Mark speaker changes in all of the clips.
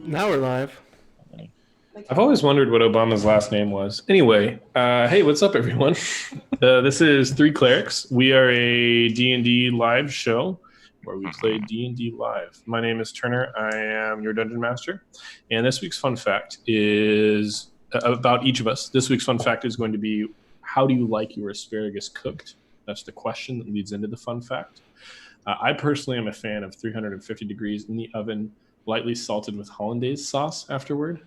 Speaker 1: Now we're live.
Speaker 2: I've always wondered what Obama's last name was. Anyway, hey, what's up, everyone? This is Three Clerics. We are a D&D live show where we play D&D live. My name is Turner. I am your Dungeon Master. And this week's fun fact is about each of us. This week's fun fact is going to be, how do you like your asparagus cooked? That's the question that leads into the fun fact. I personally am a fan of 350 degrees in the oven, lightly salted with hollandaise sauce afterward.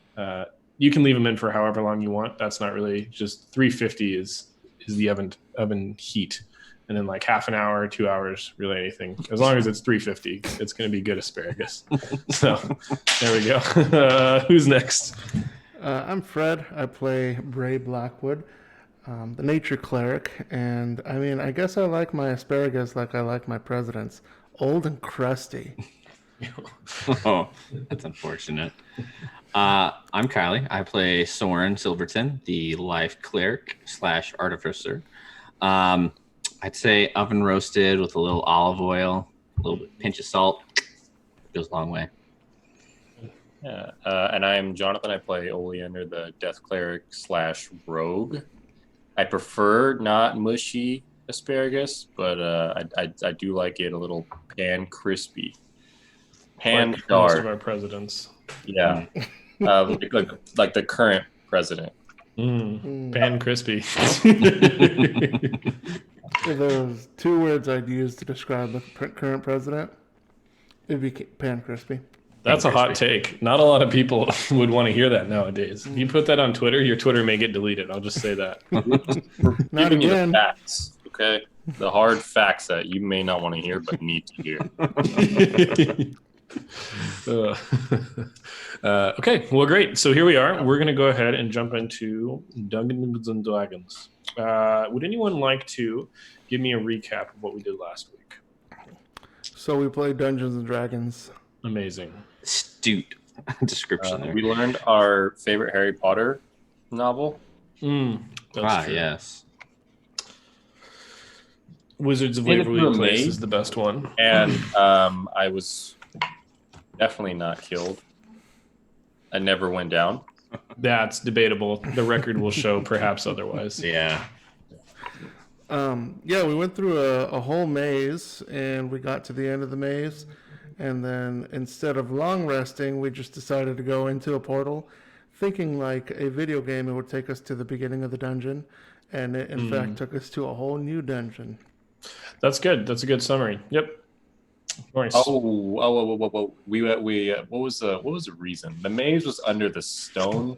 Speaker 2: You can leave them in for however long you want. That's not really, just 350 is the oven heat. And then like half an hour, 2 hours, really anything. As long as it's 350, it's going to be good asparagus. So there we go. Who's next?
Speaker 1: I'm Fred. I play Bray Blackwood, the nature cleric. And I mean, I guess I like my asparagus like I like my presidents, old and crusty.
Speaker 3: Oh, that's unfortunate. I'm Kylie. I play Soren Silverton, the life cleric / artificer. I'd say oven roasted with a little olive oil, a little pinch of salt. Goes a long way.
Speaker 4: Yeah, and I'm Jonathan. I play Oleander, the death cleric / rogue. I prefer not mushy asparagus, but I do like it a little pan crispy. Pan
Speaker 2: Like
Speaker 4: charred.
Speaker 2: most of our presidents.
Speaker 4: Yeah. Like the current president.
Speaker 2: Pan crispy.
Speaker 1: If there was two words I'd use to describe the current president, it'd be pan crispy.
Speaker 2: That's a hot take. Not a lot of people would want to hear that nowadays. If you put that on Twitter, your Twitter may get deleted. I'll just say that.
Speaker 1: Not
Speaker 4: Giving you the
Speaker 1: again.
Speaker 4: facts, okay? The hard facts that you may not want to hear but need to hear.
Speaker 2: Okay, well, great. So here we are. We're going to go ahead and jump into Dungeons and Dragons. Would anyone like to give me a recap of what we did last week?
Speaker 1: So we played Dungeons and Dragons.
Speaker 2: Amazing.
Speaker 3: Astute description there.
Speaker 4: We learned our favorite Harry Potter novel.
Speaker 2: That's true.
Speaker 3: Yes.
Speaker 2: Wizards of
Speaker 4: Made it
Speaker 2: Waverly
Speaker 4: through a
Speaker 2: Place
Speaker 4: maze.
Speaker 2: is the best one.
Speaker 4: And I was definitely not killed. I never went down.
Speaker 2: That's debatable. The record will show perhaps otherwise.
Speaker 3: Yeah.
Speaker 1: Yeah, we went through a whole maze, and we got to the end of the maze. And then instead of long resting, we just decided to go into a portal, thinking like a video game, it would take us to the beginning of the dungeon. And it, in fact, took us to a whole new dungeon.
Speaker 2: That's good. That's a good summary. Yep. Nice.
Speaker 4: Whoa. We what was the reason? The maze was under the stone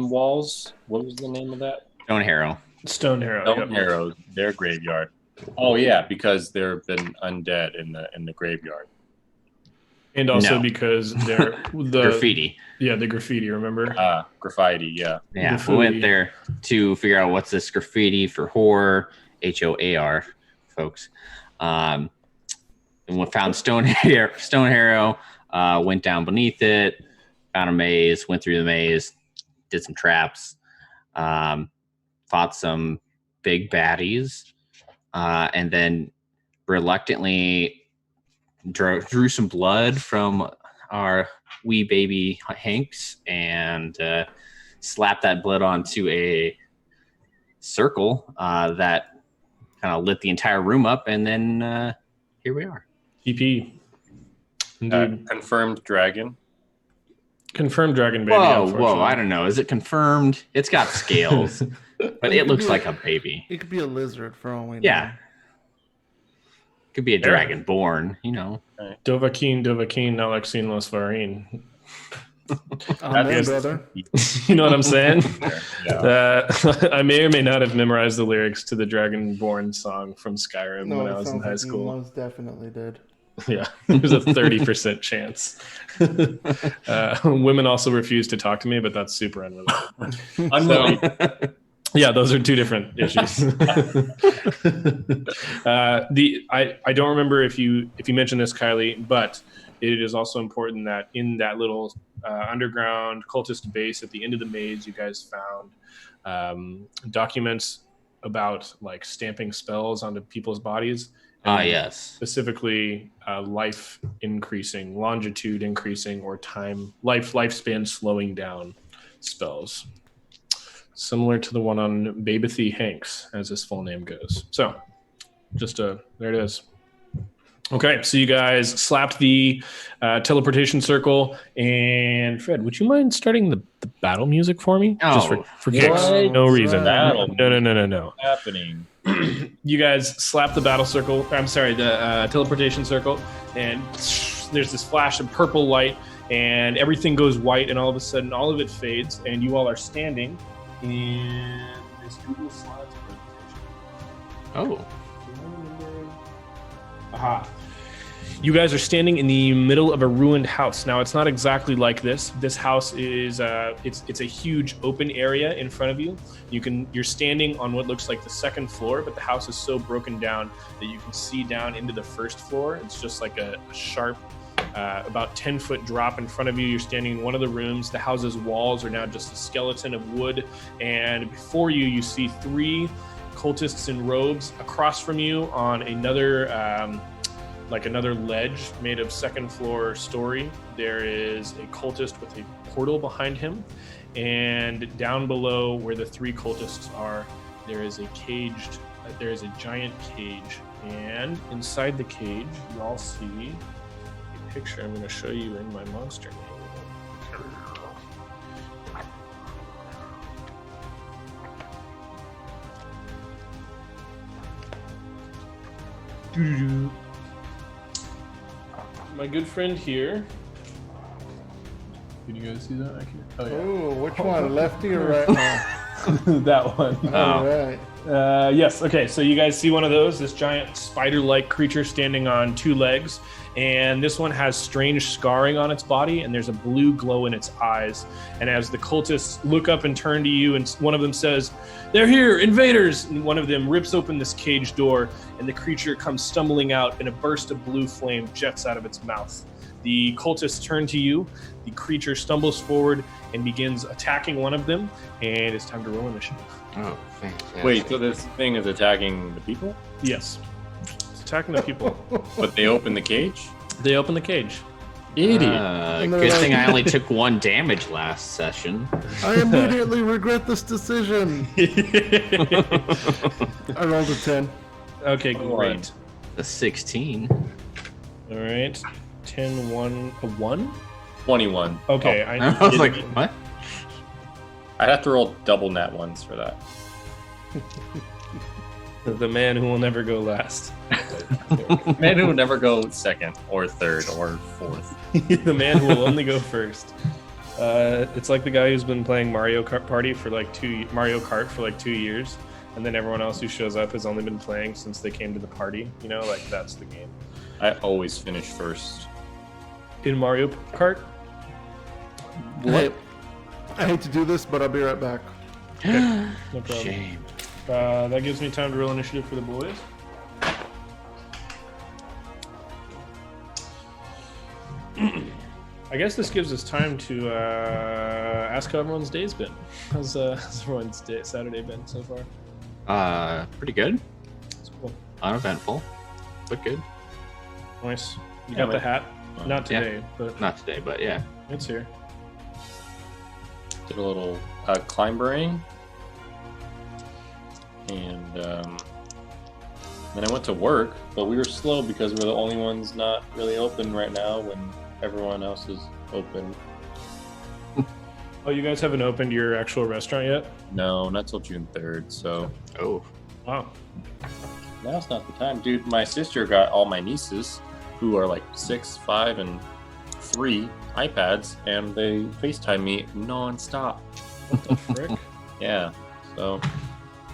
Speaker 4: walls. What was the name of that?
Speaker 3: Stone Harrow.
Speaker 2: Stone Harrow.
Speaker 4: Stone Harrow, their graveyard. Oh yeah, because there have been undead in the graveyard.
Speaker 2: And also
Speaker 3: No.
Speaker 2: because they're the
Speaker 3: Graffiti.
Speaker 2: Yeah, the graffiti, remember?
Speaker 4: Graffiti, yeah.
Speaker 3: Yeah.
Speaker 2: Graffiti.
Speaker 3: We went there to figure out what's this graffiti for horror, HOAR, folks. And we found Stone Harrow, went down beneath it, found a maze, went through the maze, did some traps, fought some big baddies, and then reluctantly drew some blood from our wee baby Hanks and slapped that blood onto a circle that kind of lit the entire room up, and then here we are.
Speaker 2: TP. Indeed.
Speaker 4: Confirmed dragon.
Speaker 2: Confirmed dragon baby.
Speaker 3: Whoa, I don't know. Is it confirmed? It's got scales, but it looks like a baby.
Speaker 1: It could be a lizard for all we know.
Speaker 3: Yeah. Could be a dragon born, you know.
Speaker 2: Dovahkiin, Nalexin, Los Varin.
Speaker 1: Amen, brother.
Speaker 2: You know what I'm saying?
Speaker 4: Yeah.
Speaker 2: I may or may not have memorized the lyrics to the Dragonborn song from Skyrim when I was in high school.
Speaker 1: Most definitely did.
Speaker 2: Yeah, there's a 30% chance. Women also refuse to talk to me, but that's super unrelated.
Speaker 4: Unrelated.
Speaker 2: Yeah, those are two different issues. I don't remember if you mentioned this, Kylie, but it is also important that in that little underground cultist base at the end of the maze, you guys found documents about like stamping spells onto people's bodies.
Speaker 3: Yes.
Speaker 2: Specifically, life increasing, longitude increasing, or lifespan slowing down spells. Similar to the one on Babathy Hanks, as his full name goes. So, there it is. Okay, so you guys slapped the teleportation circle, and Fred, would you mind starting the battle music for me?
Speaker 3: Oh,
Speaker 2: just for kicks,
Speaker 4: what?
Speaker 2: no reason.
Speaker 4: Battle
Speaker 2: No.
Speaker 4: What's happening?
Speaker 2: You guys slap the battle circle. I'm sorry, the teleportation circle, and there's this flash of purple light, and everything goes white, and all of a sudden, all of it fades, and you all are standing in this Google Slides presentation.
Speaker 3: Oh.
Speaker 2: Aha. You guys are standing in the middle of a ruined house. Now, it's not exactly like this. This house is it's a huge open area in front of you. You're standing on what looks like the second floor, but the house is so broken down that you can see down into the first floor. It's just like a sharp, about 10-foot drop in front of you. You're standing in one of the rooms. The house's walls are now just a skeleton of wood, and before you, you see 3 cultists in robes. Across from you on another another ledge made of second floor story, there is a cultist with a portal behind him, and down below where the 3 cultists are, there is a giant cage, and inside the cage you all see a picture I'm going to show you in my monster manual. My good friend here. Can you guys see that? I can. Oh, yeah.
Speaker 1: Oh, which one? Lefty or right? Oh.
Speaker 2: That one.
Speaker 1: All right.
Speaker 2: Yes. Okay. So you guys see one of those, this giant spider-like creature standing on 2 legs. And this one has strange scarring on its body, and there's a blue glow in its eyes. And as the cultists look up and turn to you, and one of them says, "They're here, invaders!" And one of them rips open this cage door, and the creature comes stumbling out, and a burst of blue flame jets out of its mouth. The cultists turn to you. The creature stumbles forward and begins attacking one of them, and it's time to roll initiative.
Speaker 3: Oh, fantastic.
Speaker 4: Wait, so this thing is attacking the people?
Speaker 2: Yes. It's attacking the people.
Speaker 4: But they open the cage?
Speaker 2: They open the cage.
Speaker 4: Idiot.
Speaker 3: Good thing I only took 1 damage last session.
Speaker 1: I immediately regret this decision. I rolled a 10.
Speaker 2: Okay, great.
Speaker 3: A 16.
Speaker 2: All right. 10, 1, a 1?
Speaker 4: 21.
Speaker 2: Okay.
Speaker 4: Oh,
Speaker 3: I was like, what?
Speaker 4: I'd have to roll double nat ones for that.
Speaker 2: The man who will never go last.
Speaker 4: Man who would never go second or third or fourth.
Speaker 2: The man who will only go first. It's like the guy who's been playing Mario Kart for like 2 years, and then everyone else who shows up has only been playing since they came to the party. You know, like that's the game.
Speaker 4: I always finish first.
Speaker 2: In Mario Kart?
Speaker 1: Hey, I hate to do this, but I'll be right back.
Speaker 2: Okay, no problem.
Speaker 3: Shame.
Speaker 2: That gives me time to roll initiative for the boys. I guess this gives us time to ask how everyone's day's been. How's everyone's Saturday been so far?
Speaker 3: Pretty good.
Speaker 2: It's cool.
Speaker 3: Uneventful, but good.
Speaker 2: Nice. You
Speaker 4: Yeah,
Speaker 2: got the hat? Not
Speaker 3: Yeah.
Speaker 2: today, but
Speaker 3: Not today, but yeah.
Speaker 2: it's here.
Speaker 4: Did a little climbering. And then I went to work, but we were slow because we're the only ones not really open right now when everyone else is open.
Speaker 2: Oh, you guys haven't opened your actual restaurant yet?
Speaker 4: No, not till June 3rd, so
Speaker 3: Oh.
Speaker 2: Wow.
Speaker 4: now's not the time. Dude, my sister got all my nieces, who are like 6, 5, and 3, iPads, and they FaceTime me non-stop.
Speaker 2: What the frick?
Speaker 4: Yeah, so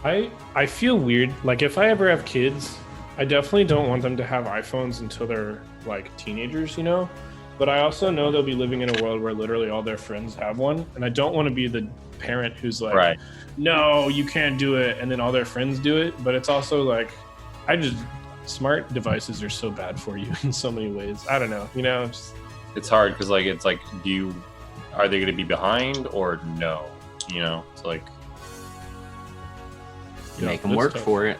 Speaker 2: I feel weird. Like if I ever have kids, I definitely don't want them to have iPhones until they're like teenagers, you know? But I also know they'll be living in a world where literally all their friends have one, and I don't want to be the parent who's like,
Speaker 4: right.
Speaker 2: no, you can't do it, and then all their friends do it. But it's also like, smart devices are so bad for you in so many ways. I don't know, you know?
Speaker 4: It's hard because are they going to be behind or no? You know, it's like,
Speaker 3: Make them
Speaker 2: it's
Speaker 3: work
Speaker 2: tough.
Speaker 3: for it.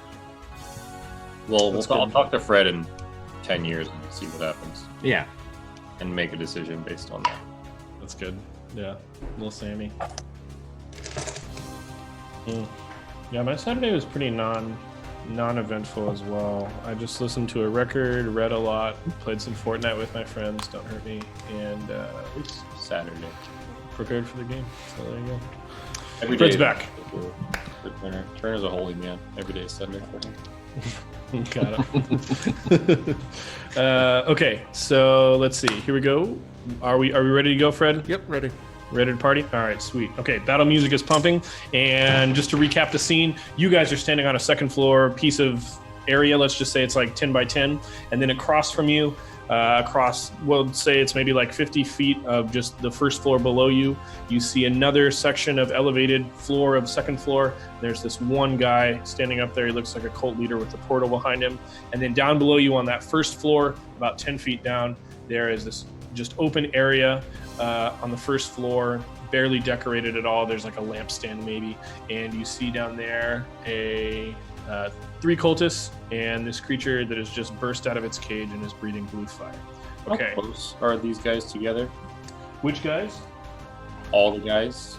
Speaker 4: Well,
Speaker 2: That's
Speaker 4: I'll
Speaker 2: good.
Speaker 4: talk to Fred in 10 years and see what happens,
Speaker 3: Yeah.
Speaker 4: and make a decision based on that.
Speaker 2: That's good. Yeah, little Sammy. Yeah, my Saturday was pretty non-eventful as well. I just listened to a record, read a lot, played some Fortnite with my friends. Don't hurt me, and
Speaker 4: It's Saturday.
Speaker 2: prepared for the game. So there you go.
Speaker 4: Every
Speaker 2: Fred's
Speaker 4: day
Speaker 2: back.
Speaker 4: For Turner. Turner's a holy man. Every day is Sunday for him.
Speaker 2: Got it. Okay, so let's see. Here we go. Are we ready to go, Fred?
Speaker 1: Yep, ready.
Speaker 2: Ready to party? All right, sweet. Okay, battle music is pumping. And just to recap the scene, you guys are standing on a second floor piece of area. Let's just say it's like 10 by 10. And then across from you, we'll say it's maybe like 50 feet of just the first floor below you, you see another section of elevated floor of second floor. There's this one guy standing up there. He looks like a cult leader with the portal behind him. And then down below you on that first floor, about 10 feet down, there is this just open area on the first floor, barely decorated at all. There's like a lampstand maybe, and you see down there a 3 cultists and this creature that has just burst out of its cage and is breathing blue fire. Okay,
Speaker 4: How close are these guys together?
Speaker 2: which guys?
Speaker 4: All the guys?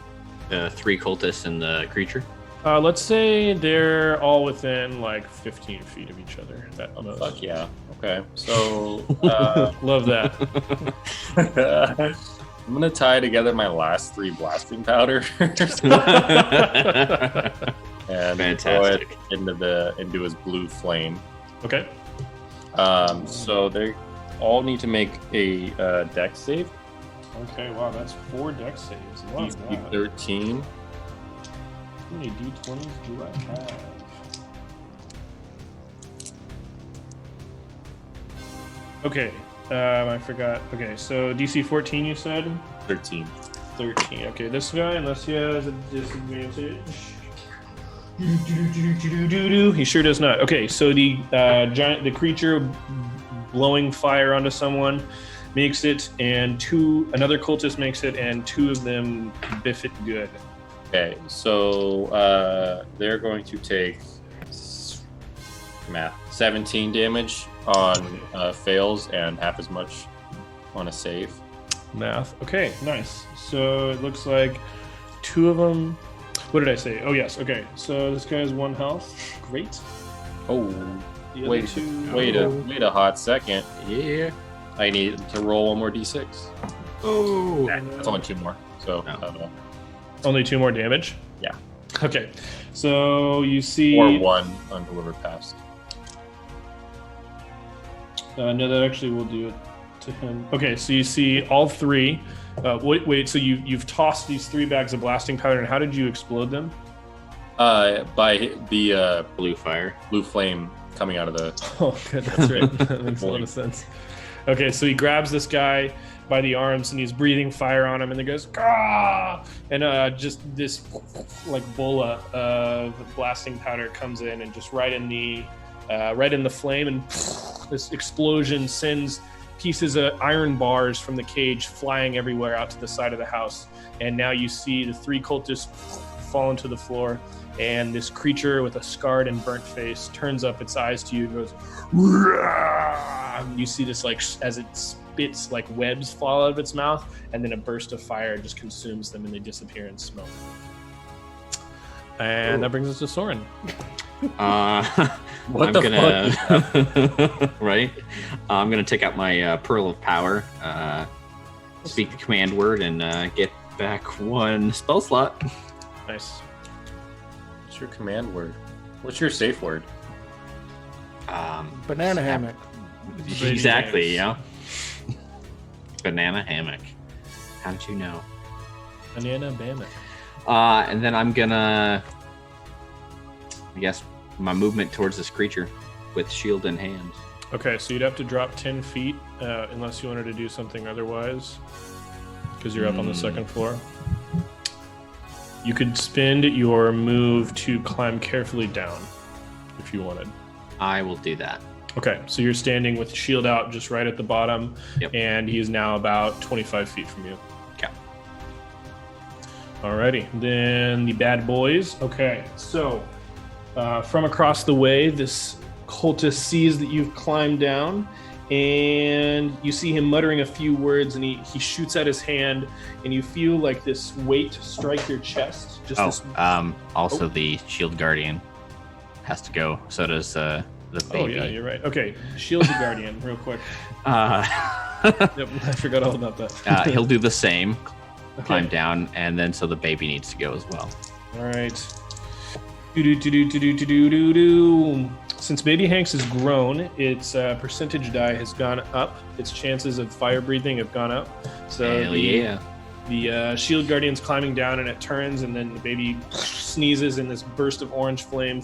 Speaker 3: The 3 cultists and the creature.
Speaker 2: Let's say they're all within like 15 feet of each other. At most.
Speaker 4: Fuck yeah. Okay. So
Speaker 2: Love that.
Speaker 4: I'm gonna tie together my last 3 blasting powder and
Speaker 3: Fantastic.
Speaker 4: throw it into his blue flame.
Speaker 2: Okay.
Speaker 4: So they all need to make a dex save.
Speaker 2: Okay. Wow, that's 4 dex saves. Love
Speaker 4: DC
Speaker 2: that.
Speaker 4: 13.
Speaker 2: How many d20s do I have? Okay, I forgot. Okay, so DC 14 you said?
Speaker 4: 13.
Speaker 2: 13. Okay, this guy, unless he has a disadvantage. He sure does not. Okay, so the the creature blowing fire onto someone makes it, and another cultist makes it, and 2 of them biff it good.
Speaker 4: Okay, so they're going to take 17 damage on fails and half as much on a save.
Speaker 2: Math. Okay, nice. So it looks like 2 of them. What did I say? Oh yes. Okay. So this guy has 1 health. Great.
Speaker 4: Oh,
Speaker 2: The other
Speaker 4: wait,
Speaker 2: 2.
Speaker 4: wait a hot second.
Speaker 3: Yeah.
Speaker 4: I need to roll 1 more d6.
Speaker 3: Oh.
Speaker 4: That's only 2 more. So
Speaker 3: No.
Speaker 2: Only 2 more damage.
Speaker 4: Yeah.
Speaker 2: Okay. So you see.
Speaker 4: or 1 undelivered past.
Speaker 2: No, that actually will do it to him. Okay. So you see all 3. Wait. So you've tossed these 3 bags of blasting powder, and how did you explode them?
Speaker 4: By the
Speaker 3: Blue fire.
Speaker 4: blue flame coming out of the.
Speaker 2: Oh, good. That's right. That makes a lot of sense. Okay, so he grabs this guy by the arms and he's breathing fire on him, and then goes, "Gah!" And just this like bola of blasting powder comes in and just right in the flame, and this explosion sends pieces of iron bars from the cage flying everywhere out to the side of the house. And now you see the 3 cultists fall into the floor, and this creature with a scarred and burnt face turns up its eyes to you and goes, "Rah!" You see this like as it spits like webs fall out of its mouth, and then a burst of fire just consumes them and they disappear in smoke. And that brings us to Soren.
Speaker 4: What the
Speaker 3: fuck? Right? I'm gonna take out my Pearl of Power, speak the command word, and get back 1 spell slot.
Speaker 2: Nice.
Speaker 4: What's your command word? What's your safe word?
Speaker 1: Banana hammock.
Speaker 3: Exactly, yeah. Banana hammock. How did you know?
Speaker 2: Banana Bama.
Speaker 3: And then I'm gonna, I guess, my movement towards this creature with shield in hand.
Speaker 2: Okay, so you'd have to drop 10 feet unless you wanted to do something otherwise, because you're up on the second floor. You could spend your move to climb carefully down if you wanted.
Speaker 3: I will do that.
Speaker 2: Okay, so you're standing with shield out just right at the bottom,
Speaker 3: Yep.
Speaker 2: and he is now about 25 feet from you.
Speaker 3: Okay.
Speaker 2: Alrighty, then the bad boys. Okay, so from across the way, this cultist sees that you've climbed down, and you see him muttering a few words, and he shoots at his hand, and you feel like this weight strike your chest.
Speaker 3: Also the Shield Guardian has to go. So does the baby.
Speaker 2: Oh yeah, you're right. Okay, Shield the Guardian, real quick. Yep, I forgot all about that.
Speaker 3: He'll do the same, climb
Speaker 2: Okay.
Speaker 3: down, and then so the baby needs to go as well.
Speaker 2: All right. Do-do-do-do-do-do-do-do. Since Baby Hanks has grown, its percentage die has gone up. Its chances of fire breathing have gone up. So
Speaker 3: Hell yeah.
Speaker 2: The Shield Guardian's climbing down, and it turns, and then the baby sneezes, and this burst of orange flame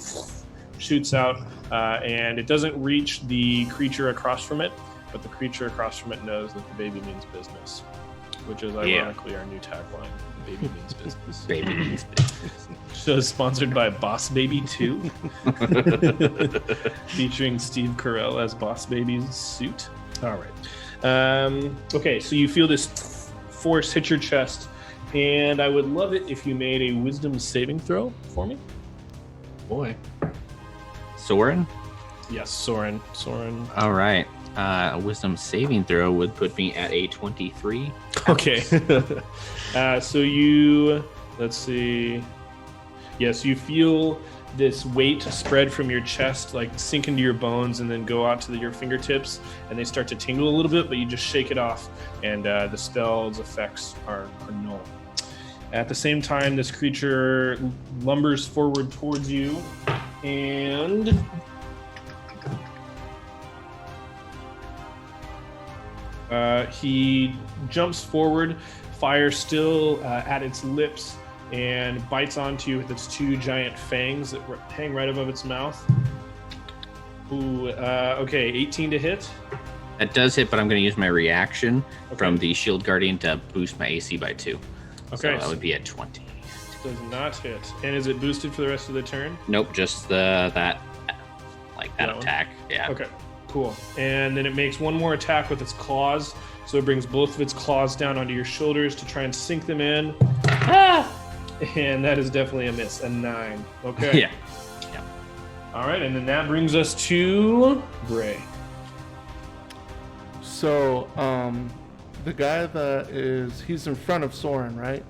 Speaker 2: shoots out, and it doesn't reach the creature across from it, but the creature across from it knows that the baby means business, which is ironically our new tagline. Baby means business.
Speaker 3: Baby means business.
Speaker 2: Show is sponsored by Boss Baby 2, featuring Steve Carell as Boss Baby's suit. All right. Okay, so you feel this force hit your chest, and I would love it if you made a wisdom saving throw for me.
Speaker 3: Boy. Soren?
Speaker 2: Yes, Soren.
Speaker 3: All right. A wisdom saving throw would put me at a 23.
Speaker 2: Okay. So you, let's see. Yes, you feel this weight spread from your chest, like sink into your bones and then go out to your fingertips, and they start to tingle a little bit, but you just shake it off, and the spell's effects are null. At the same time, this creature lumbers forward towards you, and he jumps forward, fire still at its lips, and bites onto you with its two giant fangs that hang right above its mouth. Ooh, okay, 18 to hit.
Speaker 3: That does hit, but I'm going to use my reaction from the Shield Guardian to boost my AC by 2.
Speaker 2: Okay,
Speaker 3: So that would be at 20.
Speaker 2: does not hit. And is it boosted for the rest of the turn?
Speaker 3: Nope, just that
Speaker 2: That one?
Speaker 3: attack. Yeah.
Speaker 2: Okay, cool. And then it makes one more attack with its claws. So it brings both of its claws down onto your shoulders to try and sink them in. Ah! And that is definitely a miss, a 9. Okay.
Speaker 3: Yeah.
Speaker 2: All right, and then that brings us to Gray.
Speaker 1: So, the guy he's in front of Soren, right?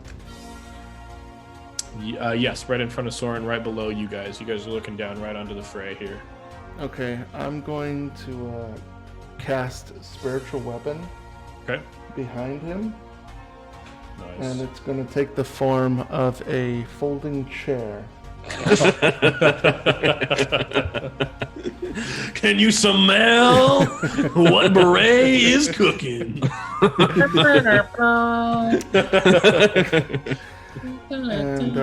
Speaker 2: Yes, right in front of Soren, right below you guys. You guys are looking down right onto the fray here.
Speaker 1: Okay, I'm going to cast Spiritual Weapon
Speaker 2: Okay.
Speaker 1: behind him, and
Speaker 2: Nice.
Speaker 1: it's going to take the form of a folding chair.
Speaker 2: Can you smell what Beret is cooking?
Speaker 1: And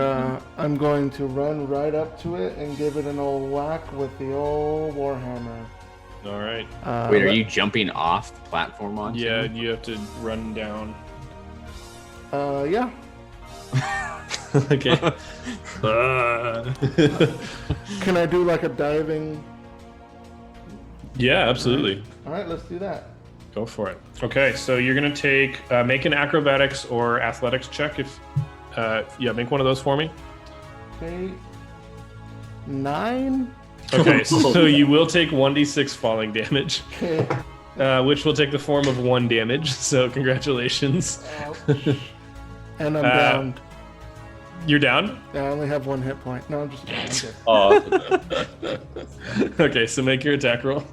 Speaker 1: I'm going to run right up to it and give it an old whack with the old Warhammer.
Speaker 2: All right.
Speaker 3: Wait, are you jumping off the platform onto
Speaker 2: Yeah,
Speaker 3: him?
Speaker 2: you have to run down.
Speaker 1: Yeah.
Speaker 2: Okay.
Speaker 1: Can I do like a diving?
Speaker 2: Yeah, absolutely.
Speaker 1: All right, let's do that.
Speaker 2: Go for it. Okay, so you're gonna take make an acrobatics or athletics check. If make one of those for me.
Speaker 1: Okay. 9.
Speaker 2: Okay, so you will take 1d6 falling damage,
Speaker 1: Okay.
Speaker 2: which will take the form of 1 damage. So congratulations.
Speaker 1: Ouch. And I'm down.
Speaker 2: You're down.
Speaker 1: I only have 1 hit point. No, I'm just kidding. Okay.
Speaker 2: Okay, so make your attack roll.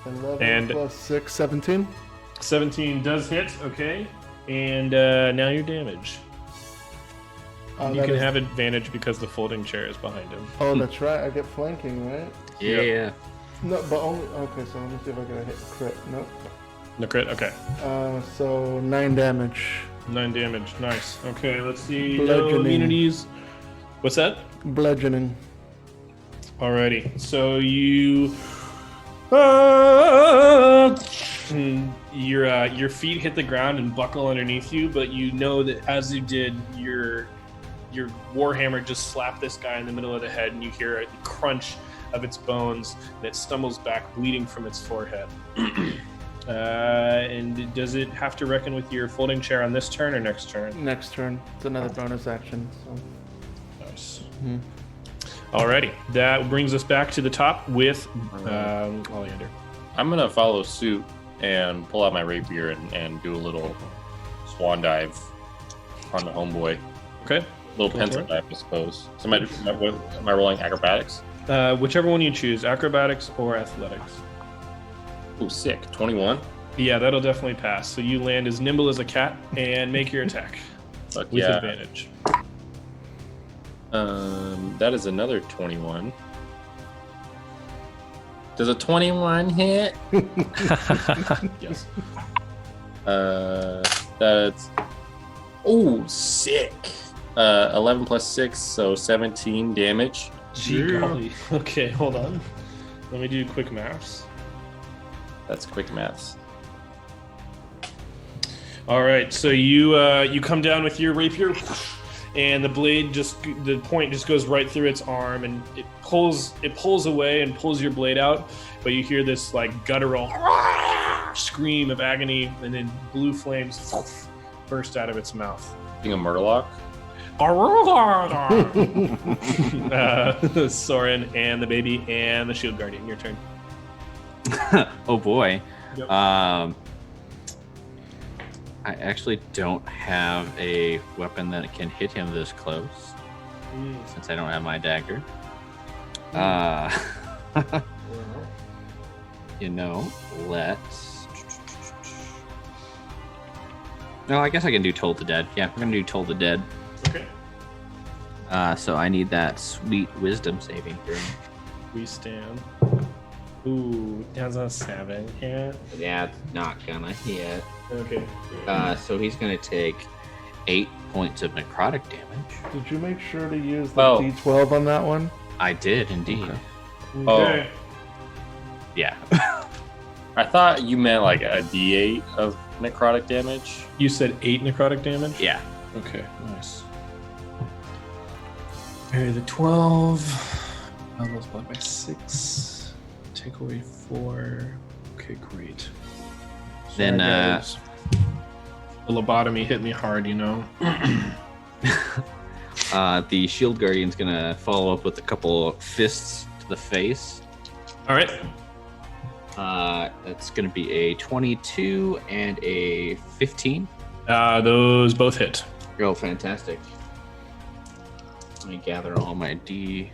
Speaker 1: 11
Speaker 2: And-
Speaker 1: plus 6, 17.
Speaker 2: 17 does hit. Okay, and now your damage. You
Speaker 1: That
Speaker 2: can
Speaker 1: is-
Speaker 2: have advantage because the folding chair is behind him.
Speaker 1: Oh, that's right. I get flanking, right?
Speaker 3: Yeah.
Speaker 1: No, but only. Okay, so let me see if I get a hit crit. Nope.
Speaker 2: No crit. Okay,
Speaker 1: So 9 damage.
Speaker 2: 9 damage. Nice. Okay, let's see. No
Speaker 1: Bludgeoning.
Speaker 2: immunities. What's that?
Speaker 1: Bludgeoning.
Speaker 2: Alrighty. So you. Your feet hit the ground and buckle underneath you, but you know that as you did, your warhammer just slapped this guy in the middle of the head, and you hear a crunch of its bones, and it stumbles back, bleeding from its forehead. And does it have to reckon with your folding chair on this turn or next turn?
Speaker 1: Next turn. It's another bonus action. So.
Speaker 2: Nice. Alrighty, that brings us back to the top with Oleander.
Speaker 4: I'm gonna follow suit and pull out my rapier and do a little swan dive on the homeboy.
Speaker 2: Okay.
Speaker 4: Little pencil dive, I suppose. So am I rolling acrobatics?
Speaker 2: Whichever one you choose, acrobatics or athletics.
Speaker 4: Ooh, sick. 21.
Speaker 2: Yeah, that'll definitely pass. So you land as nimble as a cat and make your attack
Speaker 4: Fuck
Speaker 2: with
Speaker 4: yeah.
Speaker 2: advantage.
Speaker 4: That is another 21. Does a 21 hit?
Speaker 2: Yes.
Speaker 4: That's sick. 11 plus 6, so 17 damage.
Speaker 2: Gee golly. Okay, hold on. Let me do quick maths.
Speaker 4: That's quick maths.
Speaker 2: All right, so you come down with your rapier, and the point just goes right through its arm, and it pulls away and pulls your blade out, but you hear this like guttural scream of agony, and then blue flames burst out of its mouth.
Speaker 4: Being a murloc.
Speaker 2: Soren and the baby and the shield guardian. Your turn.
Speaker 3: Oh boy.
Speaker 2: Yep.
Speaker 3: I actually don't have a weapon that can hit him this close, since I don't have my dagger. Let's... No, I guess I can do Toll the Dead. Yeah, we're going to do Toll the Dead.
Speaker 2: Okay.
Speaker 3: So I need that sweet wisdom saving throw.
Speaker 2: We stand. Ooh, that's a 7 hit.
Speaker 3: Yeah, it's not gonna hit.
Speaker 2: Okay.
Speaker 3: So he's gonna take 8 points of necrotic damage.
Speaker 1: Did you make sure to use the
Speaker 4: Oh.
Speaker 1: D12 on that one?
Speaker 3: I did indeed.
Speaker 1: Okay.
Speaker 2: Okay.
Speaker 3: Yeah.
Speaker 4: I thought you meant like a D8 of necrotic damage.
Speaker 2: You said 8 necrotic damage?
Speaker 3: Yeah.
Speaker 2: Okay, nice. Okay, the 12. I multiplied by 6. Take away 4. Okay, great.
Speaker 3: Then,
Speaker 2: guys. The lobotomy hit me hard, you know.
Speaker 3: The shield guardian's gonna follow up with a couple fists to the face.
Speaker 2: All right.
Speaker 3: That's gonna be a 22 and a 15.
Speaker 2: Those both hit.
Speaker 3: Oh, fantastic. Let me gather all my D6s.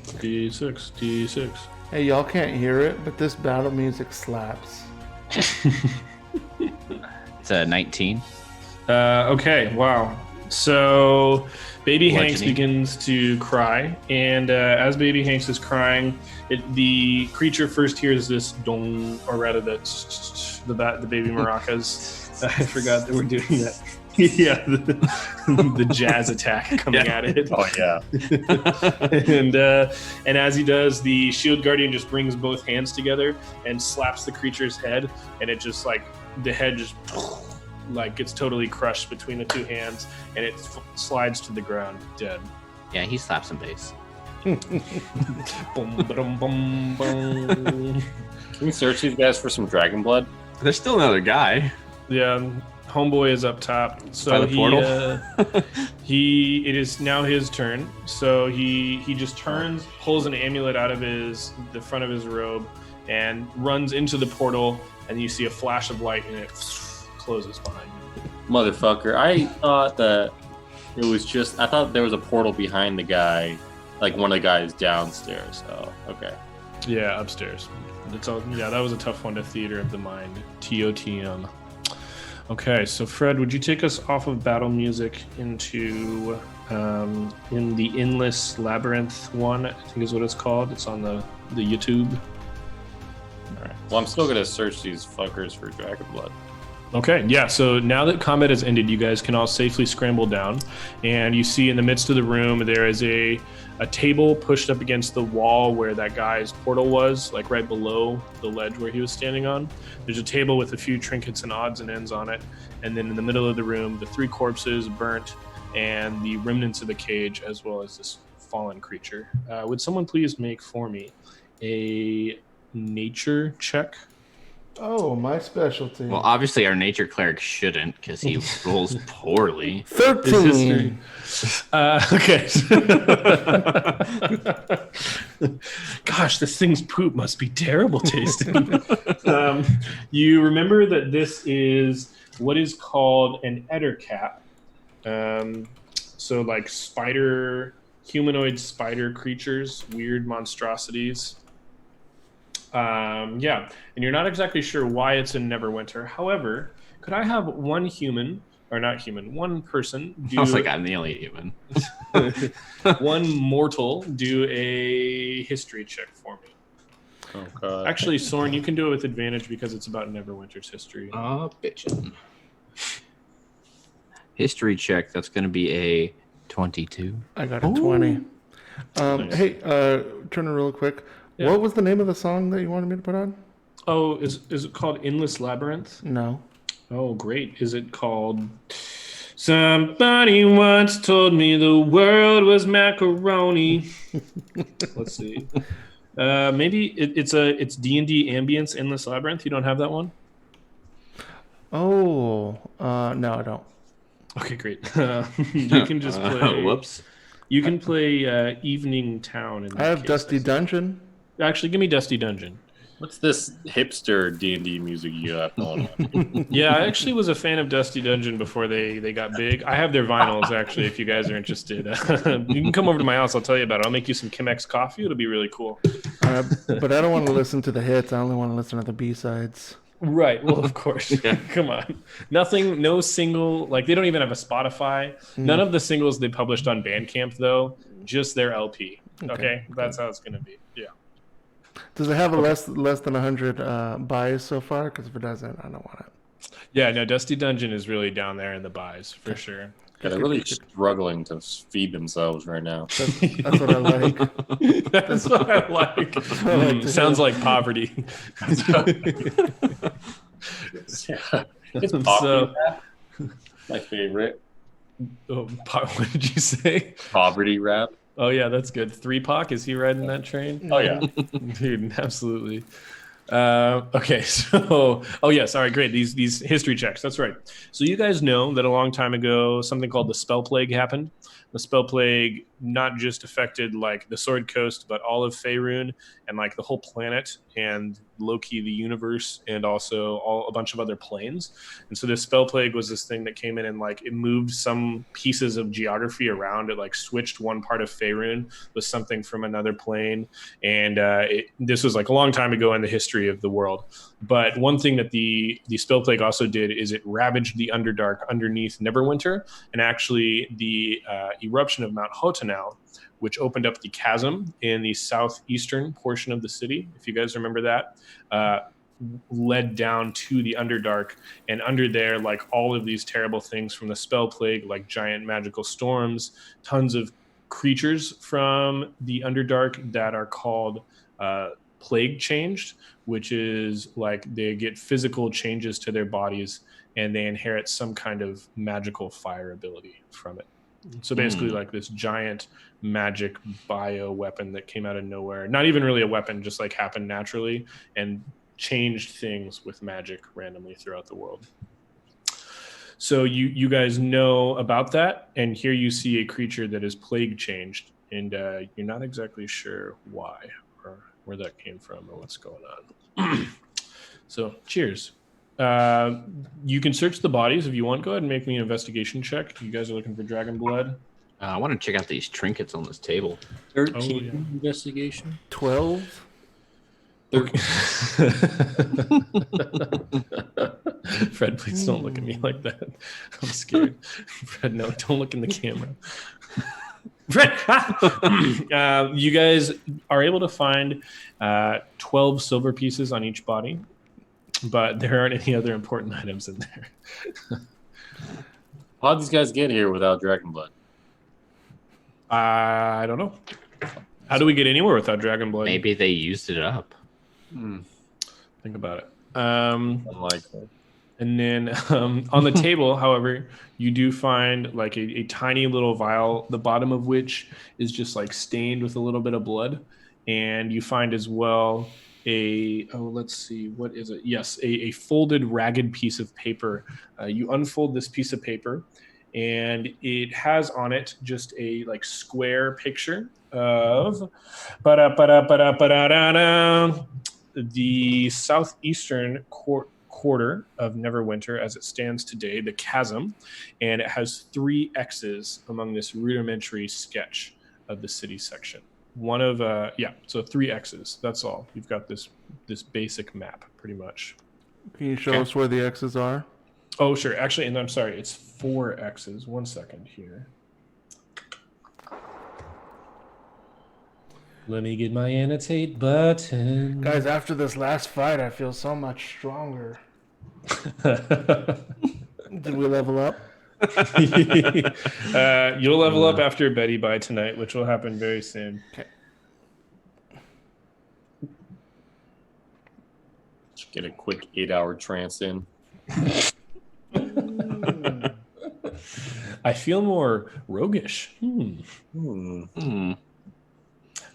Speaker 2: D6.
Speaker 1: Hey, y'all can't hear it, but this battle music slaps.
Speaker 3: It's a 19.
Speaker 2: Okay, wow. So Baby Hanks
Speaker 3: Bludgeoning.
Speaker 2: begins to cry, and as Baby Hanks is crying, the creature first hears this dong, or rather the baby maracas. I forgot that we're doing that. Yeah, the jazz attack coming at it.
Speaker 4: Oh yeah.
Speaker 2: and as he does, the shield guardian just brings both hands together and slaps the creature's head, and it just like the head just like gets totally crushed between the two hands, and it slides to the ground dead.
Speaker 3: Yeah, he slaps some bass.
Speaker 2: Boom, ba-dum, bum, bum.
Speaker 4: Can we search these guys for some dragon blood?
Speaker 3: There's still another guy.
Speaker 2: Yeah, homeboy is up top. So
Speaker 3: By the portal?
Speaker 2: it is now his turn. So he just turns, pulls an amulet out of the front of his robe, and runs into the portal. And you see a flash of light, and it closes behind you.
Speaker 4: Motherfucker. I thought that it was just, I thought there was a portal behind the guy, like one of the guys downstairs. Oh, okay.
Speaker 2: Yeah, upstairs. Yeah, that was a tough one to theater of the mind. TOTM. Okay, so Fred, would you take us off of battle music into in the Endless Labyrinth one, I think is what it's called. It's on the YouTube.
Speaker 4: All right. Well, I'm still going to search these fuckers for dragon blood.
Speaker 2: Okay, yeah, so now that combat has ended, you guys can all safely scramble down, and you see in the midst of the room there is a table pushed up against the wall where that guy's portal was, like right below the ledge where he was standing on. There's a table with a few trinkets and odds and ends on it, and then in the middle of the room, the 3 corpses burnt and the remnants of the cage, as well as this fallen creature. Would someone please make for me a nature check?
Speaker 1: Oh, my specialty.
Speaker 3: Well, obviously our nature cleric shouldn't because he rolls poorly.
Speaker 1: 13.
Speaker 2: Okay. Gosh, this thing's poop must be terrible tasting. You remember that this is what is called an ettercap. So like humanoid spider creatures, weird monstrosities. Yeah, and you're not exactly sure why it's in Neverwinter. However, could I have one person
Speaker 3: Sounds like I'm the only human.
Speaker 2: one mortal do a history check for me?
Speaker 4: Oh god.
Speaker 2: Actually, Soren, you can do it with advantage because it's about Neverwinter's history.
Speaker 3: Bitchin'. History check. That's going to be a 22.
Speaker 1: I got a 20.
Speaker 2: Nice.
Speaker 1: Hey, Turner, real quick.
Speaker 2: Yeah.
Speaker 1: What was the name of the song that you wanted me to put on?
Speaker 2: Oh, is it called Endless Labyrinth?
Speaker 1: No.
Speaker 2: Oh, great. Is it called Somebody Once Told Me the World Was Macaroni? Let's see. Maybe it's D&D Ambience Endless Labyrinth. You don't have that one?
Speaker 1: Oh, no, I don't.
Speaker 2: Okay, great. You can just play.
Speaker 3: Whoops.
Speaker 2: You can play Evening Town.
Speaker 1: I have Dusty Dungeon.
Speaker 2: Actually, give me Dusty Dungeon.
Speaker 4: What's this hipster D&D music you have going on?
Speaker 2: Yeah, I actually was a fan of Dusty Dungeon before they got big. I have their vinyls, actually, if you guys are interested. You can come over to my house. I'll tell you about it. I'll make you some Chemex coffee. It'll be really cool.
Speaker 1: But I don't want to listen to the hits. I only want to listen to the B-sides.
Speaker 2: Right. Well, of course. Come on. Nothing, no single, like they don't even have a Spotify. None of the singles they published on Bandcamp, though, just their LP. Okay? That's how it's going to be. Yeah.
Speaker 1: Does it have a less than 100 buys so far? Because if it doesn't, I don't want it.
Speaker 2: Yeah, no, Dusty Dungeon is really down there in the buys, for sure.
Speaker 4: Yeah, they're really struggling to feed themselves right now.
Speaker 1: That's what I like.
Speaker 2: That's what I like. Sounds like poverty.
Speaker 4: Yeah. It's poverty rap. My favorite.
Speaker 2: What did you say?
Speaker 4: Poverty rap.
Speaker 2: Oh, yeah, that's good. 3PAC, is he riding that train?
Speaker 4: Oh, yeah.
Speaker 2: Dude, absolutely. Okay, so, oh, yes, all right, great. These history checks, that's right. So you guys know that a long time ago, something called the Spell Plague happened. The Spell Plague not just affected, like, the Sword Coast, but all of Faerun and, like, the whole planet and Loki, the universe, and also a bunch of other planes. And so this Spell Plague was this thing that came in and, like, it moved some pieces of geography around. It, like, switched one part of Faerun with something from another plane. And this was, like, a long time ago in the history of the world. But one thing that the Spell Plague also did is it ravaged the Underdark underneath Neverwinter, and actually the eruption of Mount Hotanal, which opened up the chasm in the southeastern portion of the city, if you guys remember that, led down to the Underdark. And under there, like all of these terrible things from the Spell Plague, like giant magical storms, tons of creatures from the Underdark that are called plague changed, which is like they get physical changes to their bodies and they inherit some kind of magical fire ability from it. So basically like this giant magic bio weapon that came out of nowhere, not even really a weapon, just like happened naturally and changed things with magic randomly throughout the world. So you guys know about that, and here you see a creature that is plague changed, and you're not exactly sure why or where that came from or what's going on. So cheers. You can search the bodies if you want. Go ahead and make me an investigation check. You guys are looking for dragon blood.
Speaker 3: I want to check out these trinkets on this table.
Speaker 4: 13 investigation.
Speaker 1: 12.
Speaker 2: Fred, please don't look at me like that. I'm scared. Fred, no, don't look in the camera. Fred, you guys are able to find 12 silver pieces on each body, but there aren't any other important items in there.
Speaker 4: How'd these guys get here without dragon blood?
Speaker 2: I don't know. How do we get anywhere without dragon blood?
Speaker 3: Maybe they used it up.
Speaker 2: Think about it.
Speaker 4: Unlikely.
Speaker 2: And then on the table, however, you do find like a tiny little vial, the bottom of which is just like stained with a little bit of blood. And you find as well let's see, what is it? Yes, a folded, ragged piece of paper. You unfold this piece of paper, and it has on it just a like square picture of the southeastern quarter of Neverwinter as it stands today, the chasm, and it has 3 X's among this rudimentary sketch of the city section. One of so 3 X's. That's all. You've got this basic map pretty much.
Speaker 1: Can you show us where the X's are?
Speaker 2: Oh, sure. Actually, and I'm sorry, it's 4 X's. 1 second here. Let me get my annotate button.
Speaker 1: Guys, after this last fight, I feel so much stronger. Did we level up?
Speaker 2: You'll level up after Betty by tonight, which will happen very soon.
Speaker 1: Okay.
Speaker 4: Just get a quick 8-hour trance in.
Speaker 2: I feel more roguish.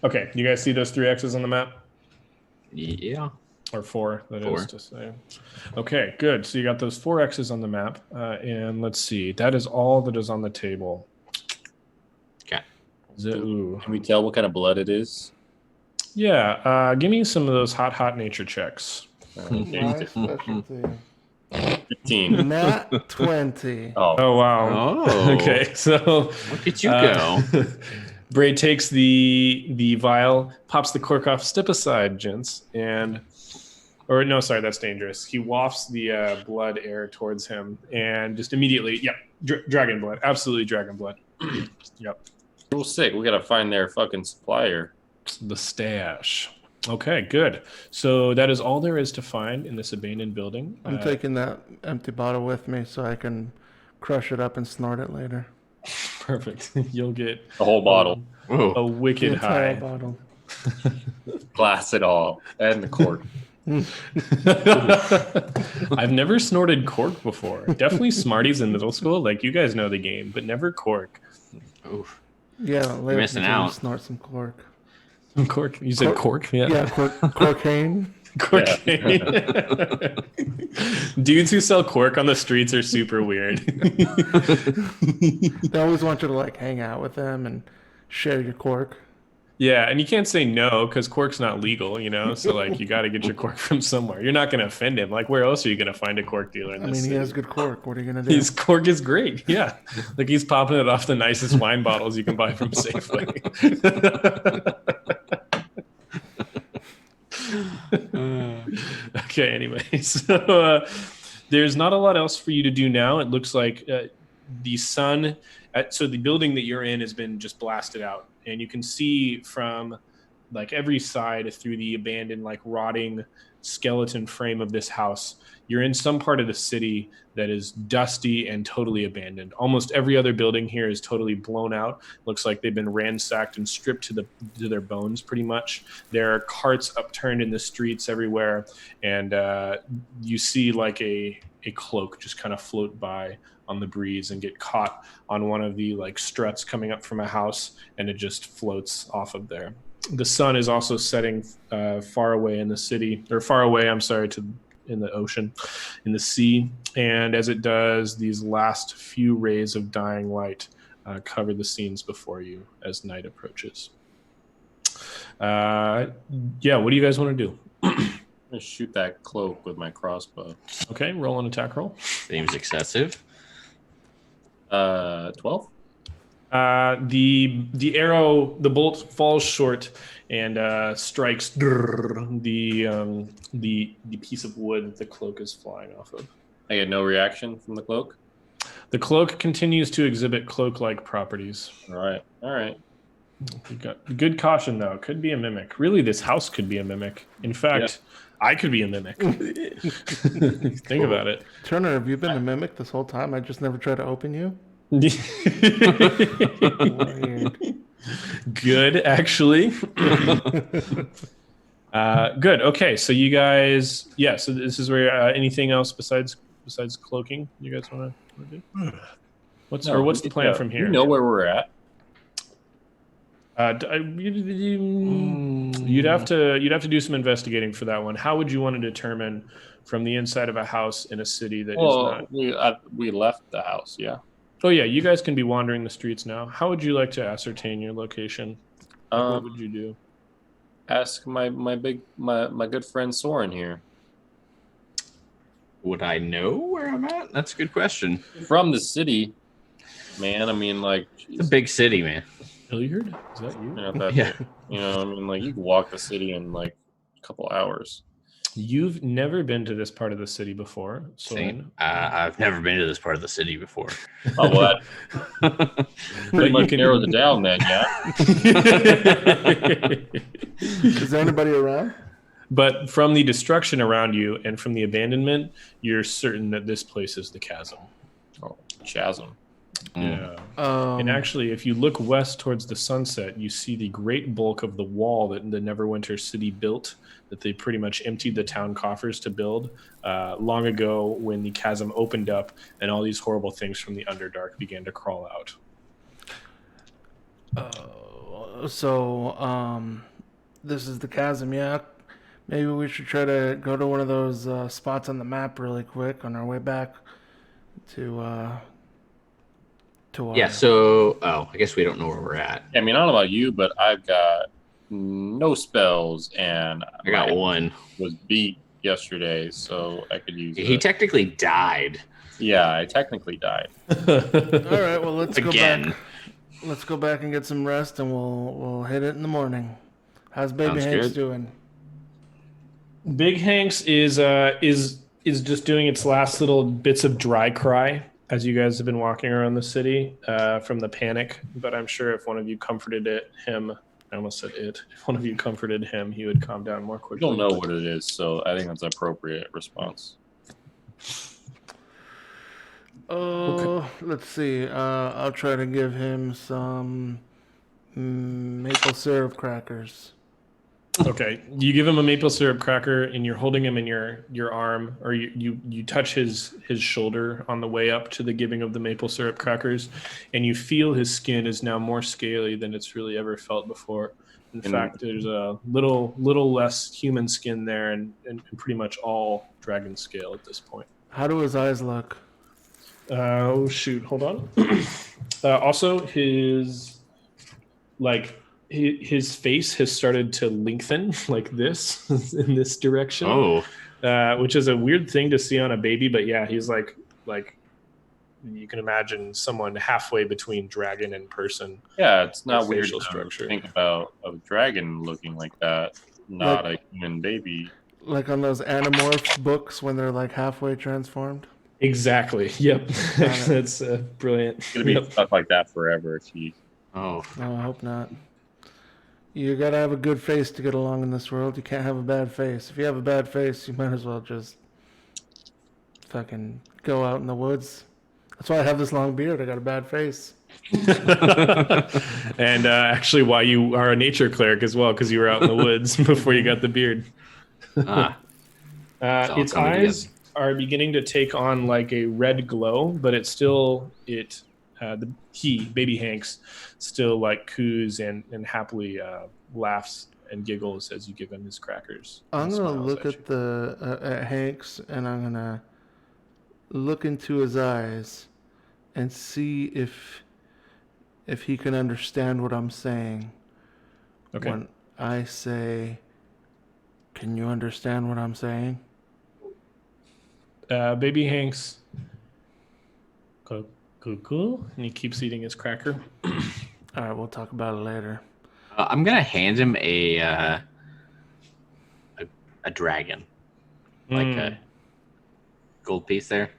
Speaker 2: Okay, you guys see those 3 X's on the map?
Speaker 3: Yeah.
Speaker 2: Or 4, that
Speaker 3: 4.
Speaker 2: is to say. Okay, good. So you got those 4 X's on the map. And let's see. That is all that is on the table.
Speaker 3: Okay.
Speaker 2: Can
Speaker 4: we tell what kind of blood it is?
Speaker 2: Yeah. Give me some of those hot nature checks.
Speaker 1: My specialty.
Speaker 4: 15.
Speaker 1: Nat 20.
Speaker 2: Oh, wow.
Speaker 3: Oh.
Speaker 2: Okay, so...
Speaker 3: Look at you go.
Speaker 2: Braid takes the vial, pops the cork off. Step aside, gents. Or no, sorry, that's dangerous. He wafts the blood air towards him and just immediately, dragon blood. Absolutely dragon blood. Yep.
Speaker 4: Rule 6, we got to find their fucking supplier.
Speaker 2: The stash. Okay, good. So that is all there is to find in this abandoned building.
Speaker 1: I'm taking that empty bottle with me so I can crush it up and snort it later.
Speaker 2: Perfect. You'll get
Speaker 4: the whole bottle.
Speaker 2: A wicked
Speaker 1: the entire
Speaker 2: high.
Speaker 1: Bottle.
Speaker 4: Glass it all. And the cork.
Speaker 2: I've never snorted cork before. Definitely Smarties in middle school. Like, you guys know the game, but never cork.
Speaker 3: Oof.
Speaker 1: Yeah, later
Speaker 3: missing out.
Speaker 1: Snort some cork.
Speaker 2: Some cork? You said cork? Yeah.
Speaker 1: Yeah, cocaine.
Speaker 2: Cocaine. Dudes who sell cork on the streets are super weird.
Speaker 1: They always want you to like hang out with them and share your cork.
Speaker 2: Yeah, and you can't say no because cork's not legal, you know? So, like, you got to get your cork from somewhere. You're not going to offend him. Like, where else are you going to find a cork dealer in this city?
Speaker 1: He has good cork. What are you going to do?
Speaker 2: His cork is great, yeah. Like, he's popping it off the nicest wine bottles you can buy from Safeway. Okay, anyway. So, there's not a lot else for you to do now. It looks like the sun... So the building that you're in has been just blasted out. And you can see from like every side through the abandoned, like rotting skeleton frame of this house, you're in some part of the city that is dusty and totally abandoned. Almost every other building here is totally blown out. Looks like they've been ransacked and stripped to their bones pretty much. There are carts upturned in the streets everywhere. And you see like a cloak just kind of float by on the breeze and get caught on one of the like struts coming up from a house, and it just floats off of there. The sun is also setting far away in the city, or far away, I'm sorry, in the ocean, in the sea. And as it does, these last few rays of dying light cover the scenes before you as night approaches. What do you guys want to do?
Speaker 4: I'm gonna shoot that cloak with my crossbow.
Speaker 2: Okay, roll an attack roll.
Speaker 3: Seems excessive.
Speaker 4: 12.
Speaker 2: The arrow, the bolt falls short and strikes the piece of wood that the cloak is flying off of.
Speaker 4: I get no reaction from the cloak.
Speaker 2: The cloak continues to exhibit cloak-like properties.
Speaker 4: All right.
Speaker 2: You got good caution though. Could be a mimic. Really, this house could be a mimic. In fact, I could be a mimic. Think about it.
Speaker 1: Turner, have you been a mimic this whole time? I just never tried to open you?
Speaker 2: Weird. Good, actually. Good. Okay, so you guys, so this is where anything else besides cloaking you guys want to do? What's the plan from here?
Speaker 4: You know where we're at.
Speaker 2: You'd have to do some investigating for that one. How would you want to determine from the inside of a house in a city that is not?
Speaker 4: We left the house. Yeah.
Speaker 2: Oh yeah, you guys can be wandering the streets now. How would you like to ascertain your location? What would you do?
Speaker 4: Ask my good friend Soren here.
Speaker 3: Would I know where I'm at? That's a good question.
Speaker 4: From the city, man. I mean, like,
Speaker 3: It's a big city, man.
Speaker 2: Hilliard? Is that you?
Speaker 3: Yeah.
Speaker 4: You know, I mean, like, you can walk the city in like a couple hours.
Speaker 2: You've never been to this part of the city before,
Speaker 3: See,
Speaker 2: Soren.
Speaker 3: I've never been to this part of the city before.
Speaker 4: Oh, well, that pretty much narrows it down then, yeah.
Speaker 1: Is there anybody around?
Speaker 2: But from the destruction around you and from the abandonment, you're certain that this place is the chasm.
Speaker 4: Oh, chasm.
Speaker 2: Yeah. And actually, if you look west towards the sunset, you see the great bulk of the wall that the Neverwinter city built, that they pretty much emptied the town coffers to build long ago when the chasm opened up and all these horrible things from the Underdark began to crawl out.
Speaker 1: This is the chasm, yeah. Maybe we should try to go to one of those spots on the map really quick on our way back to
Speaker 3: Yeah, so I guess we don't know where we're at.
Speaker 4: I mean, I don't know about you, but I've got no spells, and
Speaker 3: I got one.
Speaker 4: Was beat yesterday, so I could use.
Speaker 3: He technically died.
Speaker 4: Yeah, I technically died.
Speaker 1: All right, well let's
Speaker 3: Again.
Speaker 1: go back. Let's go back and get some rest, and we'll hit it in the morning. How's Baby
Speaker 3: Sounds
Speaker 1: Hanks
Speaker 3: good.
Speaker 1: doing?
Speaker 2: Big Hanks is just doing its last little bits of dry cry as you guys have been walking around the city from the panic. But I'm sure if one of you comforted him, I almost said it. If one of you comforted him, he would calm down more
Speaker 4: I
Speaker 2: quickly.
Speaker 4: don't know what it is, so I think that's an appropriate response.
Speaker 1: Let's see. I'll try to give him some maple syrup crackers.
Speaker 2: Okay, you give him a maple syrup cracker, and you're holding him in your arm, or you touch his shoulder on the way up to the giving of the maple syrup crackers, and you feel his skin is now more scaly than it's really ever felt before. In fact, there's a little less human skin there, and pretty much all dragon scale at this point.
Speaker 1: How do his eyes look?
Speaker 2: Oh shoot! Hold on. Also, his face has started to lengthen like this in this direction.
Speaker 3: Oh,
Speaker 2: Which is a weird thing to see on a baby, but yeah, he's like you can imagine someone halfway between dragon and person.
Speaker 4: Yeah, it's not weird
Speaker 2: facial
Speaker 4: to
Speaker 2: structure.
Speaker 4: think about a dragon looking like that, not a human baby.
Speaker 1: Like on those Animorphs books when they're like halfway transformed?
Speaker 2: Exactly. Yep. That's brilliant.
Speaker 4: It's gonna be stuff like that forever if he.
Speaker 3: oh,
Speaker 1: No, I hope not. You gotta have a good face to get along in this world. You can't have a bad face. If you have a bad face, you might as well just fucking go out in the woods. That's why I have this long beard. I got a bad face.
Speaker 2: And actually, why you are a nature cleric as well, because you were out in the woods before you got the beard.
Speaker 3: all
Speaker 2: Its
Speaker 3: coming
Speaker 2: eyes are beginning to take on like a red glow, but it's still Baby Hanks, still like coos and happily laughs and giggles as you give him his crackers.
Speaker 1: I'm
Speaker 2: and
Speaker 1: gonna
Speaker 2: smiles
Speaker 1: look
Speaker 2: at
Speaker 1: at the at Hanks, and I'm gonna look into his eyes and see if he can understand what I'm saying.
Speaker 2: Okay.
Speaker 1: When I say, "Can you understand what I'm saying?"
Speaker 2: Baby Hanks, cool, and he keeps eating his cracker.
Speaker 1: All right, we'll talk about it later.
Speaker 3: I'm gonna hand him a dragon, like a gold piece there.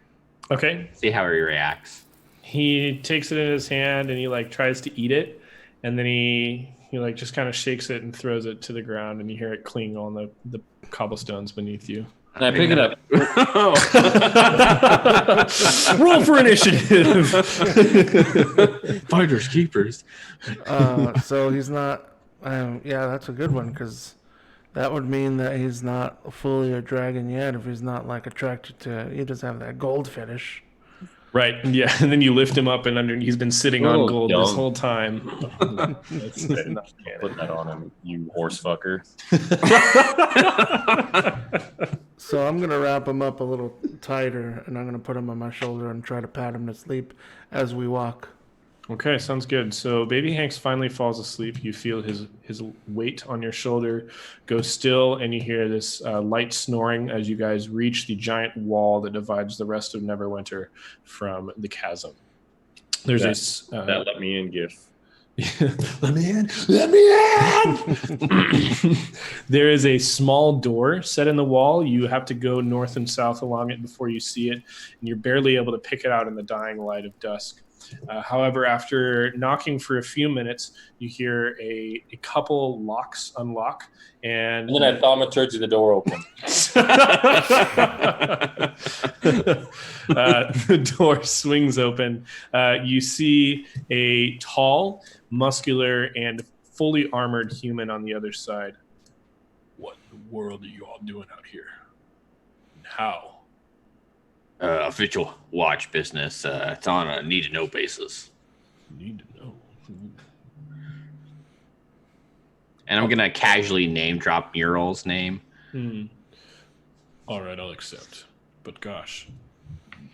Speaker 2: Okay.
Speaker 3: See how he reacts.
Speaker 2: He takes it in his hand and he like tries to eat it, and then he like just kind of shakes it and throws it to the ground, and you hear it cling on the cobblestones beneath you.
Speaker 4: And I pick it up.
Speaker 2: Roll for initiative.
Speaker 3: Finders keepers.
Speaker 1: So he's not. Yeah, that's a good one because that would mean that he's not fully a dragon yet. If he's not like attracted to, he doesn't have that gold fetish.
Speaker 2: Right. Yeah. And then you lift him up, and underneath he's been sitting on
Speaker 4: Oh,
Speaker 2: gold this
Speaker 4: dumb.
Speaker 2: whole time.
Speaker 4: That's not put that on him, you horse fucker.
Speaker 1: So I'm gonna wrap him up a little tighter, and I'm gonna put him on my shoulder and try to pat him to sleep as we walk.
Speaker 2: Okay, sounds good. So Baby Hanks finally falls asleep. You feel his weight on your shoulder go still, and you hear this light snoring as you guys reach the giant wall that divides the rest of Neverwinter from the chasm. There's this.
Speaker 4: That let me in gif.
Speaker 2: Let me in! Let me in! There is a small door set in the wall. You have to go north and south along it before you see it, and you're barely able to pick it out in the dying light of dusk. However, after knocking for a few minutes, you hear a couple locks unlock, and
Speaker 4: And then I thaumaturgy the door open.
Speaker 2: The door swings open. You see a tall, muscular, and fully armored human on the other side. What in the world are you all doing out here? And how?
Speaker 3: Official watch business. It's on a need-to-know basis.
Speaker 2: Need to know.
Speaker 3: And I'm going to casually name drop Mural's name.
Speaker 2: All right, I'll accept. But gosh,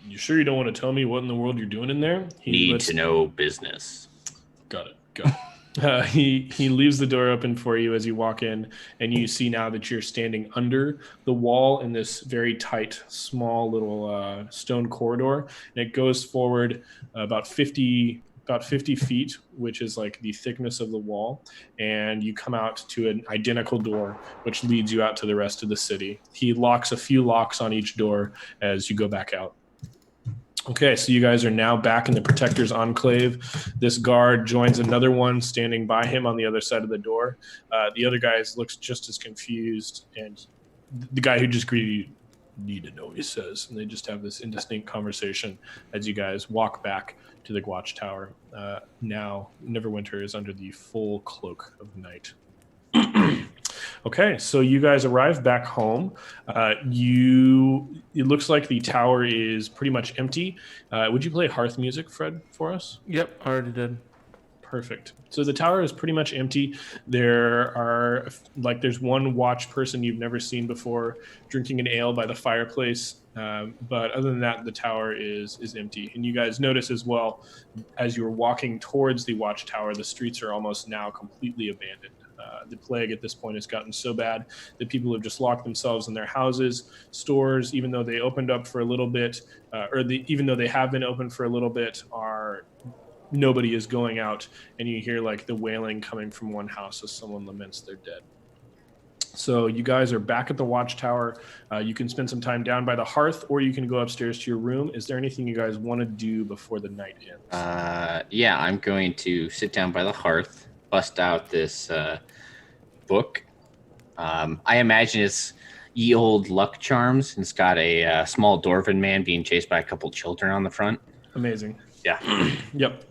Speaker 2: you sure you don't want to tell me what in the world you're doing in there?
Speaker 3: Need-to-know business.
Speaker 2: Got it. He leaves the door open for you as you walk in, and you see now that you're standing under the wall in this very tight, small little stone corridor, and it goes forward about 50 feet, which is like the thickness of the wall, and you come out to an identical door, which leads you out to the rest of the city. He locks a few locks on each door as you go back out. Okay, so you guys are now back in the Protector's Enclave. This guard joins another one standing by him on the other side of the door. The other guy looks just as confused, and the guy who just greeted you, need to know, he says. And they just have this indistinct conversation as you guys walk back to the watchtower. Now, Neverwinter is under the full cloak of night. Okay, so you guys arrive back home. It looks like the tower is pretty much empty. Would you play hearth music, Fred, for us?
Speaker 1: Yep, I already did.
Speaker 2: Perfect. So the tower is pretty much empty. There's one watch person you've never seen before drinking an ale by the fireplace. But other than that, the tower is empty. And you guys notice as well, as you're walking towards the watchtower, the streets are almost now completely abandoned. The plague at this point has gotten so bad that people have just locked themselves in their houses. Stores, even though they opened up for a little bit, even though they have been open for a little bit, nobody is going out, and you hear like the wailing coming from one house as someone laments their dead. So you guys are back at the watchtower. You can spend some time down by the hearth, or you can go upstairs to your room. Is there anything you guys want to do before the night ends?
Speaker 3: Yeah, I'm going to sit down by the hearth, bust out this book. I imagine it's ye old luck charms, and it's got a small dwarven man being chased by a couple children on the front.
Speaker 2: Amazing.
Speaker 3: Yeah.
Speaker 2: Yep.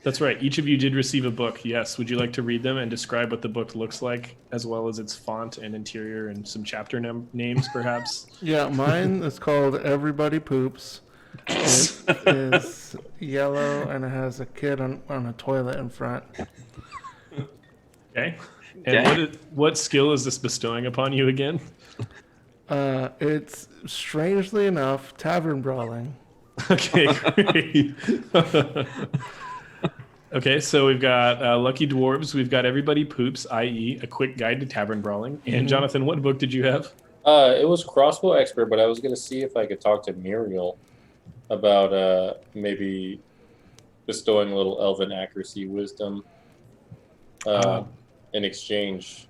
Speaker 2: That's right. Each of you did receive a book. Yes. Would you like to read them and describe what the book looks like, as well as its font and interior and some chapter names, perhaps?
Speaker 1: Yeah, mine is called Everybody Poops. It is yellow, and it has a kid on a toilet in front.
Speaker 2: Okay. And what skill is this bestowing upon you again?
Speaker 1: It's, strangely enough, tavern brawling.
Speaker 2: Okay, great. Okay, so we've got Lucky Dwarves. We've got Everybody Poops, i.e. a quick guide to tavern brawling. And Jonathan, what book did you have?
Speaker 4: It was Crossbow Expert, but I was going to see if I could talk to Muriel about maybe bestowing a little elven accuracy wisdom in exchange.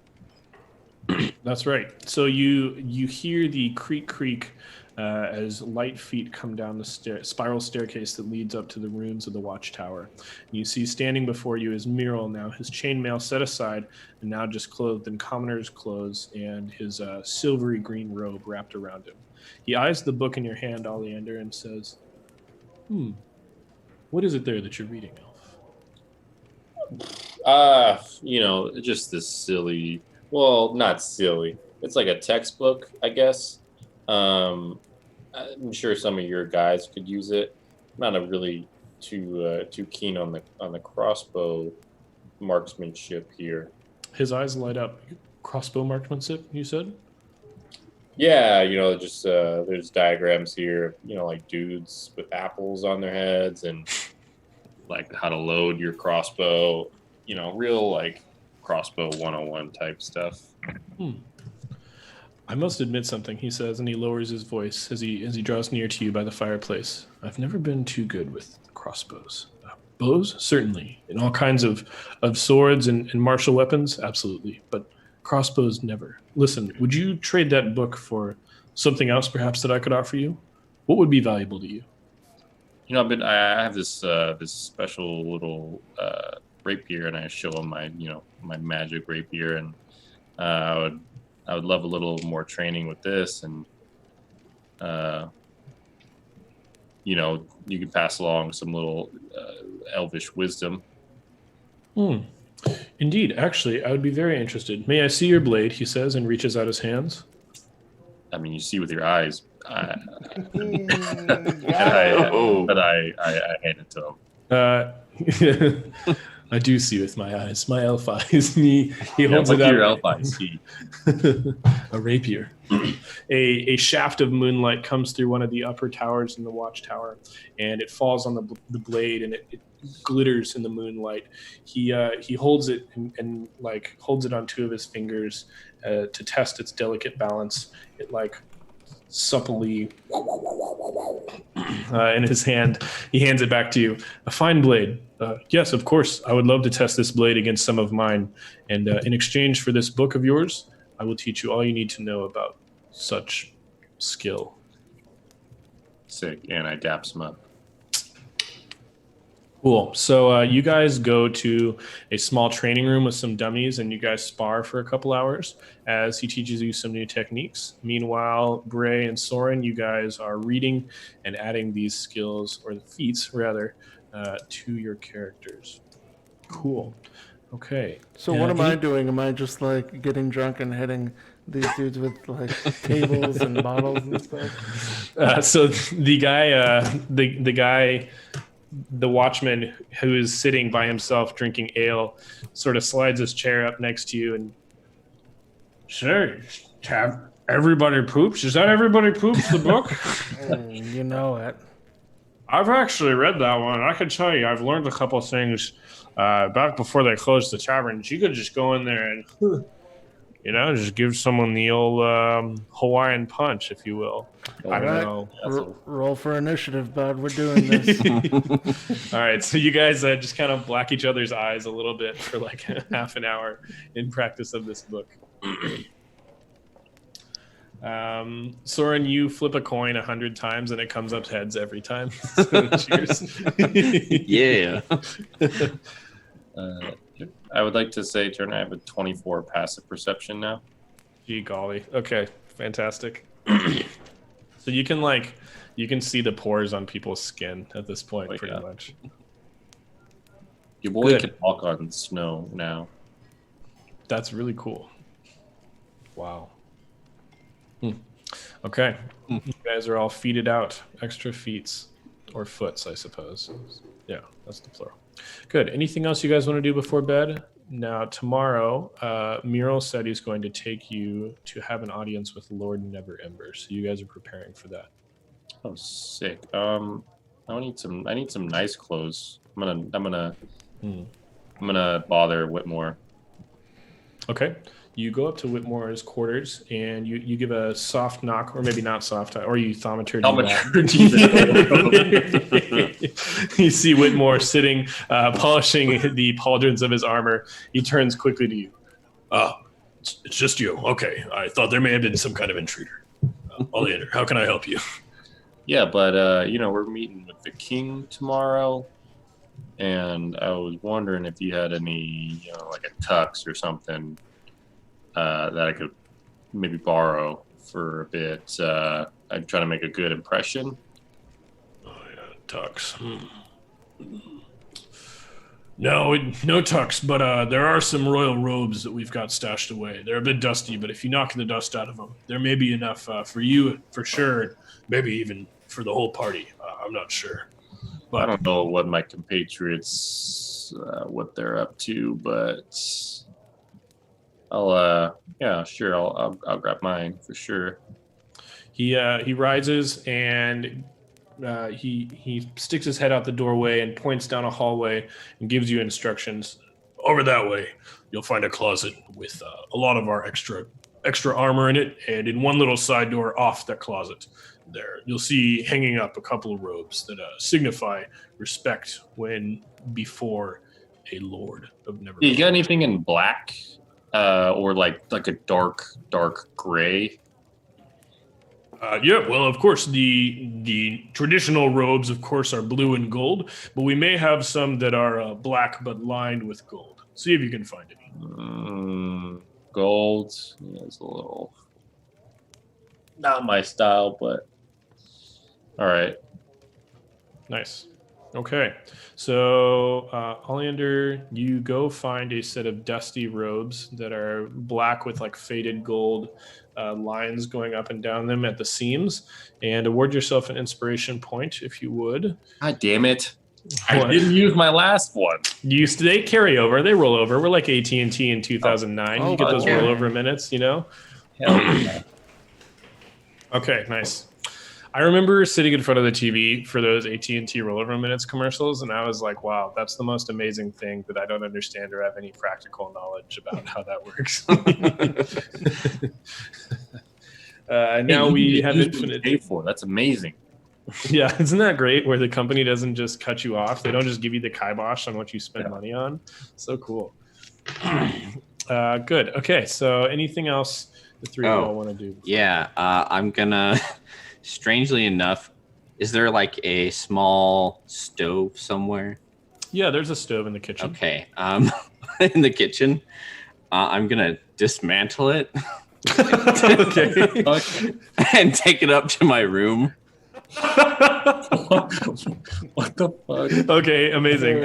Speaker 2: That's right. So you hear the creak as light feet come down the spiral staircase that leads up to the rooms of the watchtower. You see standing before you is Muriel now, his chainmail set aside, and now just clothed in commoner's clothes and his silvery green robe wrapped around him. He eyes the book in your hand, Oleander, and says, what is it there that you're reading, Elf?
Speaker 4: Just this silly, well, not silly. It's like a textbook, I guess. I'm sure some of your guys could use it. not a really too keen on the crossbow marksmanship here.
Speaker 2: His eyes light up. Crossbow marksmanship, you said?
Speaker 4: Yeah, just there's diagrams here, like dudes with apples on their heads and like how to load your crossbow, real like crossbow 101 type stuff.
Speaker 2: I must admit something, he says, and he lowers his voice as he draws near to you by the fireplace. I've never been too good with crossbows. Bows, certainly, and all kinds of swords and martial weapons, absolutely, but crossbows, never. Listen, would you trade that book for something else, perhaps, that I could offer you? What would be valuable to you?
Speaker 4: I have this special little rapier, and I show him my my magic rapier, and I would love a little more training with this, and you could pass along some little elvish wisdom.
Speaker 2: Indeed, actually, I would be very interested. May I see your blade? He says, and reaches out his hands.
Speaker 4: I mean, you see with your eyes. But I hand it to him.
Speaker 2: I do see with my eyes, my elf eyes. He holds it out.
Speaker 4: Your elf eyes see?
Speaker 2: A rapier. A shaft of moonlight comes through one of the upper towers in the watchtower, and it falls on the blade, and it glitters in the moonlight. He holds it and like holds it on two of his fingers to test its delicate balance. It like supplely in his hand. He hands it back to you. A fine blade. Yes, of course. I would love to test this blade against some of mine. And in exchange for this book of yours, I will teach you all you need to know about such skill.
Speaker 4: Sick. And I daps him up.
Speaker 2: Cool. So you guys go to a small training room with some dummies, and you guys spar for a couple hours as he teaches you some new techniques. Meanwhile, Bray and Soren, you guys are reading and adding these skills, or the feats rather, to your characters. Cool. Okay.
Speaker 1: So what am I doing? Am I just like getting drunk and hitting these dudes with like tables and bottles and stuff?
Speaker 2: So the guy, the watchman who is sitting by himself drinking ale, sort of slides his chair up next to you and, sure, everybody poops? Is that everybody poops the book?
Speaker 1: You know it.
Speaker 2: I've actually read that one. I can tell you, I've learned a couple of things back before they closed the tavern. You could just go in there and, just give someone the old Hawaiian punch, if you will. I don't know.
Speaker 1: Roll for initiative, bud. We're doing this.
Speaker 2: All right, so you guys just kind of black each other's eyes a little bit for like half an hour in practice of this book. Soren, you flip a coin 100 times and it comes up heads every time. So cheers.
Speaker 3: Yeah.
Speaker 4: I would like to say, Turner, I have a 24 passive perception now.
Speaker 2: Gee golly. Okay, fantastic. So you can see the pores on people's skin at this point, pretty much.
Speaker 4: Your boy can walk on snow now.
Speaker 2: That's really cool. Wow. Okay. You guys are all feeted out. Extra feets. Or foots, I suppose. Yeah, that's the plural. Good. Anything else you guys want to do before bed? Now, tomorrow, Muriel said he's going to take you to have an audience with Lord Neverember. So you guys are preparing for that.
Speaker 4: Oh, sick. I need some nice clothes. I'm gonna bother Whitmore.
Speaker 2: Okay. You go up to Whitmore's quarters and you give a soft knock, or maybe not soft, or you thaumaturgy. You see Whitmore sitting, polishing the pauldrons of his armor. He turns quickly to you. It's just you. Okay. I thought there may have been some kind of intruder. Oleander, how can I help you?
Speaker 4: Yeah, but we're meeting with the king tomorrow, and I was wondering if you had any, like a tux or something that I could maybe borrow for a bit. I'm trying to make a good impression.
Speaker 2: Oh yeah, tux. No tux, but there are some royal robes that we've got stashed away. They're a bit dusty, but if you knock the dust out of them, there may be enough for you for sure. Maybe even for the whole party. I'm not sure.
Speaker 4: I don't know what my compatriots, what they're up to, but I'll grab mine for sure.
Speaker 2: He rises and he sticks his head out the doorway and points down a hallway and gives you instructions. Over that way, you'll find a closet with a lot of our extra armor in it, and in one little side door off that closet, there you'll see hanging up a couple of robes that signify respect when before a lord of Neverwinter.
Speaker 4: You got anything in black, or like a dark gray?
Speaker 2: Yeah, well, of course, the traditional robes, of course, are blue and gold, but we may have some that are black but lined with gold. See if you can find any.
Speaker 4: Gold. Yeah, it's a little not my style, but all right.
Speaker 2: Nice. Okay, so Oleander, you go find a set of dusty robes that are black with like faded gold lines going up and down them at the seams, and award yourself an inspiration point if you would.
Speaker 4: God damn it!
Speaker 2: What?
Speaker 4: I didn't use my last one.
Speaker 2: They carry over, they roll over. We're like AT&T in 2009. You get those rollover minutes, you know.
Speaker 4: Hell yeah.
Speaker 2: Okay, nice. I remember sitting in front of the TV for those AT&T rollover minutes commercials, and I was like, wow, that's the most amazing thing that I don't understand or have any practical knowledge about how that works. Now we have infinite.
Speaker 4: Pay for. That's amazing.
Speaker 2: Yeah, isn't that great where the company doesn't just cut you off? They don't just give you the kibosh on what you spend money on. So cool. Good. Okay, so anything else the three of y'all want to do?
Speaker 3: Yeah, I'm going to... Strangely enough, is there like a small stove somewhere?
Speaker 2: Yeah, there's a stove in the kitchen.
Speaker 3: Okay, in the kitchen, I'm gonna dismantle it.
Speaker 2: Okay.
Speaker 3: And take it up to my room.
Speaker 4: What the fuck?
Speaker 2: Okay, amazing.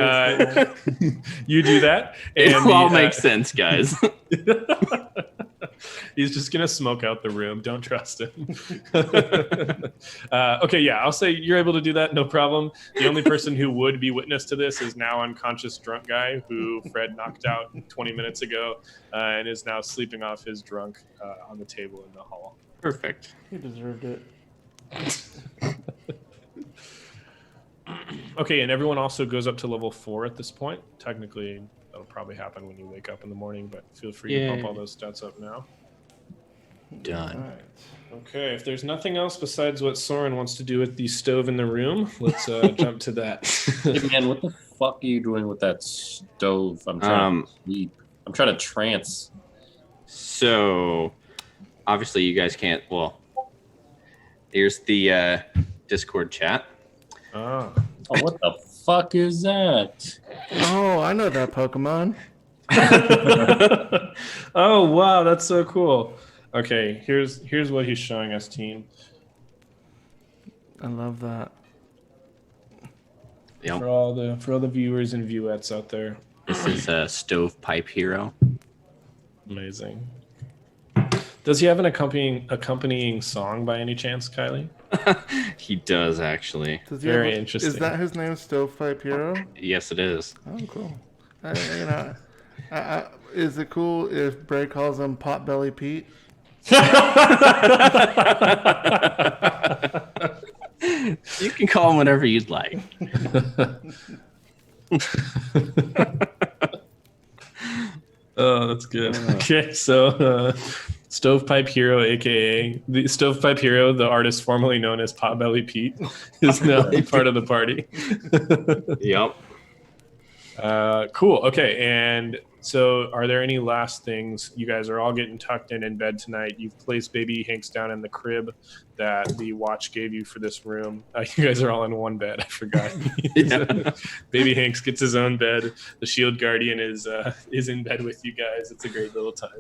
Speaker 2: You do that, and
Speaker 3: It all makes sense, guys.
Speaker 2: He's just gonna smoke out the room. Don't trust him. Okay, yeah, I'll say you're able to do that, no problem. The only person who would be witness to this is now unconscious drunk guy who Fred knocked out 20 minutes ago and is now sleeping off his drunk on the table in the hall.
Speaker 3: Perfect.
Speaker 1: He deserved it.
Speaker 2: Okay, and everyone also goes up to level 4 at this point. Technically, that'll probably happen when you wake up in the morning, but feel free to pump all those stats up now.
Speaker 3: Done.
Speaker 1: All right.
Speaker 2: Okay, if there's nothing else besides what Soren wants to do with the stove in the room, let's jump to that.
Speaker 4: Hey man, what the fuck are you doing with that stove? I'm trying to sleep. I'm trying to trance.
Speaker 3: So, obviously, you guys can't. Well, here's the Discord chat.
Speaker 2: Oh,
Speaker 4: what the fuck is that?
Speaker 1: Oh, I know that Pokemon.
Speaker 2: Oh wow, that's so cool. Okay, here's what he's showing us, team.
Speaker 1: I love that.
Speaker 3: Yep.
Speaker 2: For all the viewers and viewettes out there.
Speaker 3: This is a stovepipe hero.
Speaker 2: Amazing. Does he have an accompanying song by any chance, Kylie?
Speaker 3: He does, actually.
Speaker 1: Does he
Speaker 2: Very
Speaker 1: have
Speaker 2: interesting.
Speaker 1: Is that his name, Stovepipe Hero?
Speaker 3: Yes, it is.
Speaker 1: Oh, cool. Is it cool if Bray calls him Potbelly Pete?
Speaker 3: You can call him whatever you'd like.
Speaker 2: Oh, that's good. Okay, so Stovepipe Hero, aka the Stovepipe Hero, the artist formerly known as Potbelly Pete, is now part of the party.
Speaker 3: Yep.
Speaker 2: Cool. Okay, and so are there any last things? You guys are all getting tucked in bed tonight. You've placed baby Hanks down in the crib that the watch gave you for this room. You guys are all in one bed. I forgot. Baby Hanks gets his own bed. The Shield Guardian is in bed with you guys. It's a great little time.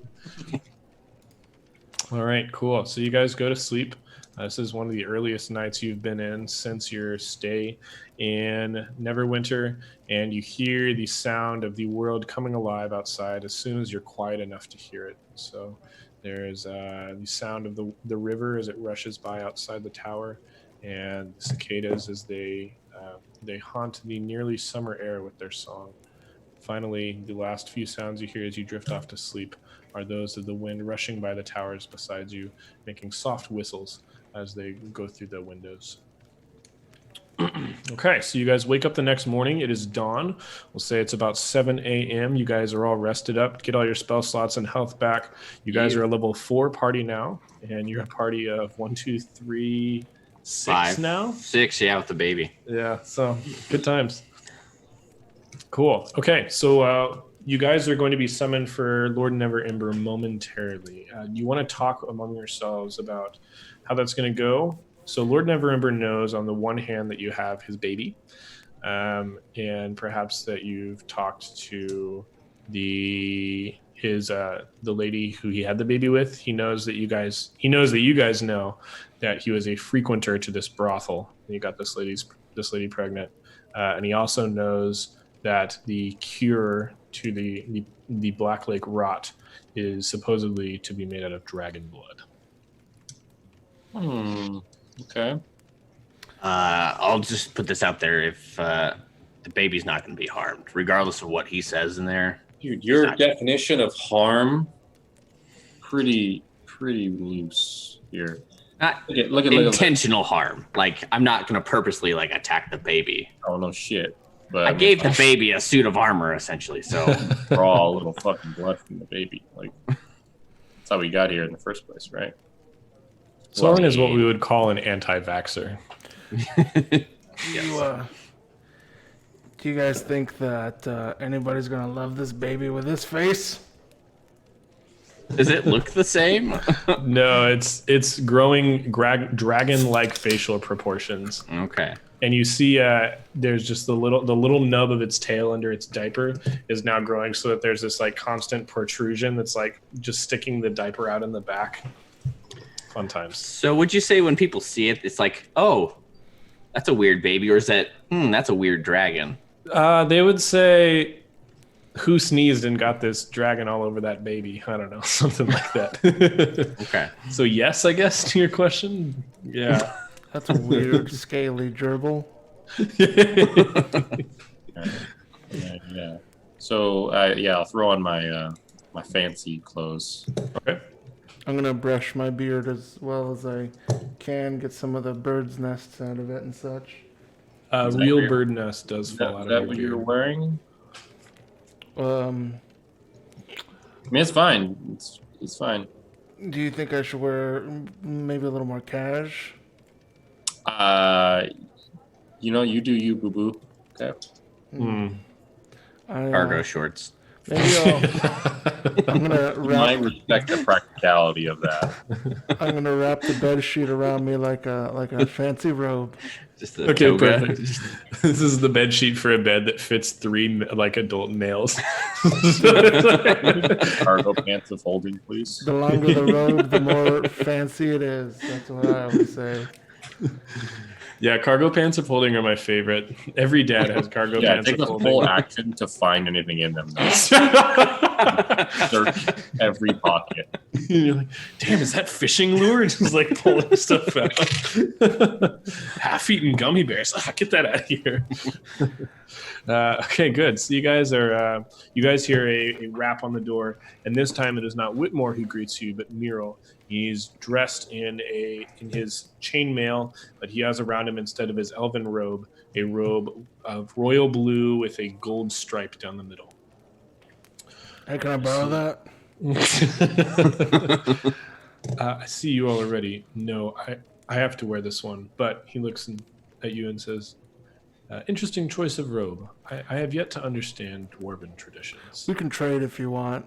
Speaker 2: All right, cool. So you guys go to sleep. This is one of the earliest nights you've been in since your stay in Neverwinter, and you hear the sound of the world coming alive outside as soon as you're quiet enough to hear it. So there's the sound of the river as it rushes by outside the tower, and the cicadas as they They haunt the nearly summer air with their song. Finally, the last few sounds you hear as you drift off to sleep are those of the wind rushing by the towers beside you, making soft whistles as they go through the windows. Okay, so you guys wake up the next morning. It is dawn. We'll say it's about 7 a.m. You guys are all rested up. Get all your spell slots and health back. You guys are a level 4 party now, and you're a party of 1, 2, 3, 6
Speaker 3: 5
Speaker 2: now.
Speaker 3: 6, yeah, with the baby.
Speaker 2: Yeah, so good times. Cool. Okay, so you guys are going to be summoned for Lord Never Ember momentarily. You want to talk among yourselves about how that's going to go? So Lord Never Ember knows on the one hand that you have his baby, and perhaps that you've talked to the lady who he had the baby with. He knows that you guys know that he was a frequenter to this brothel and he got this lady pregnant, and he also knows that the cure to the Black Lake rot is supposedly to be made out of dragon blood.
Speaker 4: Okay.
Speaker 3: I'll just put this out there: if the baby's not going to be harmed, regardless of what he says in there.
Speaker 4: Dude, your definition of harm pretty loose here.
Speaker 3: Not
Speaker 4: Look at
Speaker 3: intentional harm. Like, I'm not going to purposely attack the baby.
Speaker 4: Oh no shit. But
Speaker 3: I gave the baby a suit of armor, essentially. So
Speaker 4: draw a little fucking blood from the baby. Like, that's how we got here in the first place, right?
Speaker 2: Soren is what we would call an anti-vaxxer.
Speaker 1: Do you guys think that anybody's gonna love this baby with this face?
Speaker 3: Does it look the same?
Speaker 2: No, it's growing dragon-like facial proportions.
Speaker 3: Okay.
Speaker 2: And you see there's just the little nub of its tail under its diaper is now growing so that there's this constant protrusion that's just sticking the diaper out in the back. Fun times.
Speaker 3: So would you say when people see it, it's like, oh, that's a weird baby, or is that, that's a weird dragon?
Speaker 2: They would say, who sneezed and got this dragon all over that baby? I don't know, something like that.
Speaker 3: Okay.
Speaker 2: So yes, I guess, to your question. Yeah.
Speaker 1: That's a weird, scaly gerbil.
Speaker 4: Yeah. So I'll throw on my my fancy clothes.
Speaker 2: Okay.
Speaker 1: I'm gonna brush my beard as well as I can, get some of the bird's nests out of it and such.
Speaker 2: Real bird nest does fall out of
Speaker 4: Is that
Speaker 2: your
Speaker 4: what
Speaker 2: beard.
Speaker 4: you're wearing?
Speaker 1: Um,
Speaker 4: I mean, it's fine. It's fine.
Speaker 1: do you think I should wear maybe a little more cash?
Speaker 4: You do you, boo boo. Okay.
Speaker 3: Cargo shorts.
Speaker 1: Maybe I'm gonna
Speaker 4: You might
Speaker 1: wrap.
Speaker 4: respect the practicality of that.
Speaker 1: I'm gonna wrap the bed sheet around me like a fancy robe.
Speaker 3: Just the
Speaker 2: Okay,
Speaker 3: toga.
Speaker 2: perfect. This is the bed sheet for a bed that fits 3 adult males.
Speaker 4: Cargo pants with holding, please.
Speaker 1: The longer the robe, the more fancy it is. That's what I always say.
Speaker 2: Yeah, cargo pants of holding are my favorite. Every dad has cargo
Speaker 4: Yeah,
Speaker 2: pants
Speaker 4: take
Speaker 2: of
Speaker 4: the
Speaker 2: holding.
Speaker 4: full action to find anything in them. Though. Search every pocket.
Speaker 2: You're like, damn, is that fishing lure? Just pulling stuff out. Half-eaten gummy bears. Get that out of here. Okay, good. So you guys hear a rap on the door, and this time it is not Whitmore who greets you, but Miro. He's dressed in his chainmail, but he has around him, instead of his elven robe, a robe of royal blue with a gold stripe down the middle.
Speaker 1: Hey, can I borrow that?
Speaker 2: I see you all already. No, I have to wear this one. But he looks at you and says, interesting choice of robe. I have yet to understand dwarven traditions.
Speaker 1: We can trade if you want.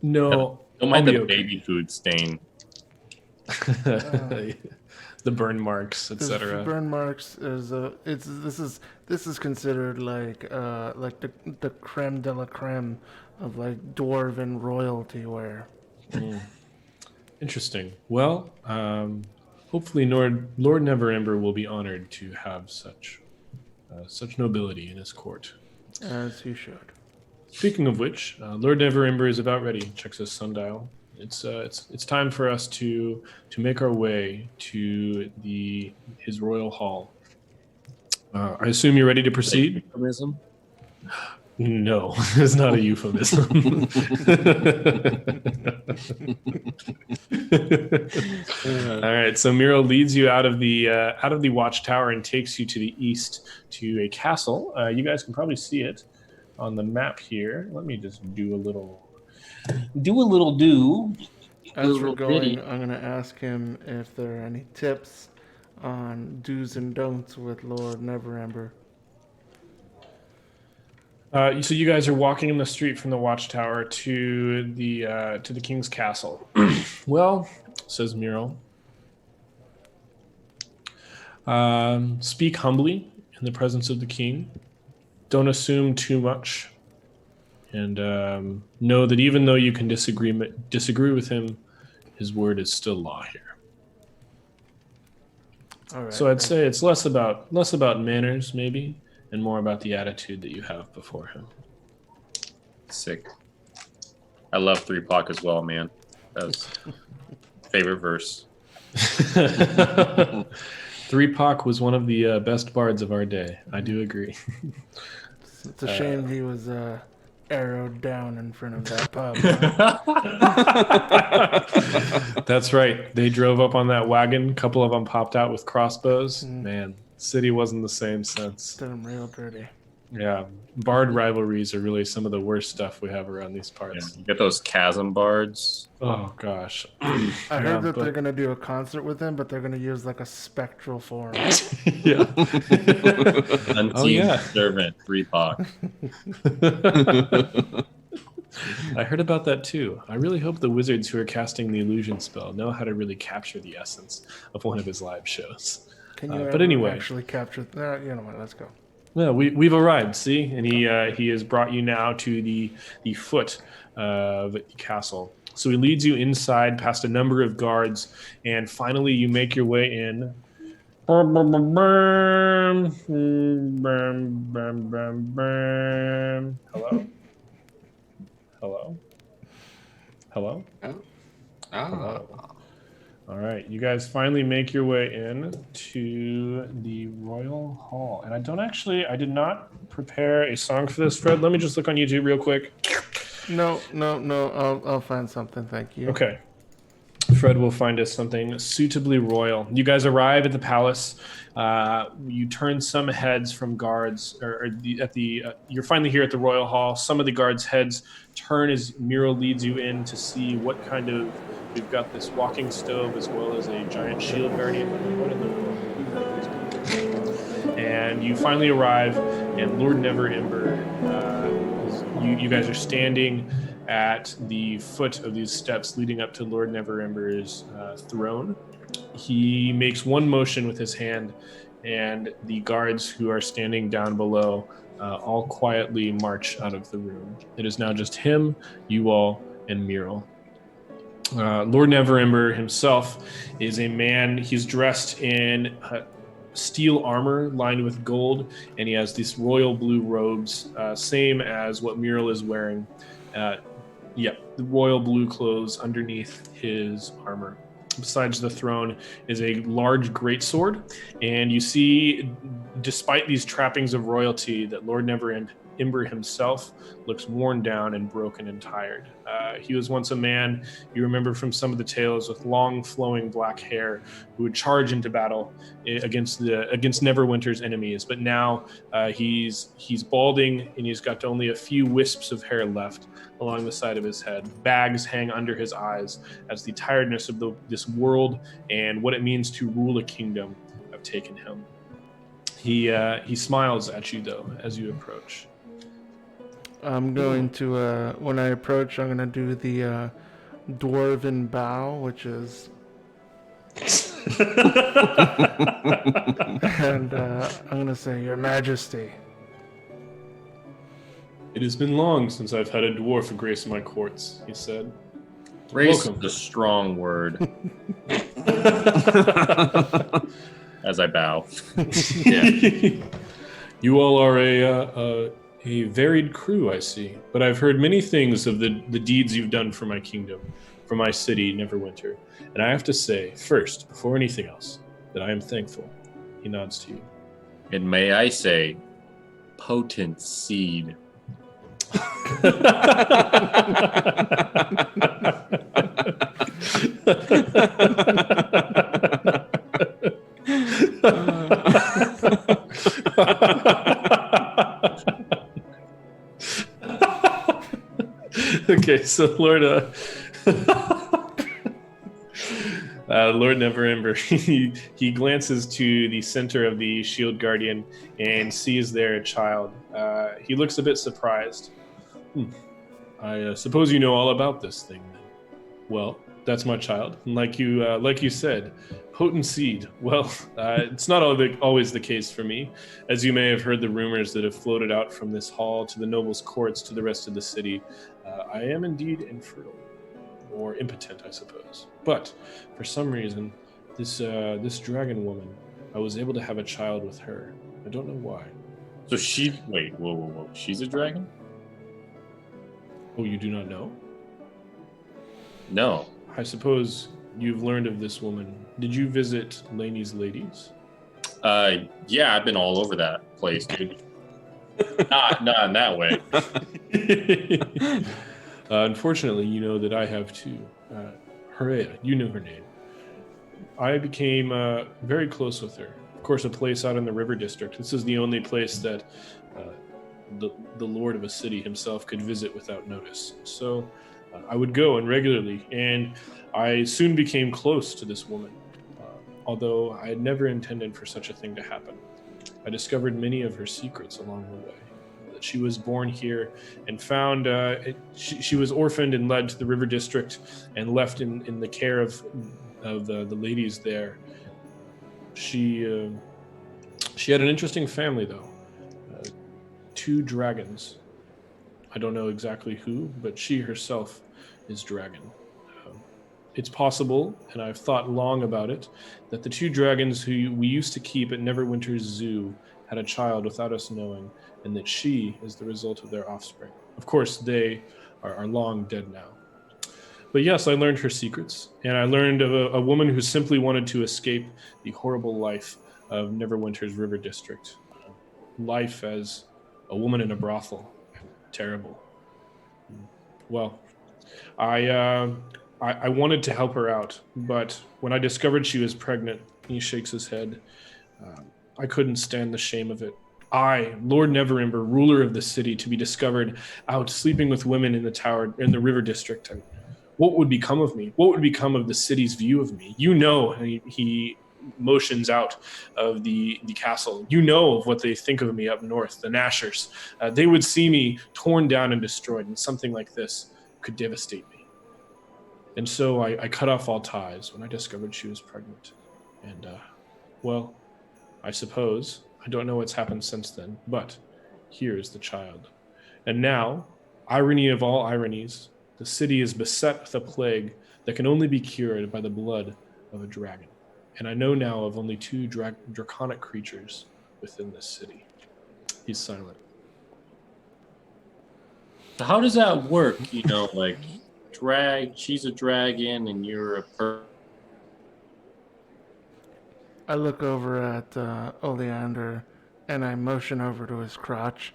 Speaker 2: No,
Speaker 4: Don't mind
Speaker 2: I'll
Speaker 4: the
Speaker 2: be okay.
Speaker 4: baby food stain.
Speaker 2: The burn marks, etc.
Speaker 1: Burn marks is this is considered like the creme de la creme of dwarven royalty wear.
Speaker 2: Interesting. Well, hopefully Lord Never Ember will be honored to have such nobility in his court.
Speaker 1: As he should.
Speaker 2: Speaking of which, Lord Never Ember is about ready. Checks his sundial. It's time for us to make our way to his royal hall. I assume you're ready to proceed?
Speaker 4: Euphemism?
Speaker 2: No, it's not a euphemism. All right, so Miro leads you out of the watchtower and takes you to the east to a castle. You guys can probably see it on the map here. Let me just do a little do.
Speaker 1: As we're going, I'm going to ask him if there are any tips on do's and don'ts with Lord Neverember.
Speaker 2: So you guys are walking in the street from the watchtower to the king's castle. Well, says Miro, speak humbly in the presence of the king. Don't assume too much, and know that even though you can disagree with him, his word is still law here.
Speaker 1: All right,
Speaker 2: So I'd say it's less about manners, maybe, and more about the attitude that you have before him.
Speaker 4: Sick. I love 3 Pac as well, man. That's favorite verse.
Speaker 2: 3 Pac was one of the best bards of our day. I do agree.
Speaker 1: It's a shame he was arrowed down in front of that pub. Huh?
Speaker 2: That's right. They drove up on that wagon. A couple of them popped out with crossbows. Man, city wasn't the same since.
Speaker 1: Did him real dirty.
Speaker 2: Yeah, bard rivalries are really some of the worst stuff we have around these parts.
Speaker 4: Yeah, you get those chasm bards.
Speaker 2: Oh gosh.
Speaker 1: I heard that they're gonna do a concert with him, but they're gonna use like a spectral form.
Speaker 2: Yeah.
Speaker 4: Unseen servant 3 Pac.
Speaker 2: I heard about that too. I really hope the wizards who are casting the illusion spell know how to really capture the essence of one of his live shows.
Speaker 1: Can you
Speaker 2: but anyway,
Speaker 1: actually capture? You know what? Let's go.
Speaker 2: Well, we've arrived, see, and he has brought you now to the foot of the castle. So he leads you inside past a number of guards, and finally you make your way in. Hello? Hello? Hello?
Speaker 3: Oh.
Speaker 2: Hello. All right, you guys finally make your way in to the Royal Hall. And I did not prepare a song for this, Fred. Let me just look on YouTube real quick.
Speaker 1: No. I'll find something. Thank you.
Speaker 2: Okay. Fred will find us something suitably royal. You guys arrive at the palace. You turn some heads from guards, you're finally here at the Royal Hall. Some of the guards' heads turn as Miro leads you in to see what kind of. We've got this walking stove as well as a giant shield guardian. What in the world? And you finally arrive, and Lord Neverember, you guys are standing at the foot of these steps leading up to Lord Neverember's throne. He makes one motion with his hand, and the guards who are standing down below all quietly march out of the room. It is now just him, you all, and Miro. Lord Neverember himself is a man. He's dressed in steel armor lined with gold, and he has these royal blue robes, same as what Muriel is wearing. The royal blue clothes underneath his armor. Besides the throne is a large greatsword, and you see, despite these trappings of royalty, that Lord Neverember himself looks worn down and broken and tired. He was once a man, you remember from some of the tales, with long flowing black hair, who would charge into battle against Neverwinter's enemies. But now he's balding, and he's got only a few wisps of hair left along the side of his head. Bags hang under his eyes as the tiredness of this world and what it means to rule a kingdom have taken him. He smiles at you though as you approach.
Speaker 1: I'm going to, when I approach, I'm going to do the dwarven bow, which is... and I'm going to say, Your Majesty.
Speaker 2: It has been long since I've had a dwarf grace my courts, he said.
Speaker 4: Grace
Speaker 2: Welcome.
Speaker 4: is a strong word. As I bow.
Speaker 3: Yeah.
Speaker 2: You all are a varied crew, I see. But I've heard many things of the deeds you've done for my kingdom, for my city, Neverwinter. And I have to say, first, before anything else, that I am thankful. He nods to you.
Speaker 4: And may I say, potent seed.
Speaker 2: Okay, so Lord, Lord Neverember, he glances to the center of the shield guardian and sees there a child. He looks a bit surprised. I suppose you know all about this thing, then. Well, that's my child. And like you said, potent seed. Well, it's not always the case for me. As you may have heard the rumors that have floated out from this hall to the nobles' courts to the rest of the city, I am indeed infertile. Or impotent, I suppose. But for some reason, this dragon woman, I was able to have a child with her. I don't know why.
Speaker 4: So wait, whoa. She's a dragon?
Speaker 2: Oh, you do not know?
Speaker 4: No.
Speaker 2: I suppose you've learned of this woman. Did you visit Laney's Ladies?
Speaker 4: Yeah, I've been all over that place, dude. not in that way.
Speaker 2: Unfortunately, you know that I have too. Hooray, you know her name. I became very close with her. Of course, a place out in the River District. This is the only place that the lord of a city himself could visit without notice. So I would go and regularly, and I soon became close to this woman, although I had never intended for such a thing to happen. I discovered many of her secrets along the way. That she was born here and found she was orphaned and led to the River District and left in the care of the ladies there. She had an interesting family, though. 2 dragons. I don't know exactly who, but she herself is dragon. It's possible, and I've thought long about it, that the 2 dragons who we used to keep at Neverwinter's Zoo had a child without us knowing, and that she is the result of their offspring. Of course, they are long dead now. But yes, I learned her secrets, and I learned of a woman who simply wanted to escape the horrible life of Neverwinter's River District. Life as a woman in a brothel. Terrible. Well, I wanted to help her out, but when I discovered she was pregnant, he shakes his head. I couldn't stand the shame of it. I, Lord Neverember, ruler of the city, to be discovered out sleeping with women in the tower in the River District. And what would become of me? What would become of the city's view of me? You know, he motions out of the castle. You know of what they think of me up north, the Nashers. They would see me torn down and destroyed, and something like this could devastate me. And so I cut off all ties when I discovered she was pregnant. And, well, I suppose, I don't know what's happened since then, but here is the child. And now, irony of all ironies, the city is beset with a plague that can only be cured by the blood of a dragon. And I know now of only 2 draconic creatures within this city. He's silent.
Speaker 4: So how does that work? You know, like, she's a dragon and you're a
Speaker 1: I look over at Oleander and I motion over to his crotch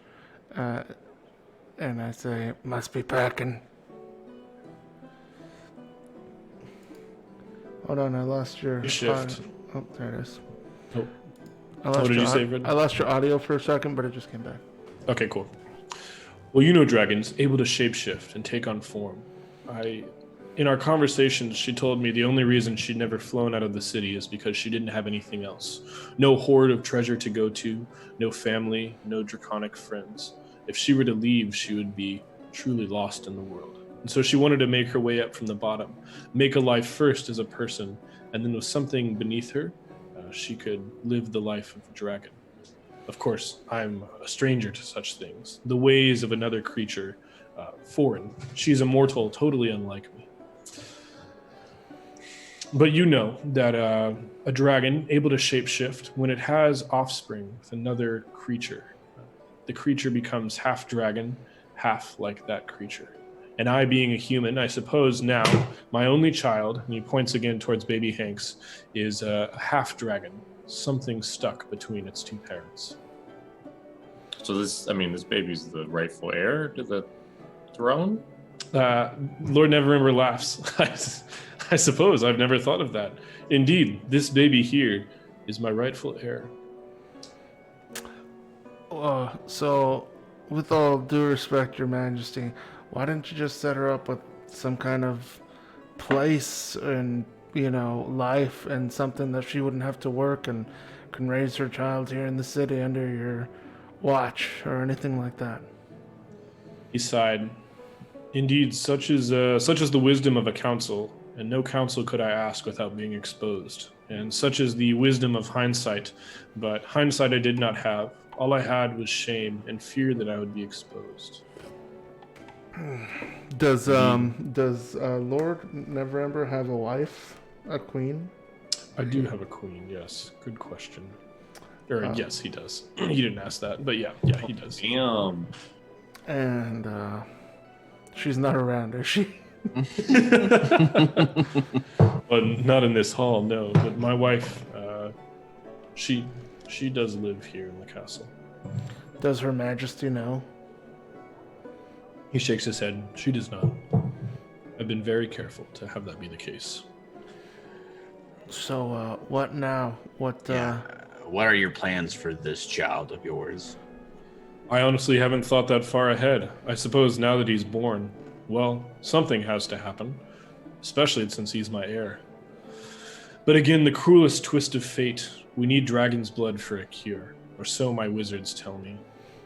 Speaker 1: and I say, must be packing. Hold on, I lost your
Speaker 2: Shift.
Speaker 1: Oh, there it is.
Speaker 2: Oh.
Speaker 1: I lost
Speaker 2: What did
Speaker 1: your
Speaker 2: you say, Fred?
Speaker 1: I lost your audio for a second, but it just came back.
Speaker 2: Okay, cool. Well, you know dragons, able to shapeshift and take on form. In our conversations, she told me the only reason she'd never flown out of the city is because she didn't have anything else. No hoard of treasure to go to, no family, no draconic friends. If she were to leave, she would be truly lost in the world. And so she wanted to make her way up from the bottom, make a life first as a person, and then with something beneath her, she could live the life of a dragon. Of course, I'm a stranger to such things. The ways of another creature, foreign. She's a mortal, totally unlike me. But you know that a dragon able to shapeshift, when it has offspring with another creature, the creature becomes half dragon, half like that creature. And I, being a human, I suppose now my only child, and he points again towards baby Hanks, is a half dragon, something stuck between its two parents.
Speaker 4: So this baby's the rightful heir to the throne?
Speaker 2: Lord Neverember laughs. I suppose I've never thought of that. Indeed, this baby here is my rightful heir.
Speaker 1: So, with all due respect, Your Majesty, why didn't you just set her up with some kind of place and, life and something that she wouldn't have to work and can raise her child here in the city under your watch or anything like that?
Speaker 2: He sighed. Indeed, such is the wisdom of a council, and no counsel could I ask without being exposed. And such is the wisdom of hindsight, but hindsight I did not have. All I had was shame and fear that I would be exposed.
Speaker 1: Does Lord Neverember have a wife, a queen?
Speaker 2: I do have a queen, yes. Good question. Yes, he does. He didn't ask that, but yeah, he does.
Speaker 4: Damn.
Speaker 1: And she's not around, is she?
Speaker 2: Well, not in this hall, no. But my wife, she does live here in the castle.
Speaker 1: Does Her Majesty know?
Speaker 2: He shakes his head. She does not. I've been very careful to have that be the case.
Speaker 1: So, what now? What
Speaker 3: are your plans for this child of yours?
Speaker 2: I honestly haven't thought that far ahead. I suppose now that he's born, well, something has to happen, especially since he's my heir. But again, the cruelest twist of fate, we need dragon's blood for a cure, or so my wizards tell me.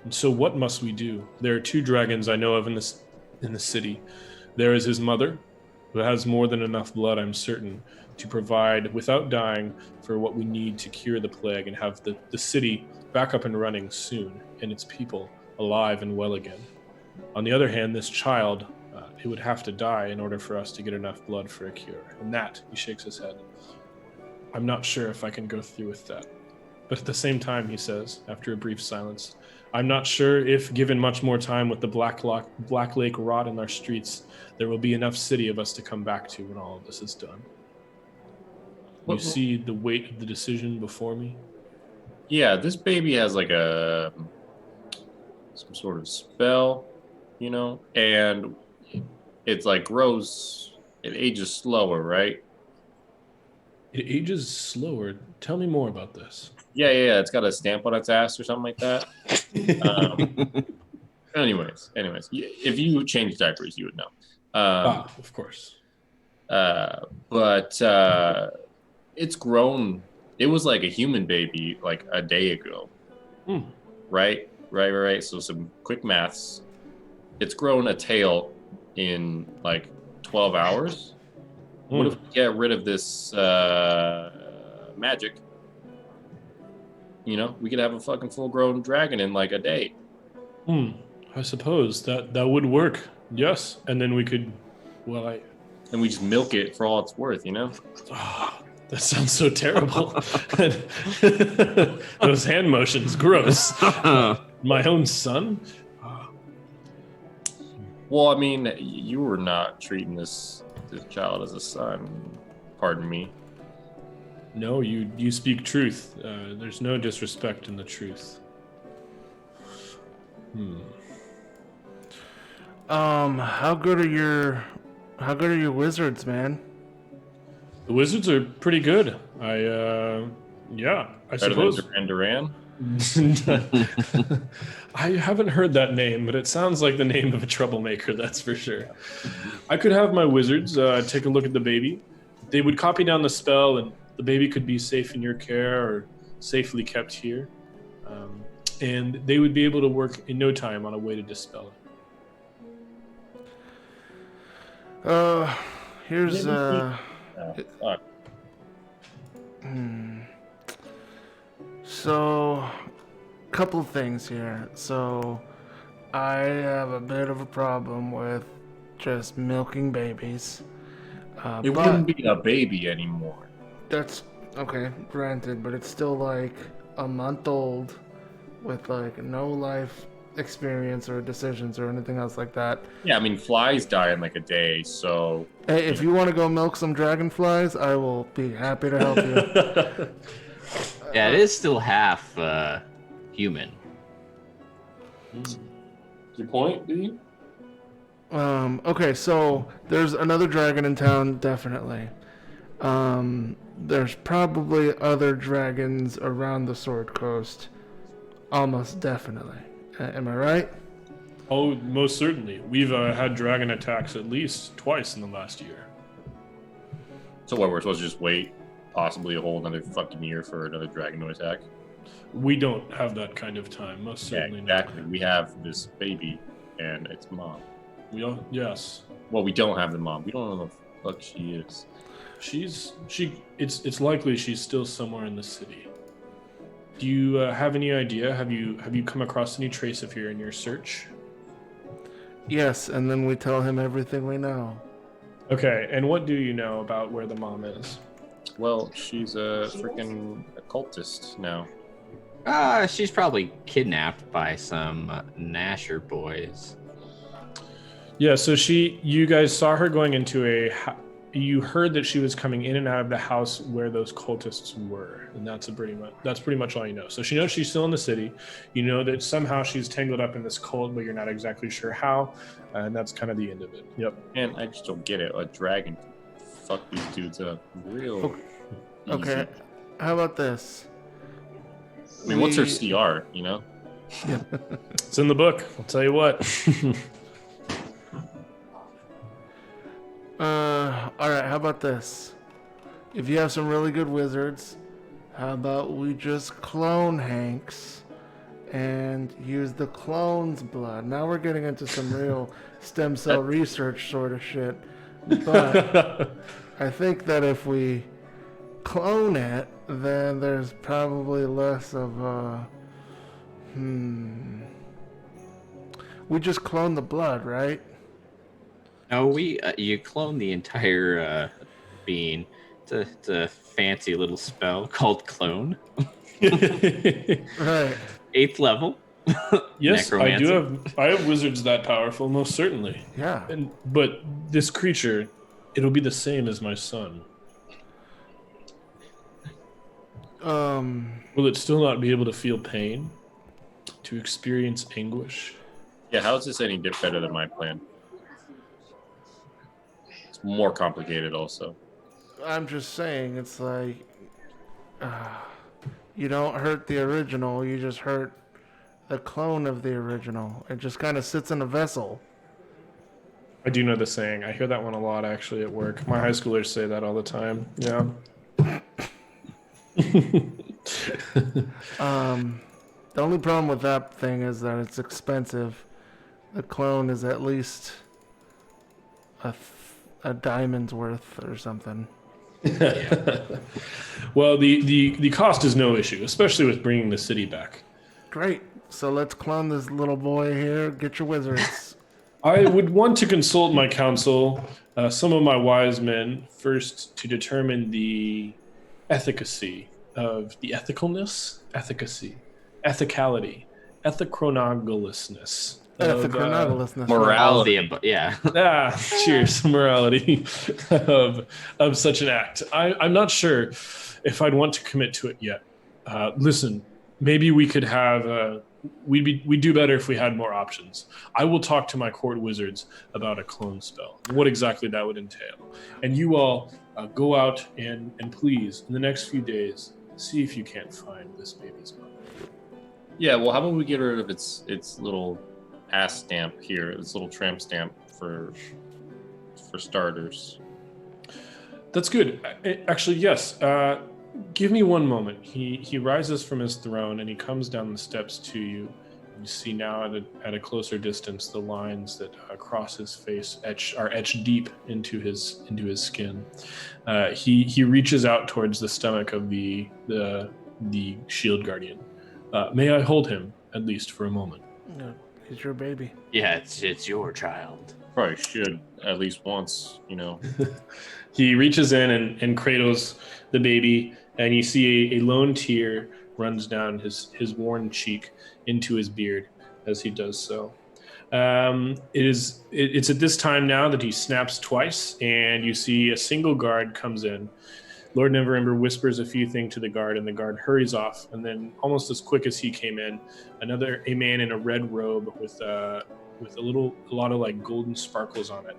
Speaker 2: And so what must we do? There are 2 dragons I know of in the city. There is his mother, who has more than enough blood, I'm certain, to provide, without dying, for what we need to cure the plague and have the city back up and running soon, and its people alive and well again. On the other hand, this child, he would have to die in order for us to get enough blood for a cure. And that, he shakes his head, I'm not sure if I can go through with that. But at the same time, he says, after a brief silence, I'm not sure if, given much more time with the Black Lake rot in our streets, there will be enough city of us to come back to when all of this is done. You see the weight of the decision before me?
Speaker 4: Yeah, this baby has like some sort of spell, and it's like grows, it ages slower, right?
Speaker 2: It ages slower. Tell me more about this.
Speaker 4: Yeah. It's got a stamp on its ass or something like that. Anyways, if you change diapers, you would know.
Speaker 2: Of course.
Speaker 4: But it's grown. It was like a human baby like a day ago. Right. So some quick maths. It's grown a tail in like 12 hours. What if we get rid of this magic? We could have a fucking full-grown dragon in like a day.
Speaker 2: I suppose that would work. Yes, and then we could,
Speaker 4: and we just milk it for all it's worth,
Speaker 2: That sounds so terrible. Those hand motions, gross. My own son?
Speaker 4: Well, you were not treating this child as a son. Pardon me.
Speaker 2: No, you speak truth. There's no disrespect in the truth.
Speaker 1: How good are your wizards, man?
Speaker 2: The wizards are pretty good. I suppose.
Speaker 4: Better than Duran?
Speaker 2: I haven't heard that name, but it sounds like the name of a troublemaker, that's for sure. I could have my wizards take a look at the baby. They would copy down the spell, and the baby could be safe in your care or safely kept here. And they would be able to work in no time on a way to dispel it.
Speaker 1: Here's So, couple things here. So, I have a bit of a problem with just milking babies.
Speaker 4: It wouldn't be a baby anymore.
Speaker 1: That's okay, granted, but it's still like a month old with like no life experience or decisions or anything else like that.
Speaker 4: Yeah, flies die in like a day, so...
Speaker 1: Hey, if you want to go milk some dragonflies, I will be happy to help you.
Speaker 3: Yeah, it is still half human.
Speaker 2: Your point, D?
Speaker 1: Okay, so there's another dragon in town, definitely. There's probably other dragons around the Sword Coast, almost definitely. Am I right?
Speaker 2: Oh, most certainly. We've had dragon attacks at least twice in the last year.
Speaker 4: So what, we're supposed to just wait possibly a whole another fucking year for another dragon to attack?
Speaker 2: We don't have that kind of time, most certainly
Speaker 4: exactly. We have this baby and its mom.
Speaker 2: Yes.
Speaker 4: Well, we don't have the mom. We don't know the fuck she is.
Speaker 2: It's likely she's still somewhere in the city. Do you have any idea? Have you come across any trace of her in your search?
Speaker 1: Yes, and then we tell him everything we know.
Speaker 2: Okay, and what do you know about where the mom is?
Speaker 4: Well, she's a freaking occultist now.
Speaker 3: She's probably kidnapped by some Nasher boys.
Speaker 2: Yeah, so you guys saw her going into you heard that she was coming in and out of the house where those cultists were, and that's pretty much all you know. So she knows she's still in the city. You know that somehow she's tangled up in this cult, but you're not exactly sure how, and that's kind of the end of it. Yep.
Speaker 4: And I just don't get it. A dragon can fuck these dudes up real
Speaker 1: Okay,
Speaker 4: easy.
Speaker 1: how about this?
Speaker 4: I mean, what's her CR, you know?
Speaker 2: It's in the book. I'll tell you what.
Speaker 1: Alright, how about this? If you have some really good wizards, how about we just clone Hanks and use the clone's blood? Now we're getting into some real stem cell research sort of shit. But I think that if we clone it, then there's probably less of a... We just clone the blood, right?
Speaker 3: No, you clone the entire being. It's a fancy little spell called clone.
Speaker 1: Right.
Speaker 3: 8th level.
Speaker 2: Yes, I have wizards that powerful, most certainly.
Speaker 1: Yeah.
Speaker 2: But this creature, it'll be the same as my son. Will it still not be able to feel pain? To experience anguish?
Speaker 4: Yeah, how is this any better than my plan? It's more complicated also.
Speaker 1: I'm just saying, it's like, you don't hurt the original, you just hurt the clone of the original. It just kind of sits in a vessel.
Speaker 2: I do know the saying. I hear that one a lot, actually, at work. My high schoolers say that all the time. Yeah.
Speaker 1: The only problem with that thing is that it's expensive. The clone is at least a diamond's worth or something.
Speaker 2: Well, the cost is no issue, especially with bringing the city back.
Speaker 1: Great. So let's clone this little boy here. Get your wizards.
Speaker 2: I would want to consult my council, some of my wise men, first to determine the ethicality, ethicality, ethicronogalousness.
Speaker 3: Morality. Yeah.
Speaker 2: Cheers. Morality of such an act. I'm not sure if I'd want to commit to it yet. Listen, maybe we could have... We'd do better if we had more options. I will talk to my court wizards about a clone spell, what exactly that would entail. And you all go out and please, in the next few days, see if you can't find this baby's mother.
Speaker 4: Yeah, well, how about we get rid of its little ass stamp here, this little tramp stamp for starters.
Speaker 2: That's good. Actually, yes. Give me one moment. He rises from his throne and he comes down the steps to you. You see now at a closer distance the lines that across his face are etched deep into his skin. He reaches out towards the stomach of the shield guardian. May I hold him at least for a moment?
Speaker 1: No, he's your baby.
Speaker 3: Yeah, it's your child.
Speaker 4: Probably should at least once, you know.
Speaker 2: He reaches in and cradles the baby, and you see a lone tear runs down his worn cheek into his beard as he does so. It's at this time now that he snaps twice, and you see a single guard comes in, Lord Neverember whispers a few things to the guard, and the guard hurries off. And then, almost as quick as he came in, a man in a red robe with a lot of like golden sparkles on it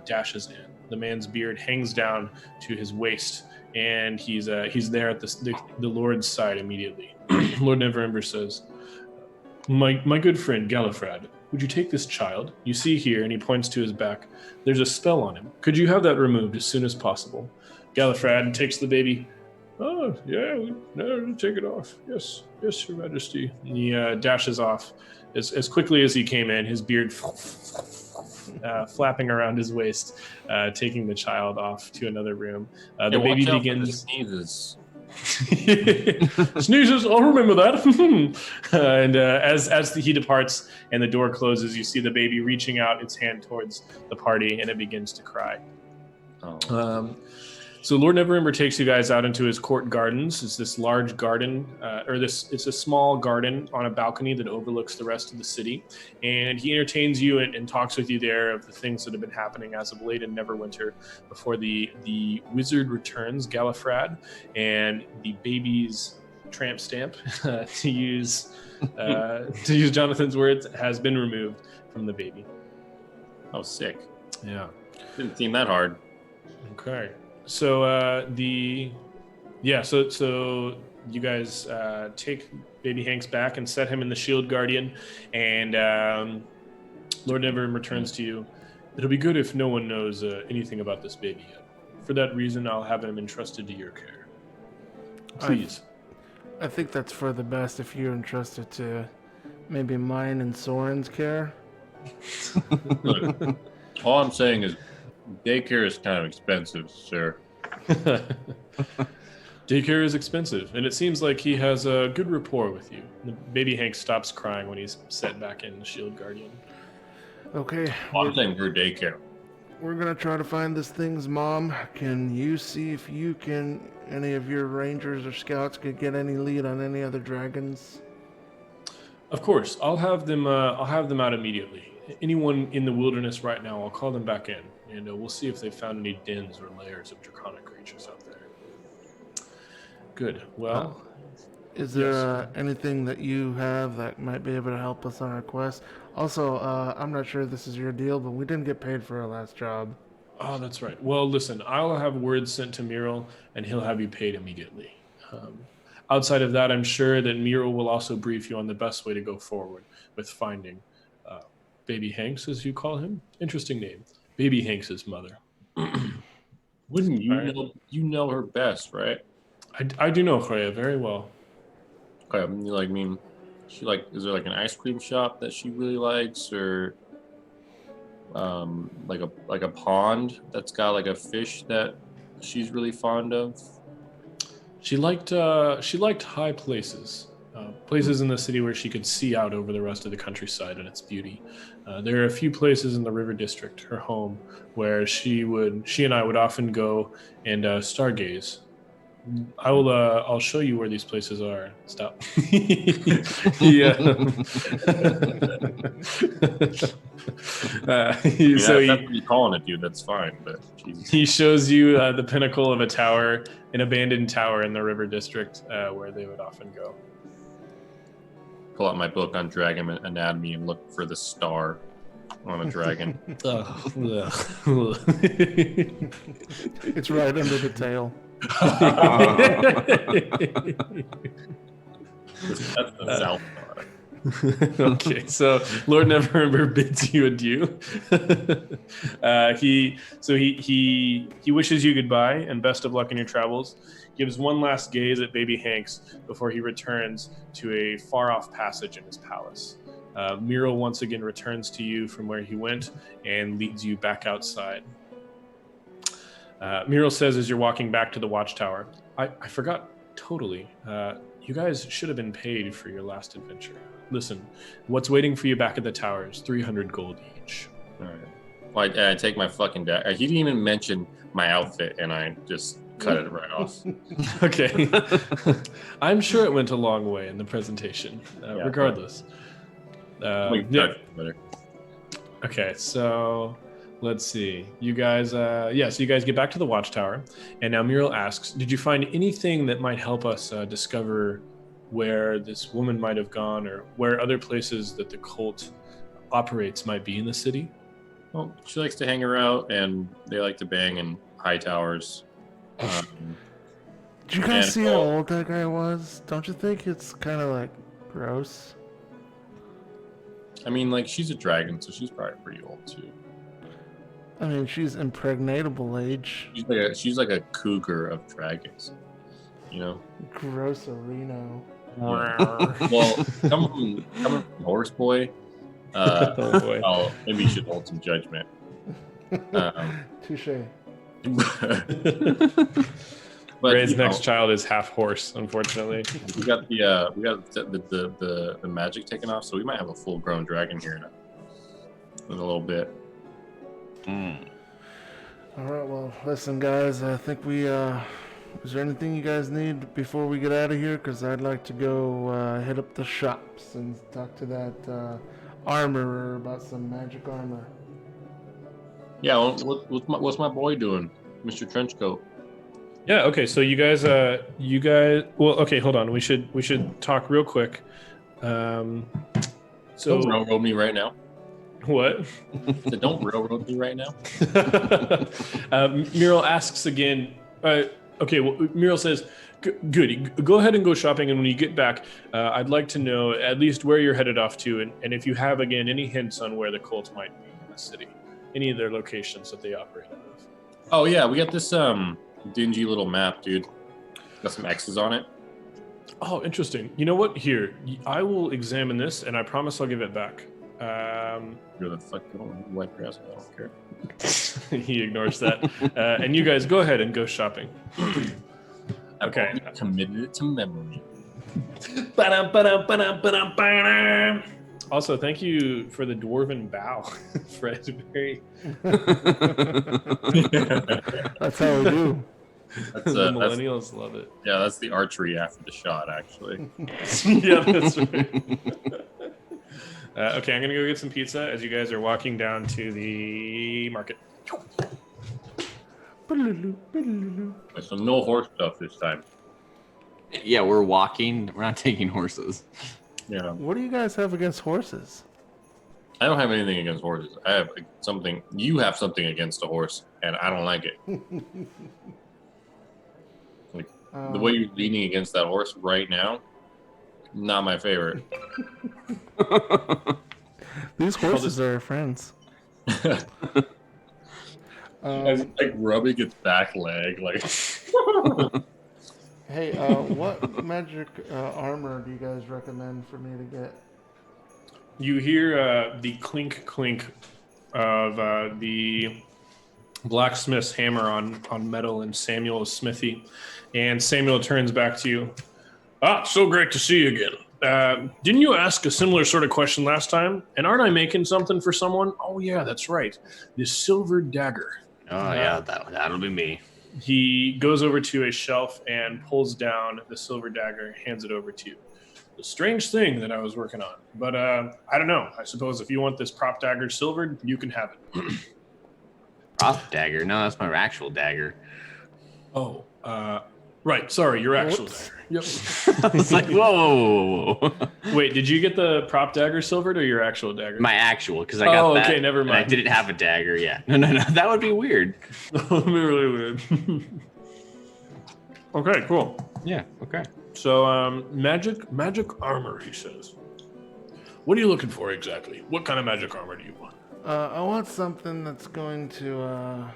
Speaker 2: dashes in. The man's beard hangs down to his waist, and he's there at the Lord's side immediately. Lord Neverember says, My good friend Gallifrad, would you take this child? You see here, and he points to his back, there's a spell on him. Could you have that removed as soon as possible? Gallifrad takes the baby. Oh, yeah, no, take it off. Yes, Your Majesty. And he dashes off as quickly as he came in, his beard flapping around his waist, taking the child off to another room. The baby begins...
Speaker 4: Sneezes.
Speaker 2: Sneezes, I'll remember that. And as he departs and the door closes, you see the baby reaching out its hand towards the party, and it begins to cry.
Speaker 4: Oh.
Speaker 2: So Lord Neverember takes you guys out into his court gardens. It's this large garden, it's a small garden on a balcony that overlooks the rest of the city. And he entertains you and talks with you there of the things that have been happening as of late in Neverwinter before the wizard returns, Gallifrad, and the baby's tramp stamp, to use Jonathan's words, has been removed from the baby.
Speaker 4: Oh, sick.
Speaker 2: Yeah.
Speaker 4: Didn't seem that hard.
Speaker 2: Okay. So so you guys take Baby Hanks back and set him in the Shield Guardian, and Lord Neverember returns to you. It'll be good if no one knows anything about this baby yet. For that reason, I'll have him entrusted to your care. Please.
Speaker 1: I think that's for the best if you're entrusted to maybe mine and Soren's care.
Speaker 4: Look, all I'm saying is daycare is kind of expensive, sir.
Speaker 2: Daycare is expensive, and it seems like he has a good rapport with you. The Baby Hank stops crying when he's set back in the Shield Guardian.
Speaker 1: Okay.
Speaker 4: I'm saying we're daycare.
Speaker 1: We're gonna try to find this thing's mom. Can you see if any of your rangers or scouts could get any lead on any other dragons?
Speaker 2: Of course, I'll have them out immediately. Anyone in the wilderness right now, I'll call them back in, and we'll see if they found any dens or lairs of draconic creatures out there. Good. Well,
Speaker 1: is there anything that you have that might be able to help us on our quest? Also, I'm not sure this is your deal, but we didn't get paid for our last job.
Speaker 2: Oh, that's right. Well, listen, I'll have word sent to Muriel, and he'll have you paid immediately. Outside of that, I'm sure that Muriel will also brief you on the best way to go forward with finding Baby Hanks, as you call him. Interesting name. Baby Hanks's mother.
Speaker 4: Wouldn't you know? You know her best, right?
Speaker 2: I do know Freya very well.
Speaker 4: Okay, she is there like an ice cream shop that she really likes, or like a pond that's got like a fish that she's really fond of?
Speaker 2: She liked high places. Places in the city where she could see out over the rest of the countryside and its beauty. There are a few places in the River District, her home, where she and I would often go and stargaze. I'll show you where these places are. Stop. Yeah.
Speaker 4: That's you calling it, dude. That's fine, but Jesus.
Speaker 2: He shows you the pinnacle of a tower, an abandoned tower in the River District, where they would often go.
Speaker 4: Pull out my book on dragon anatomy and look for the star on a dragon.
Speaker 1: It's right under the tail.
Speaker 4: That's the south star.
Speaker 2: Okay, so Lord Neverember bids you adieu. He wishes you goodbye and best of luck in your travels. Gives one last gaze at Baby Hanks before he returns to a far-off passage in his palace. Muriel once again returns to you from where he went and leads you back outside. Muriel says as you're walking back to the watchtower, I forgot totally. You guys should have been paid for your last adventure. Listen, what's waiting for you back at the tower is 300 gold each.
Speaker 4: All right. Well, I take my fucking dagger. He didn't even mention my outfit, and I just cut it right off.
Speaker 2: Okay. I'm sure it went a long way in the presentation, regardless. Yeah. Okay, so Let's see. You guys, so you guys get back to the watchtower, and now Muriel asks, "Did you find anything that might help us discover where this woman might have gone, or where other places that the cult operates might be in the city?"
Speaker 4: Well, she likes to hang her out, and they like to bang in high towers.
Speaker 1: Did you guys see how old that guy was? Don't you think it's kind of like gross?
Speaker 4: I mean, like, she's a dragon, so she's probably pretty old too.
Speaker 1: I mean, she's impregnatable age.
Speaker 4: She's like a cougar of dragons, you know.
Speaker 1: Gross-orino.
Speaker 4: Well, coming from Horse Boy,
Speaker 2: Oh boy.
Speaker 4: maybe you should hold some judgment.
Speaker 1: Touche.
Speaker 4: But
Speaker 2: Ray's next child is half horse, unfortunately.
Speaker 4: we got the magic taken off, so we might have a full-grown dragon here in a little bit.
Speaker 1: All right, well, listen, guys, I think we, is there anything you guys need before we get out of here? Because I'd like to go hit up the shops and talk to that armorer about some magic armor.
Speaker 4: Yeah, what's my boy doing, Mr. Trenchcoat?
Speaker 2: Yeah. Okay. So you guys. Well. Okay. Hold on. We should talk real quick. So
Speaker 4: Don't railroad me right now.
Speaker 2: what?
Speaker 4: So don't railroad me right now.
Speaker 2: Muriel asks again. Okay. Well, Muriel says, "Good. Go ahead and go shopping, and when you get back, I'd like to know at least where you're headed off to, and if you have again any hints on where the cult might be in the city, any of their locations that they operate out of."
Speaker 4: Oh yeah, we got this dingy little map, dude. Got some X's on it.
Speaker 2: Oh, interesting. You know what? Here, I will examine this, and I promise I'll give it back.
Speaker 4: You're the fuck don't wipe your ass. I don't care.
Speaker 2: He ignores that. And you guys go ahead and go shopping. Okay.
Speaker 4: I've committed it to memory.
Speaker 2: Also, thank you for the dwarven bow, Fred. Very.
Speaker 1: That's how we do.
Speaker 2: The millennials love it.
Speaker 4: Yeah, that's the archery after the shot, actually.
Speaker 2: Yeah, that's right. Okay, I'm gonna go get some pizza as you guys are walking down to the market.
Speaker 4: So no horse stuff this time.
Speaker 3: Yeah, we're walking. We're not taking horses.
Speaker 4: Yeah.
Speaker 1: What do you guys have against horses?
Speaker 4: I don't have anything against horses. I have something. You have something against a horse, and I don't like it. The way you're leaning against that horse right now, not my favorite.
Speaker 1: These horses are our friends.
Speaker 4: As like rubbing its back leg, like.
Speaker 1: Hey, what magic armor do you guys recommend for me to get?
Speaker 2: You hear the clink clink of the blacksmith's hammer on metal in Samuel's smithy, and Samuel turns back to you. "Ah, so great to see you again. Didn't you ask a similar sort of question last time? And aren't I making something for someone? Oh yeah, that's right. This silver dagger."
Speaker 3: Oh yeah, that'll be me.
Speaker 2: He goes over to a shelf and pulls down the silver dagger, hands it over to you. "A strange thing that I was working on, but I don't know. I suppose if you want this prop dagger silvered, you can have it."
Speaker 3: Prop dagger? No, that's my actual dagger.
Speaker 2: Oh, right. Sorry, your actual
Speaker 1: Whoops.
Speaker 2: dagger. Yep.
Speaker 3: I was like, whoa.
Speaker 2: Wait, did you get the prop dagger silvered or your actual dagger?
Speaker 3: My actual, because I got that.
Speaker 2: Okay, never
Speaker 3: and
Speaker 2: mind.
Speaker 3: I didn't have a dagger yet. No, that would be weird.
Speaker 2: That would be really weird. Okay, cool.
Speaker 3: Yeah. Okay.
Speaker 2: So, magic armor, he says. What are you looking for exactly? What kind of magic armor do you want?
Speaker 1: I want something that's going to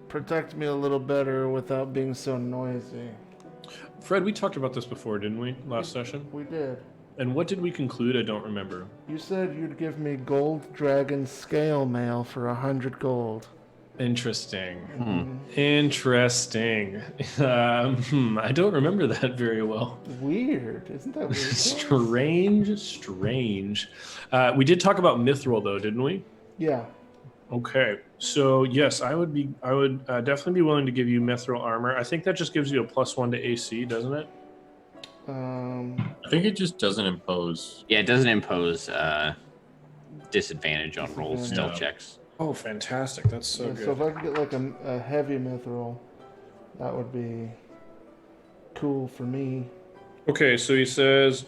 Speaker 1: protect me a little better without being so noisy.
Speaker 2: Fred, we talked about this before, didn't we, last session?
Speaker 1: We did.
Speaker 2: And what did we conclude? I don't remember.
Speaker 1: You said you'd give me gold dragon scale mail for 100 gold.
Speaker 2: Interesting. Interesting. I don't remember that very well.
Speaker 1: Weird. Isn't that weird?
Speaker 2: Strange. We did talk about mithril, though, didn't we?
Speaker 1: Yeah.
Speaker 2: Okay. So yes, I would definitely be willing to give you mithril armor. I think that just gives you a +1 to AC, doesn't it?
Speaker 4: I think it just doesn't impose.
Speaker 3: Yeah, it doesn't impose disadvantage on rolls, stealth checks.
Speaker 2: Oh, fantastic! That's so
Speaker 1: Yeah,
Speaker 2: good.
Speaker 1: so if I could get like a heavy mithril, that would be cool for me.
Speaker 2: Okay, so he says,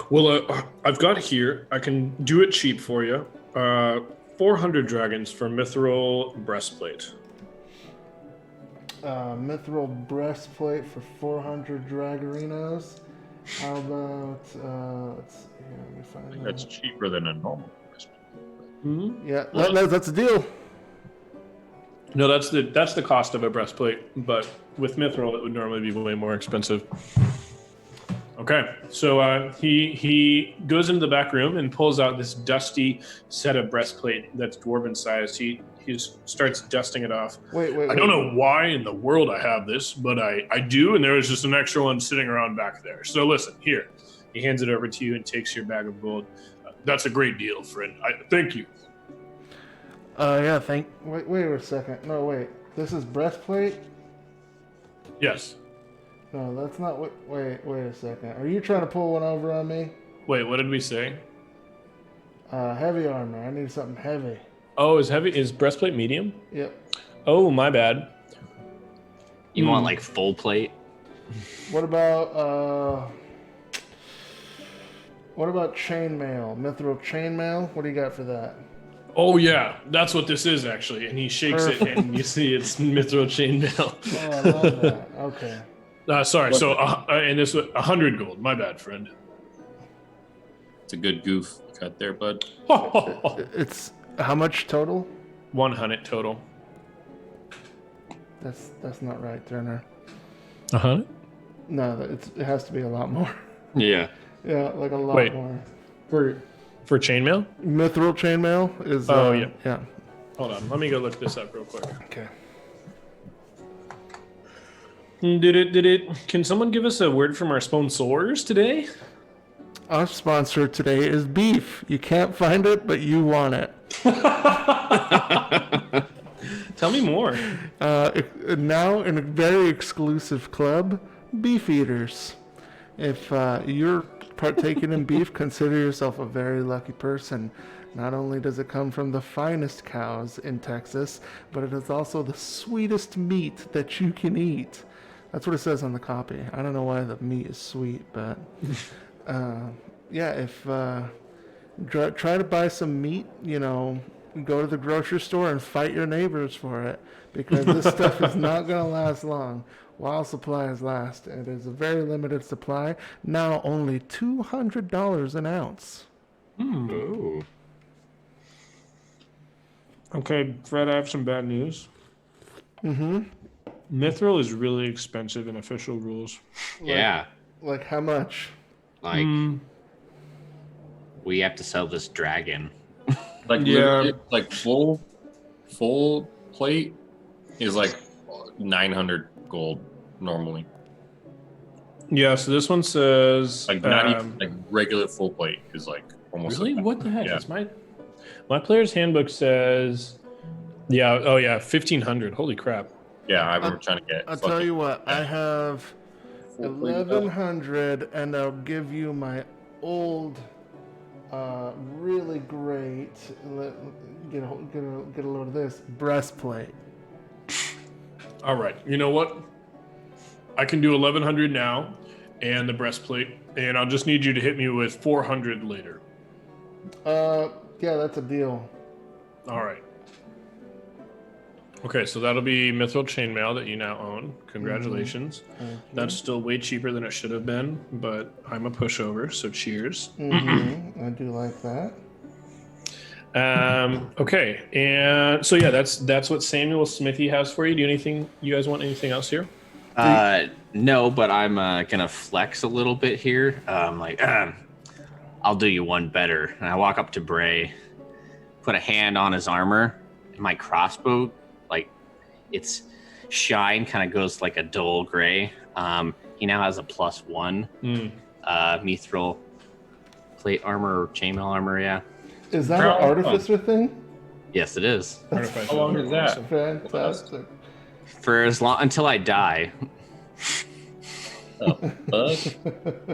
Speaker 2: "Well, I've got here. I can do it cheap for you. 400 dragons for mithril breastplate."
Speaker 1: Mithril breastplate for 400 dragarinos. How about let's see here, let me find
Speaker 4: That's
Speaker 1: that.
Speaker 4: cheaper than a normal.
Speaker 1: Yeah, that's a deal.
Speaker 2: No, that's the cost of a breastplate, but with mithril, it would normally be way more expensive. Okay, so he goes into the back room and pulls out this dusty set of breastplate that's dwarven sized. He starts dusting it off.
Speaker 1: Wait.
Speaker 2: I don't know why in the world I have this, but I do, and there was just an extra one sitting around back there. So listen, here. He hands it over to you and takes your bag of gold. That's a great deal, friend. Thank you.
Speaker 1: Yeah, wait a second. No, wait. This is breastplate?
Speaker 2: Yes.
Speaker 1: No, that's not what. Wait a second. Are you trying to pull one over on me?
Speaker 2: Wait, what did we say?
Speaker 1: Heavy armor. I need something heavy.
Speaker 2: Oh, is breastplate medium?
Speaker 1: Yep.
Speaker 2: Oh, my bad.
Speaker 3: You want like full plate?
Speaker 1: What about chainmail? Mithril chainmail? What do you got for that?
Speaker 2: Oh yeah, that's what this is actually. And he shakes it, and you see it's mithril chainmail.
Speaker 1: Oh, I love that. Okay.
Speaker 2: Sorry. So, and this was 100 gold. My bad, friend.
Speaker 4: It's a good goof cut there, bud.
Speaker 1: It's how much total?
Speaker 2: 100 total.
Speaker 1: That's not right, Turner.
Speaker 2: 100?
Speaker 1: No, it has to be a lot more.
Speaker 3: Yeah.
Speaker 1: Yeah, like a lot
Speaker 2: Wait.
Speaker 1: more.
Speaker 2: For chainmail?
Speaker 1: Mithril chainmail is.
Speaker 2: Oh, yeah.
Speaker 1: Yeah.
Speaker 2: Hold on. Let me go look this up real quick.
Speaker 1: Okay.
Speaker 2: Did it? Can someone give us a word from our sponsors today?
Speaker 1: Our sponsor today is beef. You can't find it, but you want it.
Speaker 2: Tell me more.
Speaker 1: Now in a very exclusive club, Beef Eaters. If you're partaking in beef, consider yourself a very lucky person. Not only does it come from the finest cows in Texas, but it is also the sweetest meat that you can eat. That's what it says on the copy. I don't know why the meat is sweet, but yeah, if try to buy some meat, go to the grocery store and fight your neighbors for it, because this stuff is not going to last long. While supplies last, it is a very limited supply. Now only $200 an ounce.
Speaker 3: Ooh.
Speaker 2: Okay, Fred, I have some bad news.
Speaker 1: Mm-hmm.
Speaker 2: Mithril is really expensive in official rules.
Speaker 3: Yeah.
Speaker 1: Like how much?
Speaker 3: Like we have to sell this dragon.
Speaker 4: Like
Speaker 2: Yeah.
Speaker 4: like full plate is like 900 gold normally.
Speaker 2: Yeah, so this one says
Speaker 4: Like not even like regular full plate is like almost.
Speaker 2: really?
Speaker 4: like-
Speaker 2: What the heck?
Speaker 4: Yeah.
Speaker 2: It's my player's handbook says 1500. Holy crap.
Speaker 4: Yeah, I were trying to get.
Speaker 1: I'll tell you what. I have
Speaker 4: Full plate.
Speaker 1: 1100, and I'll give you my old, really great. Get a load of this breastplate.
Speaker 2: All right. You know what? I can do 1100 now and the breastplate, and I'll just need you to hit me with 400 later.
Speaker 1: Yeah, that's a deal.
Speaker 2: All right. Okay, so that'll be mithril chainmail that you now own. Congratulations.
Speaker 1: Thank you.
Speaker 2: That's still way cheaper than it should have been, but I'm a pushover, so cheers.
Speaker 1: Mm-hmm. I do like that.
Speaker 2: Okay, and so yeah, that's what Samuel Smithy has for you. You guys want anything else here?
Speaker 3: No, but I'm gonna flex a little bit here. I'll do you one better. And I walk up to Bray, put a hand on his armor, and my crossbow, like its shine kind of goes like a dull gray. He now has a +1 mithril plate armor or chainmail armor. Yeah.
Speaker 1: Is that an artificer thing?
Speaker 3: Yes, it is.
Speaker 4: How long is that?
Speaker 1: Fantastic.
Speaker 3: For as long until I die.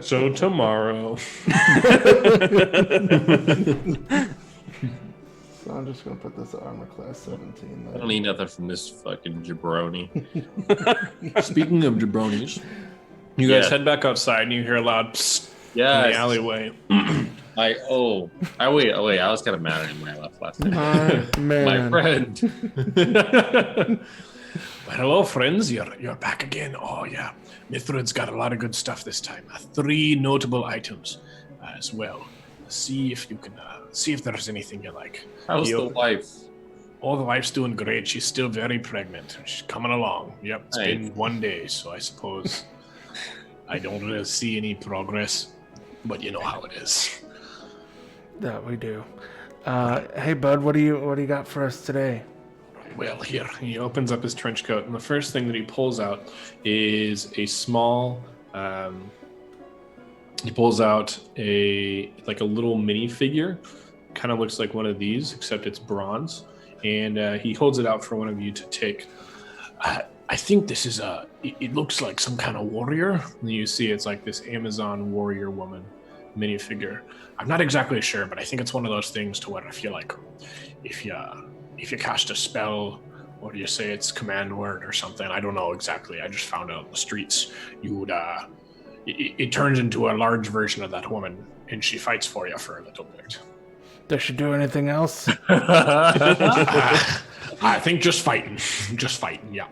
Speaker 2: So tomorrow.
Speaker 1: So I'm just gonna put this at armor class 17.
Speaker 4: I don't need nothing from this fucking jabroni.
Speaker 2: Speaking of jabronis, you guys
Speaker 4: Yeah.
Speaker 2: head back outside and you hear a loud psst
Speaker 4: Yeah.
Speaker 2: in the alleyway.
Speaker 4: Wait. I was kind of mad at him when I left last night.
Speaker 1: My man.
Speaker 4: My friend.
Speaker 2: Well, hello, friends. You're back again. Oh, yeah. Mithrid's got a lot of good stuff this time. 3 notable items as well. See if you can see if there's anything you like.
Speaker 4: How's the wife?
Speaker 2: Oh, the wife's doing great. She's still very pregnant. She's coming along. Yep, it's
Speaker 4: Nice.
Speaker 2: been 1 day, so I suppose I don't really see any progress. But you know how it is.
Speaker 1: That we do. Hey, bud, what do you got for us today?
Speaker 2: Well, here, he opens up his trench coat, and the first thing that he pulls out is a small, he pulls out a little minifigure. Kind of looks like one of these, except it's bronze. And he holds it out for one of you to take. I think this is it looks like some kind of warrior. And you see it's like this Amazon warrior woman minifigure. I'm not exactly sure, but I think it's one of those things to where if you cast a spell, or you say it's command word or something, I don't know exactly. I just found out in the streets, you would it turns into a large version of that woman, and she fights for you for a little bit.
Speaker 1: Does she do anything else?
Speaker 2: I think just fighting, yeah.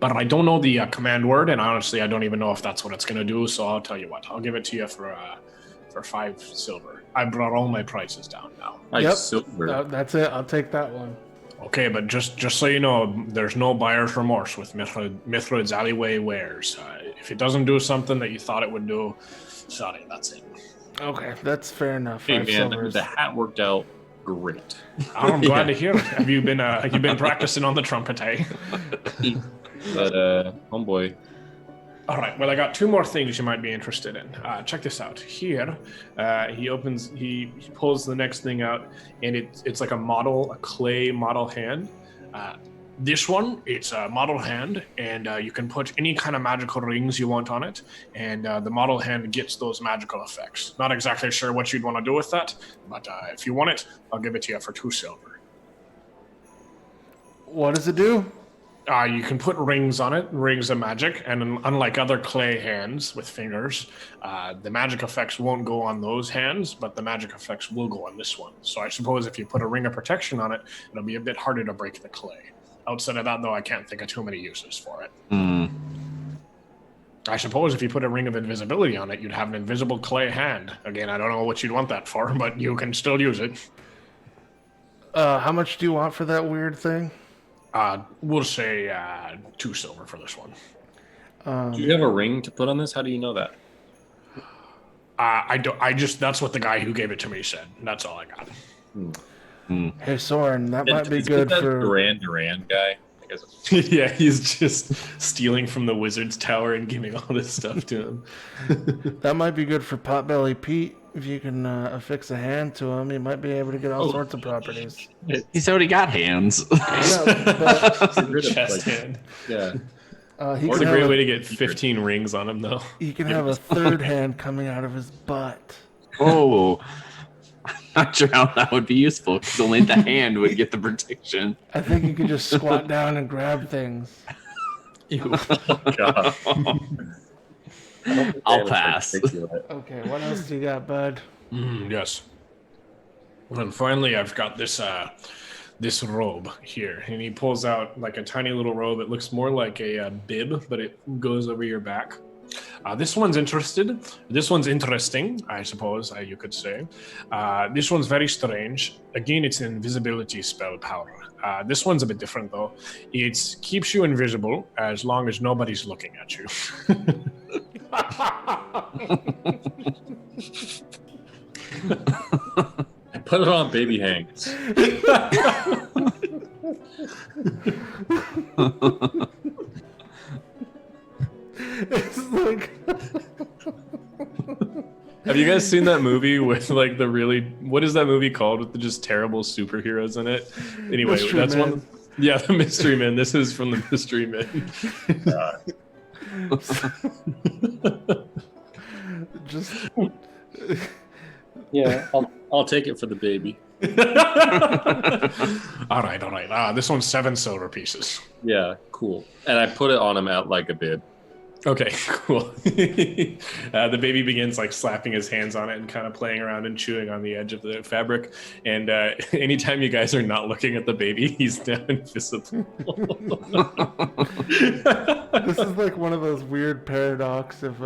Speaker 2: But I don't know the command word, and honestly, I don't even know if that's what it's gonna do. So I'll tell you what, I'll give it to you for 5 silver. I brought all my prices down now.
Speaker 1: Yep.
Speaker 4: Silver.
Speaker 1: That's it. I'll take that one.
Speaker 2: Okay, but just so you know, there's no buyer's remorse with Mithrid's alleyway wares. If it doesn't do something that you thought it would do, sorry, that's it.
Speaker 1: Okay, that's fair enough.
Speaker 4: Hey
Speaker 1: 5
Speaker 4: man,
Speaker 1: silvers.
Speaker 4: the hat worked out great.
Speaker 2: I'm glad to hear it. Have you been practicing on the trumpet, eh?
Speaker 4: But homeboy,
Speaker 2: All right. Well, I got 2 more things you might be interested in. Check this out. Here, he pulls the next thing out, and it's like a clay model hand. This one, it's a model hand, and you can put any kind of magical rings you want on it, and the model hand gets those magical effects. Not exactly sure what you'd want to do with that, but if you want it, I'll give it to you for 2 silver.
Speaker 1: What does it do?
Speaker 2: You can put rings on it, rings of magic, and unlike other clay hands with fingers, the magic effects won't go on those hands, but the magic effects will go on this one. So I suppose if you put a ring of protection on it, it'll be a bit harder to break the clay. Outside of that, though, I can't think of too many uses for it. I suppose if you put a ring of invisibility on it, you'd have an invisible clay hand. Again, I don't know what you'd want that for, but you can still use it.
Speaker 1: How much do you want for that weird thing?
Speaker 2: We'll say 2 silver for this one.
Speaker 4: do you have a ring to put on this? How do you know that?
Speaker 2: I don't. That's what the guy who gave it to me said. That's all I got.
Speaker 1: Hey, Soren, that might be
Speaker 4: Is it
Speaker 1: good
Speaker 4: that
Speaker 1: for...
Speaker 4: Duran guy. I guess.
Speaker 2: Yeah, he's just stealing from the wizard's tower and giving all this stuff to him.
Speaker 1: That might be good for Potbelly Pete. If you can affix a hand to him, he might be able to get all sorts of properties.
Speaker 3: He's already got hands.
Speaker 1: Yeah, but
Speaker 4: Get rid of,
Speaker 2: Chest
Speaker 4: like,
Speaker 2: hand.
Speaker 4: yeah.
Speaker 1: he
Speaker 2: It's
Speaker 1: can
Speaker 2: a great
Speaker 1: have
Speaker 2: way to get 15 rings on him, though.
Speaker 1: he can have a third hand coming out of his butt.
Speaker 3: Oh, not sure how that would be useful because only the hand would get the protection.
Speaker 1: I think he could just squat down and grab things.
Speaker 4: God.
Speaker 3: I'll pass.
Speaker 1: Okay, what else do you got, bud?
Speaker 2: Yes. And finally, I've got this this robe here, and he pulls out like a tiny little robe. It looks more like a bib, but it goes over your back. This one's interesting, I suppose you could say. This one's very strange. Again, it's an invisibility spell power. This one's a bit different, though. It keeps you invisible as long as nobody's looking at you.
Speaker 4: I put it on baby hanks.
Speaker 1: It's like
Speaker 2: Have you guys seen that movie with like the really, what is that movie called with the just terrible superheroes in it? Anyway,
Speaker 1: Mystery
Speaker 2: that's
Speaker 1: Men.
Speaker 2: one. Yeah, the Mystery Men. This is from the Mystery Men.
Speaker 1: just
Speaker 4: Yeah, I'll take it for the baby.
Speaker 2: All right. This one's 7 silver pieces.
Speaker 4: Yeah, cool. And I put it on him at like a bid.
Speaker 2: Okay, cool. The baby begins like slapping his hands on it and kind of playing around and chewing on the edge of the fabric. And anytime you guys are not looking at the baby, he's now invisible.
Speaker 1: This is like one of those weird paradox of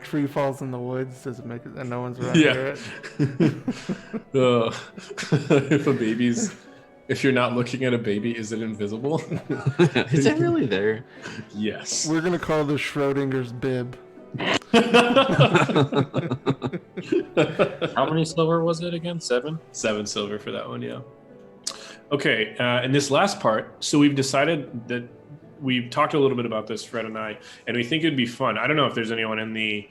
Speaker 1: tree falls in the woods, does it make it and no one's around near it?
Speaker 2: If you're not looking at a baby, is it invisible?
Speaker 3: Is it really there?
Speaker 2: Yes.
Speaker 1: We're gonna call this Schrodinger's bib.
Speaker 4: How many silver was it again? 7?
Speaker 2: 7 silver for that one, yeah. Okay, in this last part, so we've decided that we've talked a little bit about this, Fred and I, and we think it'd be fun. I don't know if there's anyone in the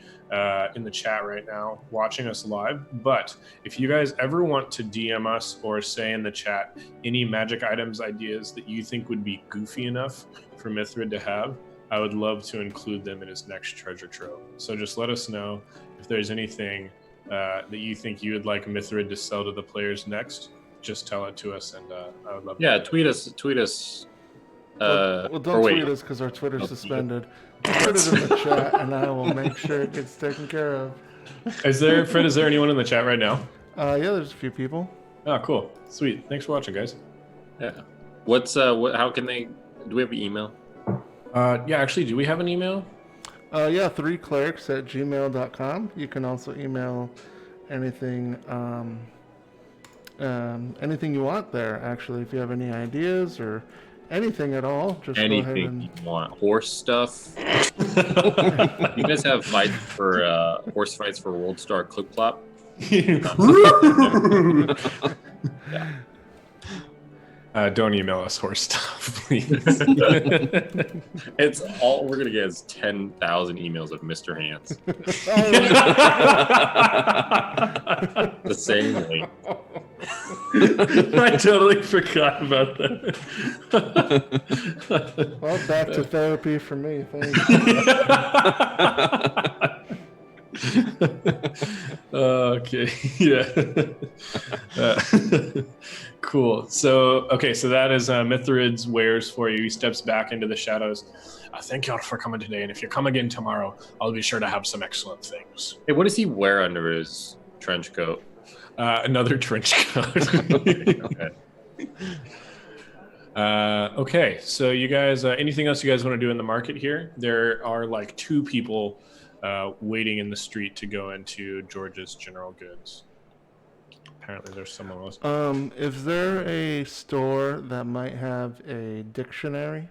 Speaker 2: chat right now watching us live, but if you guys ever want to DM us or say in the chat any magic items ideas that you think would be goofy enough for Mithrid to have, I would love to include them in his next treasure trove. So just let us know if there's anything that you think you would like Mithrid to sell to the players next. Just tell it to us, and I would love.
Speaker 4: Yeah, tweet us.
Speaker 1: Well, don't tweet us because our Twitter's suspended. Put it in the chat, and I will make sure it gets taken care of.
Speaker 2: Is there anyone in the chat right now?
Speaker 1: Yeah, there's a few people.
Speaker 2: Oh, cool, sweet. Thanks for watching, guys.
Speaker 4: Yeah. How can they? Do we have an email?
Speaker 2: Yeah, actually, do we have an email?
Speaker 1: 3clerics@gmail.com. You can also email anything you want there, actually. If you have any ideas or anything at all, just go ahead
Speaker 4: Anything
Speaker 1: and...
Speaker 4: you want. Horse stuff. You guys have fights for horse fights for World Star Clip Clop?
Speaker 2: Don't email us horse stuff, please.
Speaker 4: It's all we're gonna get is 10,000 emails of Mr. Hands. The same link.
Speaker 2: I totally forgot about that.
Speaker 1: Well, back to therapy for me. Thanks.
Speaker 2: Okay, yeah. Cool. So that is Mithrid's wares for you. He steps back into the shadows. Thank y'all for coming today, and if you come again tomorrow, I'll be sure to have some excellent things.
Speaker 4: Hey, what does he wear under his trench coat?
Speaker 2: Another trench coat.
Speaker 4: Okay.
Speaker 2: Okay, so you guys, anything else you guys want to do in the market here? There are like 2 people waiting in the street to go into George's General Goods. Apparently there's someone else.
Speaker 1: Is there a store that might have a dictionary?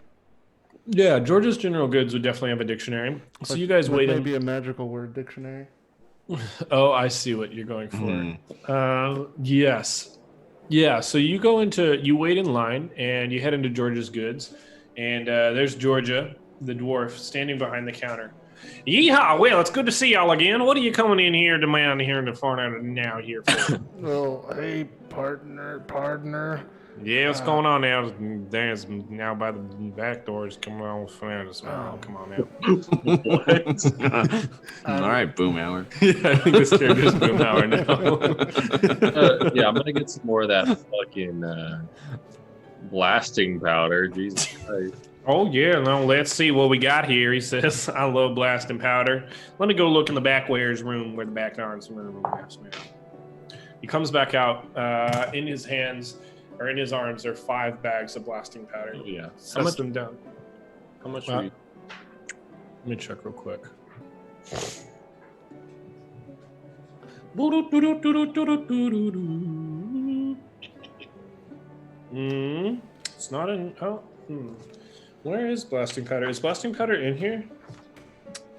Speaker 2: Yeah, George's General Goods would definitely have a dictionary. So you guys wait.
Speaker 1: Maybe a magical word dictionary.
Speaker 2: Oh, I see what you're going for. Yes. Yeah, so you wait in line and you head into George's Goods, and there's Georgia, the dwarf, standing behind the counter. Yeehaw! Well, it's good to see y'all again. What are you coming in here, demand here in the front end now here for?
Speaker 1: Oh, hey, partner.
Speaker 2: Yeah, what's going on now? There's now by the back doors coming on with fans. Oh, come on now.
Speaker 3: All right, Boom Hour.
Speaker 2: Yeah, I think this character's Boom Hour now.
Speaker 4: Yeah, I'm gonna get some more of that fucking blasting powder. Jesus Christ.
Speaker 2: Oh, yeah, no, let's see what we got here, he says. I love blasting powder. Let me go look in the back ware's room where the back arms room. He comes back out. In his hands, or in his arms, are 5 bags of blasting powder.
Speaker 4: Yeah.
Speaker 2: Sets them down.
Speaker 4: How much
Speaker 2: Let me check real quick. It's not in... Oh, Where is blasting powder? Is blasting powder in here?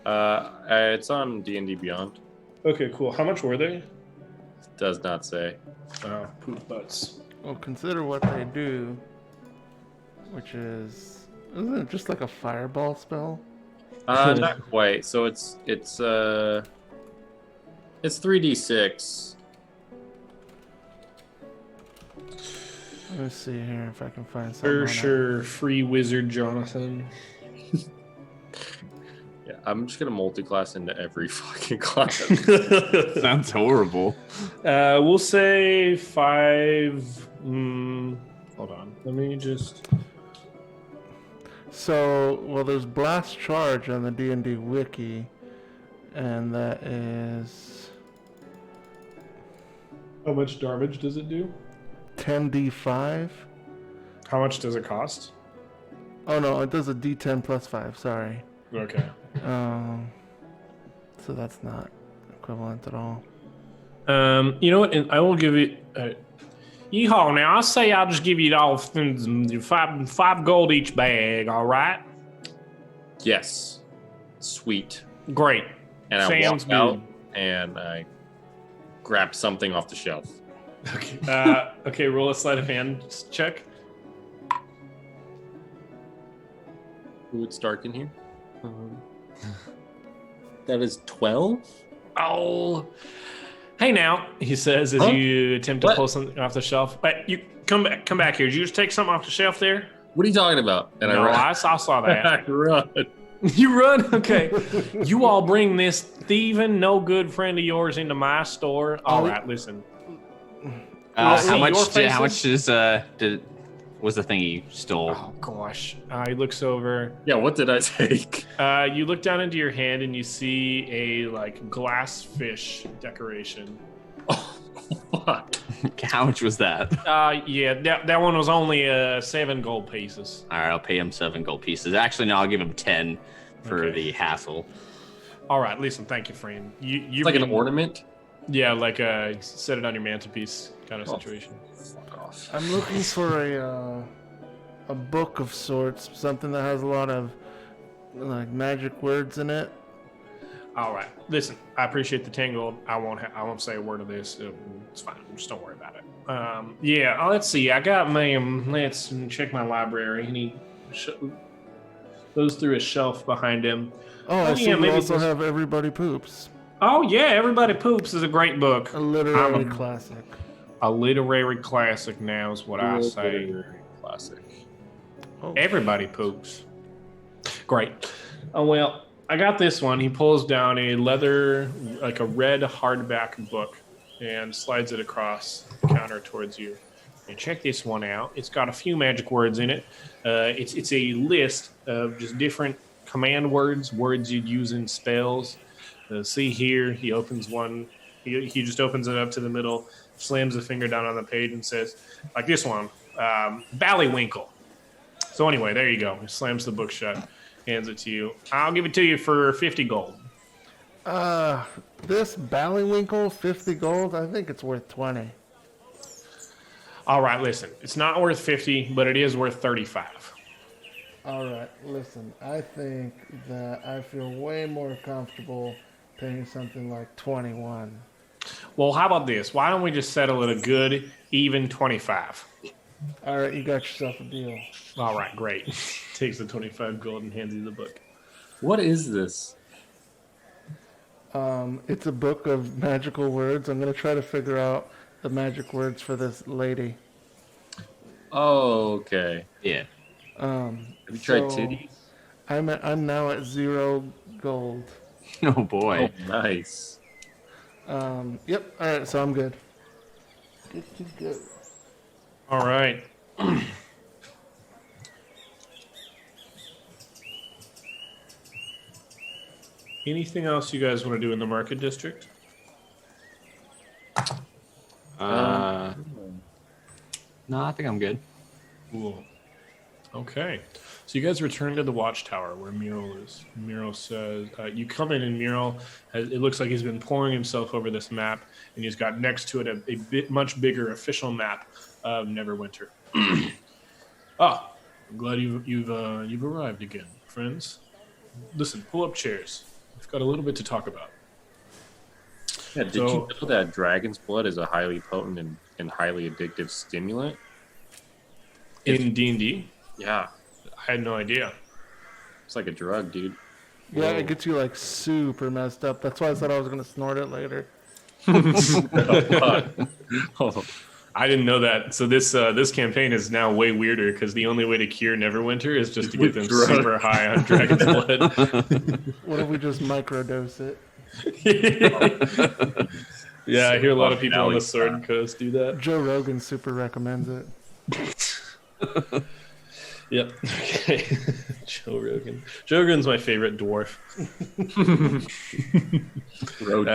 Speaker 4: It's on D&D Beyond.
Speaker 2: Okay, cool. How much were they?
Speaker 4: Does not say.
Speaker 2: Oh, poop butts.
Speaker 1: Well, consider what they do, which is... Isn't it just like a fireball spell?
Speaker 4: Not quite. So it's 3d6.
Speaker 1: Let me see here if I can find something.
Speaker 2: For
Speaker 1: on
Speaker 2: sure, free wizard Jonathan.
Speaker 4: Yeah. I'm just gonna multi-class into every fucking class.
Speaker 3: Sounds horrible.
Speaker 2: We'll say 5. Hold on. Let me just.
Speaker 1: So, well, there's Blast Charge on the D&D wiki, and that is
Speaker 2: How much damage does it do?
Speaker 1: 10d5.
Speaker 2: How much does it cost?
Speaker 1: Oh no, it does a d10 plus 5. Sorry.
Speaker 2: Okay.
Speaker 1: So that's not equivalent at all.
Speaker 2: You know what? And I will give you. Yeehaw! Now I say I'll just give you all 5 gold each bag. All right.
Speaker 4: Yes. Sweet.
Speaker 2: Great.
Speaker 4: And I
Speaker 2: Sounds
Speaker 4: walk out
Speaker 2: good.
Speaker 4: and I grab something off the shelf.
Speaker 2: Okay. Okay. Roll a sleight of hand check.
Speaker 4: Ooh, it's dark in here. That is 12?
Speaker 2: Oh. Hey now, he says as you attempt to
Speaker 4: What?
Speaker 2: pull something off the shelf. Wait, you come back here. Did you just take something off the shelf there?
Speaker 4: What are you talking about? And
Speaker 2: No,
Speaker 4: I run.
Speaker 2: I saw that.
Speaker 4: I run.
Speaker 2: You run? Okay. You all bring this thieving, no good friend of yours into my store. All right, listen.
Speaker 3: How
Speaker 2: see your
Speaker 3: much?
Speaker 2: faces?
Speaker 3: How much was the thing you stole?
Speaker 2: Oh gosh. He looks over.
Speaker 4: Yeah, what did I take?
Speaker 2: You look down into your hand and you see a like glass fish decoration.
Speaker 4: Oh, fuck.
Speaker 3: How much was that?
Speaker 2: Yeah, that one was only 7 gold pieces.
Speaker 3: All right, I'll pay him 7 gold pieces. Actually, no, I'll give him 10 for
Speaker 2: Okay.
Speaker 3: the hassle.
Speaker 2: All right, listen, thank you, friend. You
Speaker 4: It's like an ornament?
Speaker 2: Yeah, like set it on your mantelpiece kind of situation.
Speaker 4: Fuck off.
Speaker 1: I'm looking for a book of sorts, something that has a lot of like magic words in it.
Speaker 2: All right, listen, I appreciate the 10 gold. I won't say a word of this. It's fine. Just don't worry about it. Yeah, let's see. I got my let's check my library, and he goes through a shelf behind him.
Speaker 1: Oh, I see.
Speaker 2: yeah,
Speaker 1: You
Speaker 2: maybe
Speaker 1: also
Speaker 2: this-
Speaker 1: have Everybody Poops,
Speaker 2: Oh yeah, Everybody Poops is a great book.
Speaker 1: a literary
Speaker 2: Um,
Speaker 1: classic.
Speaker 2: A literary classic now is what I say.
Speaker 4: Classic.
Speaker 1: Oh,
Speaker 2: Everybody poops. Great. Oh, well, I got this one. He pulls down a leather, like a red hardback book and slides it across the counter towards you. And check this one out. It's got a few magic words in it. It's a list of just different command words you'd use in spells. See here, he opens one. He just opens it up to the middle, slams a finger down on the page and says, like this one, Ballywinkle. So anyway, there you go. He slams the book shut, hands it to you. I'll give it to you for 50 gold.
Speaker 1: this Ballywinkle, 50 gold. I think it's worth 20.
Speaker 2: All right, listen. It's not worth 50, but it is worth 35.
Speaker 1: All right, listen. I think that I feel way more comfortable paying something like 21.
Speaker 2: Well, how about this? Why don't we just settle at a good, even 25?
Speaker 1: All right, you got yourself a deal.
Speaker 2: All right, great. Takes the 25 gold and hands you the book.
Speaker 4: What is this?
Speaker 1: It's a book of magical words. I'm gonna try to figure out the magic words for this lady.
Speaker 4: Oh, okay.
Speaker 3: Yeah.
Speaker 4: Have you tried
Speaker 1: So,
Speaker 4: titties?
Speaker 1: I'm now at 0 gold.
Speaker 3: Oh boy.
Speaker 4: Oh, nice.
Speaker 1: Yep. All right, so I'm good. Good.
Speaker 2: All right. Anything else you guys want to do in the market district?
Speaker 3: No, I think I'm good.
Speaker 2: Cool. Okay. So you guys return to the watchtower where Mural is. Mural says, you come in and Mural, it looks like he's been pouring himself over this map, and he's got next to it a bit much bigger official map of Neverwinter. I'm glad you've arrived again, friends. Listen, pull up chairs. We've got a little bit to talk about.
Speaker 4: Yeah, did you know that dragon's blood is a highly potent and highly addictive stimulant?
Speaker 2: In D&D?
Speaker 4: Yeah.
Speaker 2: I had no idea.
Speaker 4: It's like a drug, dude.
Speaker 1: Yeah, it gets you like super messed up. That's why I said I was gonna snort it later.
Speaker 4: Oh,
Speaker 2: I didn't know that. So this campaign is now way weirder because the only way to cure Neverwinter is just to get them
Speaker 4: Drug.
Speaker 2: super high on Dragon's Blood.
Speaker 1: What if we just microdose it?
Speaker 2: Yeah, I hear a lot of
Speaker 4: Fucking
Speaker 2: people on the
Speaker 4: Alex.
Speaker 2: Sword Coast do that.
Speaker 1: Joe Rogan super recommends it.
Speaker 2: Yep. Okay. Joe Rogan. Joe Rogan's my favorite dwarf.
Speaker 4: Road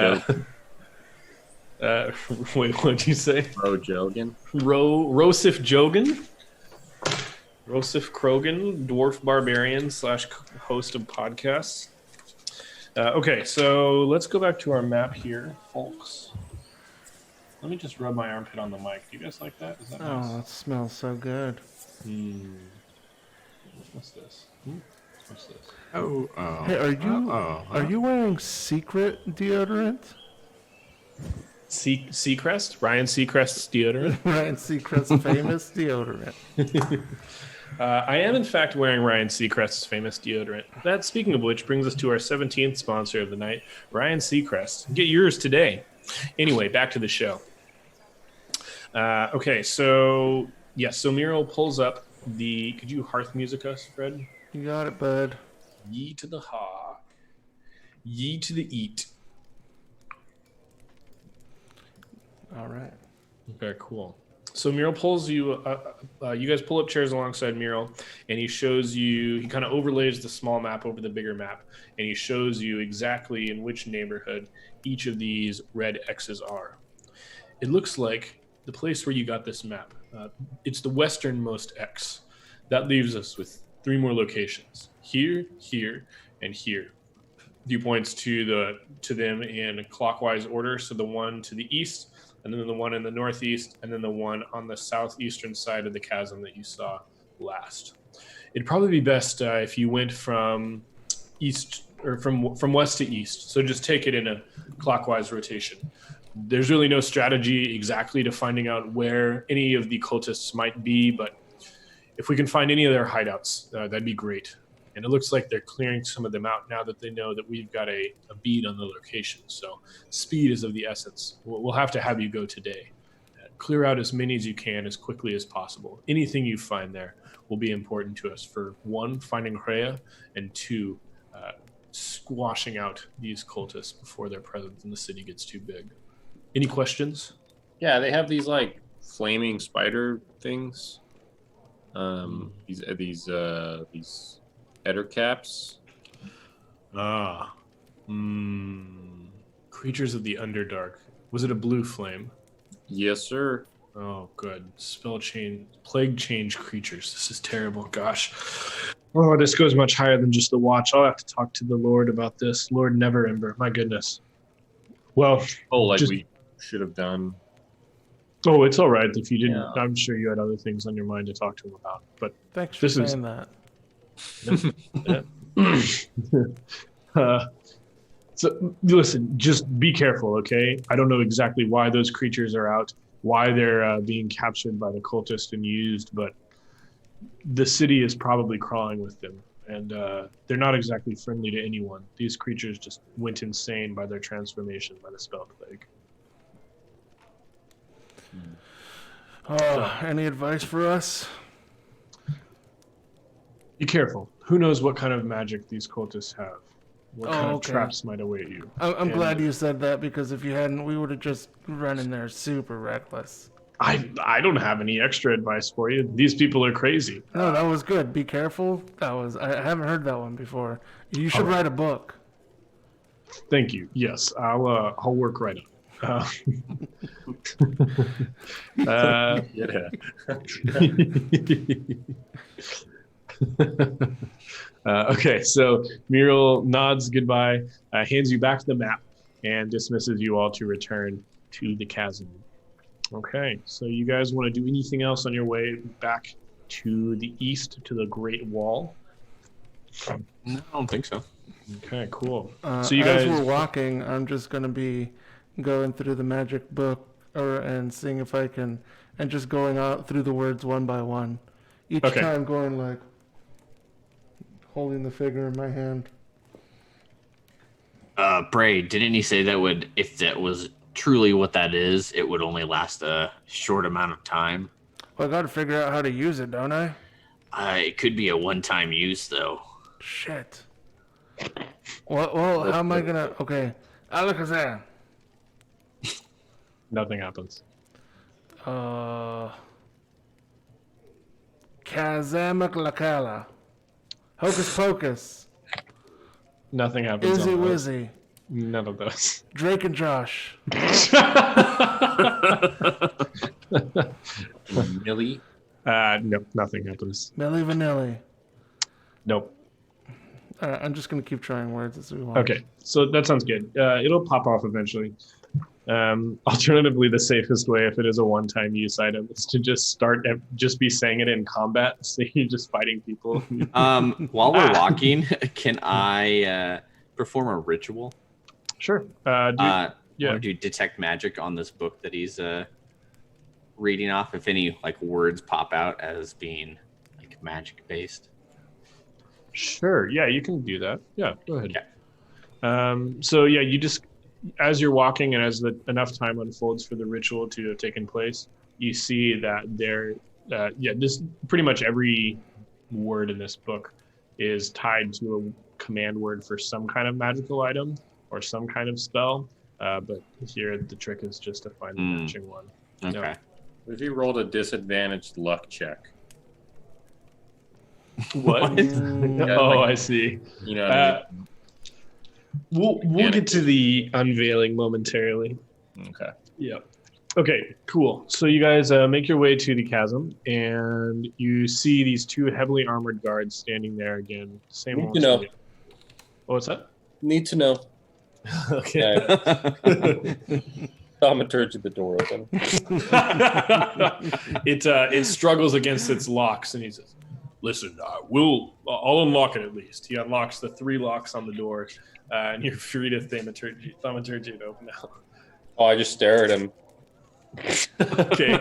Speaker 2: Wait, what'd you say?
Speaker 4: Jogan.
Speaker 2: Rosif Jogan? Rosif Krogan, dwarf barbarian / host of podcasts. Okay, so let's go back to our map here, folks. Let me just rub my armpit on the mic. Do you guys like that? Is that nice?
Speaker 1: Oh, it smells so good.
Speaker 2: What's this? What's this?
Speaker 1: Hey, are you wearing secret deodorant?
Speaker 2: Seacrest? Ryan Seacrest's deodorant?
Speaker 1: Ryan Seacrest's famous deodorant.
Speaker 2: I am, in fact, wearing Ryan Seacrest's famous deodorant. That, speaking of which, brings us to our 17th sponsor of the night, Ryan Seacrest. Get yours today. Anyway, back to the show. Okay, so, yes, so Muriel pulls up the... Could you hearth music us, Fred?
Speaker 1: You got it, bud.
Speaker 2: Ye to the ha. Ye to the eat.
Speaker 1: All right.
Speaker 2: Okay, cool. So Muriel pulls you, you guys pull up chairs alongside Muriel, and he shows you, he kind of overlays the small map over the bigger map, and he shows you exactly in which neighborhood each of these red X's are. It looks like the place where you got this map, it's the westernmost X. That leaves us with 3 more locations, here, here, and here. He points to them in clockwise order, so the one to the east, and then the one in the northeast, and then the one on the southeastern side of the chasm that you saw last. It'd probably be best if you went from east or from west to east. So just take it in a clockwise rotation. There's really no strategy exactly to finding out where any of the cultists might be, but if we can find any of their hideouts, that'd be great. And it looks like they're clearing some of them out now that they know that we've got a bead on the location. So speed is of the essence. We'll have to have you go today. Clear out as many as you can as quickly as possible. Anything you find there will be important to us for 1, finding Rhea, and 2, squashing out these cultists before their presence in the city gets too big. Any questions?
Speaker 4: Yeah, they have these like flaming spider things. These header caps.
Speaker 2: Creatures of the Underdark. Was it a blue flame?
Speaker 4: Yes, sir.
Speaker 2: Oh, good. Plague change creatures. This is terrible. Gosh. Oh, this goes much higher than just the watch. I'll have to talk to the Lord about this. Lord Neverember. My goodness. Well.
Speaker 4: We should have done.
Speaker 2: Oh, it's all right if you didn't.
Speaker 4: Yeah.
Speaker 2: I'm sure you had other things on your mind to talk to him about. But
Speaker 1: Thanks for saying that.
Speaker 2: So listen, just be careful, okay? I don't know exactly why those creatures are out, why they're being captured by the cultist and used, but the city is probably crawling with them, and they're not exactly friendly to anyone. These creatures just went insane by their transformation by the spell plague.
Speaker 1: Any advice for us?
Speaker 2: Be careful. Who knows what kind of magic these cultists have? What kind of
Speaker 1: okay.
Speaker 2: traps might await you?
Speaker 1: I'm glad you said that, because if you hadn't, we would have just run in there super reckless.
Speaker 2: I don't have any extra advice for you. These people are crazy.
Speaker 1: No, that was good. Be careful. I haven't heard that one before. You should write a book.
Speaker 2: Thank you. Yes, I'll work right on.
Speaker 4: Yeah.
Speaker 2: Okay, so Muriel nods goodbye, hands you back the map, and dismisses you all to return to the chasm. Okay, so you guys want to do anything else on your way back to the east, to the Great Wall?
Speaker 3: No, I don't think so.
Speaker 2: Okay, cool. So you
Speaker 1: as
Speaker 2: guys...
Speaker 1: we're walking, I'm just going to be going through the magic book and seeing if I can, and just going out through the words one by one. Each time going like, holding the figure in my hand.
Speaker 3: Bray, didn't he say that would, if that was truly what that is, it would only last a short amount of time.
Speaker 1: Well, I got to figure out how to use it, don't I?
Speaker 3: It could be a one-time use, though.
Speaker 1: Shit. Well, how am I gonna? Okay, Alakazam.
Speaker 2: Nothing happens.
Speaker 1: Kazamaklakala. Hocus Pocus.
Speaker 2: Nothing happens.
Speaker 1: Izzy
Speaker 2: on those.
Speaker 1: Wizzy.
Speaker 2: None of those.
Speaker 1: Drake and Josh.
Speaker 4: Millie.
Speaker 2: Nope, nothing happens.
Speaker 1: Milli Vanilli.
Speaker 2: Nope.
Speaker 1: I'm just gonna keep trying words as we want.
Speaker 2: Okay, so that sounds good. It'll pop off eventually. Alternatively, the safest way, if it is a one-time use item, is to just be saying it in combat. So you're just fighting people.
Speaker 3: While we're walking, can I perform a ritual?
Speaker 2: Sure.
Speaker 3: Want to do detect magic on this book that he's reading off? If any like words pop out as being like magic based.
Speaker 2: Sure. Yeah, you can do that. Yeah, go ahead.
Speaker 3: Okay.
Speaker 2: So yeah, you just, as you're walking and as enough time unfolds for the ritual to have taken place, you see that this pretty much every word in this book is tied to a command word for some kind of magical item or some kind of spell. But here the trick is just to find the matching one.
Speaker 3: Okay.
Speaker 2: Yeah.
Speaker 4: If you rolled a disadvantaged luck check,
Speaker 2: What? Oh, I see.
Speaker 4: you know what I mean?
Speaker 2: We'll get to the unveiling momentarily.
Speaker 4: Okay.
Speaker 2: Yeah. Okay, cool. So you guys make your way to the chasm, and you see these two heavily armored guards standing there again. Same
Speaker 4: Need
Speaker 2: old
Speaker 4: to know.
Speaker 2: story. Oh, what's that?
Speaker 4: Need to know.
Speaker 2: Okay.
Speaker 4: Thaumaturgy the door open.
Speaker 2: It struggles against its locks, and he says, "Listen, I'll unlock it at least." He unlocks the 3 locks on the door, and you're free to thaumaturgy it open now.
Speaker 4: Oh, I just stare at him.
Speaker 2: Okay.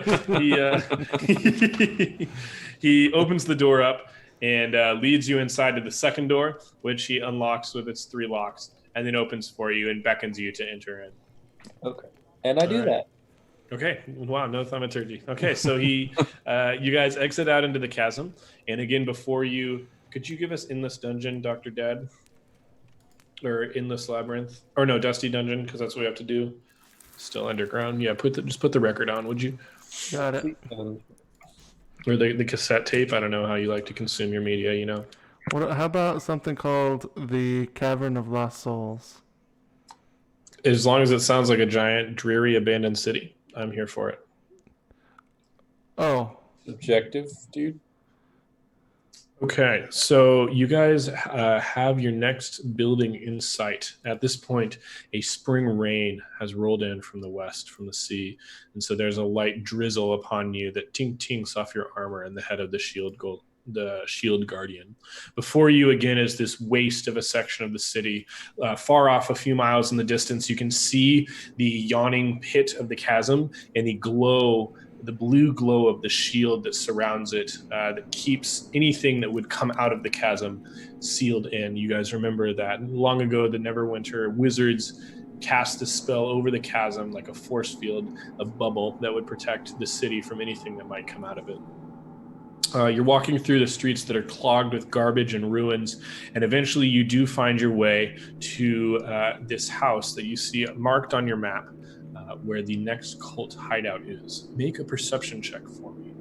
Speaker 2: He opens the door up and leads you inside to the second door, which he unlocks with its 3 locks, and then opens for you and beckons you to enter in.
Speaker 4: Okay. And I do that.
Speaker 2: Okay. Wow, no thaumaturgy. Okay, so you guys exit out into the chasm, and again, before you, could you give us Endless Dungeon, Dr. Dad? Or Endless Labyrinth? Or no, Dusty Dungeon, because that's what we have to do. Still underground. Yeah, just put the record on, would you?
Speaker 1: Got it.
Speaker 2: Or the cassette tape. I don't know how you like to consume your media, you know.
Speaker 1: How about something called the Cavern of Lost Souls?
Speaker 2: As long as it sounds like a giant, dreary, abandoned city, I'm here for it.
Speaker 1: Oh.
Speaker 4: Objective, dude.
Speaker 2: Okay, so you guys have your next building in sight. At this point, a spring rain has rolled in from the west, from the sea, and so there's a light drizzle upon you that tinks off your armor and the head of the shield guardian. Before you, again, is this waste of a section of the city. Far off, a few miles in the distance, you can see the yawning pit of the chasm and the blue glow of the shield that surrounds it, that keeps anything that would come out of the chasm sealed in. You guys remember that long ago, the Neverwinter wizards cast a spell over the chasm like a force field of bubble that would protect the city from anything that might come out of it. You're walking through the streets that are clogged with garbage and ruins, and eventually you do find your way to this house that you see marked on your map, where the next cult hideout is. Make a perception check for me.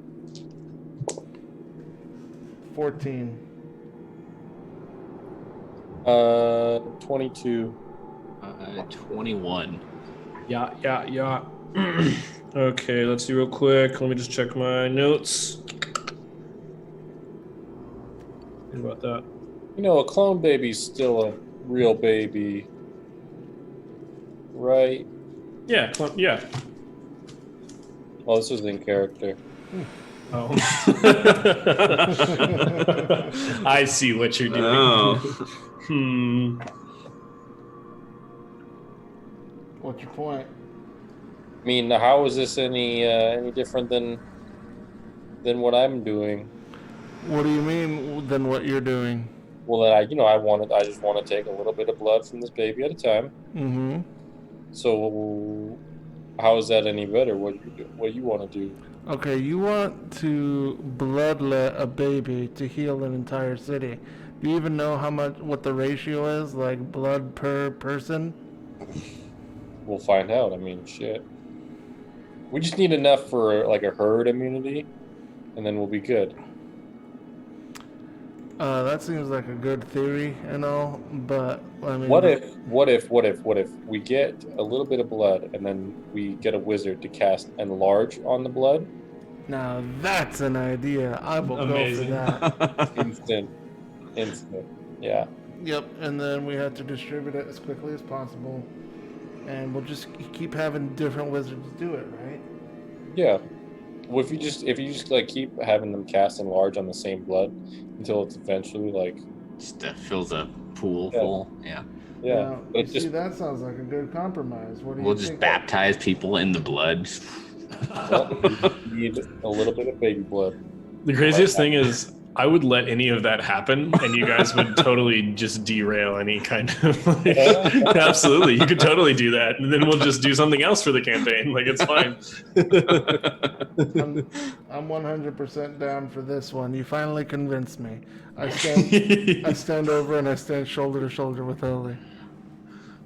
Speaker 1: 14.
Speaker 4: 22.
Speaker 3: 21.
Speaker 2: Yeah. Okay, let's see real quick. Let me just check my notes. What about that?
Speaker 4: You know, a clone baby's still a real baby, right?
Speaker 2: Yeah.
Speaker 4: Oh, this was in character.
Speaker 2: Oh. I see what you're doing.
Speaker 3: Oh.
Speaker 1: What's your point?
Speaker 4: I mean, how is this any different than what I'm doing?
Speaker 1: What do you mean than what you're doing?
Speaker 4: Well, I just want to take a little bit of blood from this baby at a time.
Speaker 1: Mm-hmm.
Speaker 4: So How is that any better? What you want to do?
Speaker 1: Okay, you want to bloodlet a baby to heal an entire city. Do you even know what the ratio is, like blood per person?
Speaker 4: We'll find out. I mean, shit. We just need enough for like a herd immunity, and then we'll be good.
Speaker 1: That seems like a good theory and all, but I mean,
Speaker 4: What if we get a little bit of blood, and then we get a wizard to cast enlarge on the blood?
Speaker 1: Now that's an idea. I will
Speaker 2: Amazing.
Speaker 1: go for that.
Speaker 4: Instant. Yeah.
Speaker 1: Yep, and then we have to distribute it as quickly as possible, and we'll just keep having different wizards do it, right?
Speaker 4: Yeah. Well, if you just like keep having them cast enlarge on the same blood until it's eventually like
Speaker 3: Just fills a pool full. Yeah.
Speaker 4: yeah.
Speaker 1: Now,
Speaker 4: But
Speaker 1: you
Speaker 4: it
Speaker 1: see,
Speaker 4: just
Speaker 1: that sounds like a good compromise. What do you
Speaker 3: We'll
Speaker 1: think?
Speaker 3: just baptize people in the blood.
Speaker 4: you need a little bit of baby blood.
Speaker 2: The craziest thing is, I would let any of that happen, and you guys would totally just derail any kind of. Like, absolutely, you could totally do that, and then we'll just do something else for the campaign. Like it's fine.
Speaker 1: I'm 100% down for this one. You finally convinced me. I stand over and I stand shoulder to shoulder with Oli.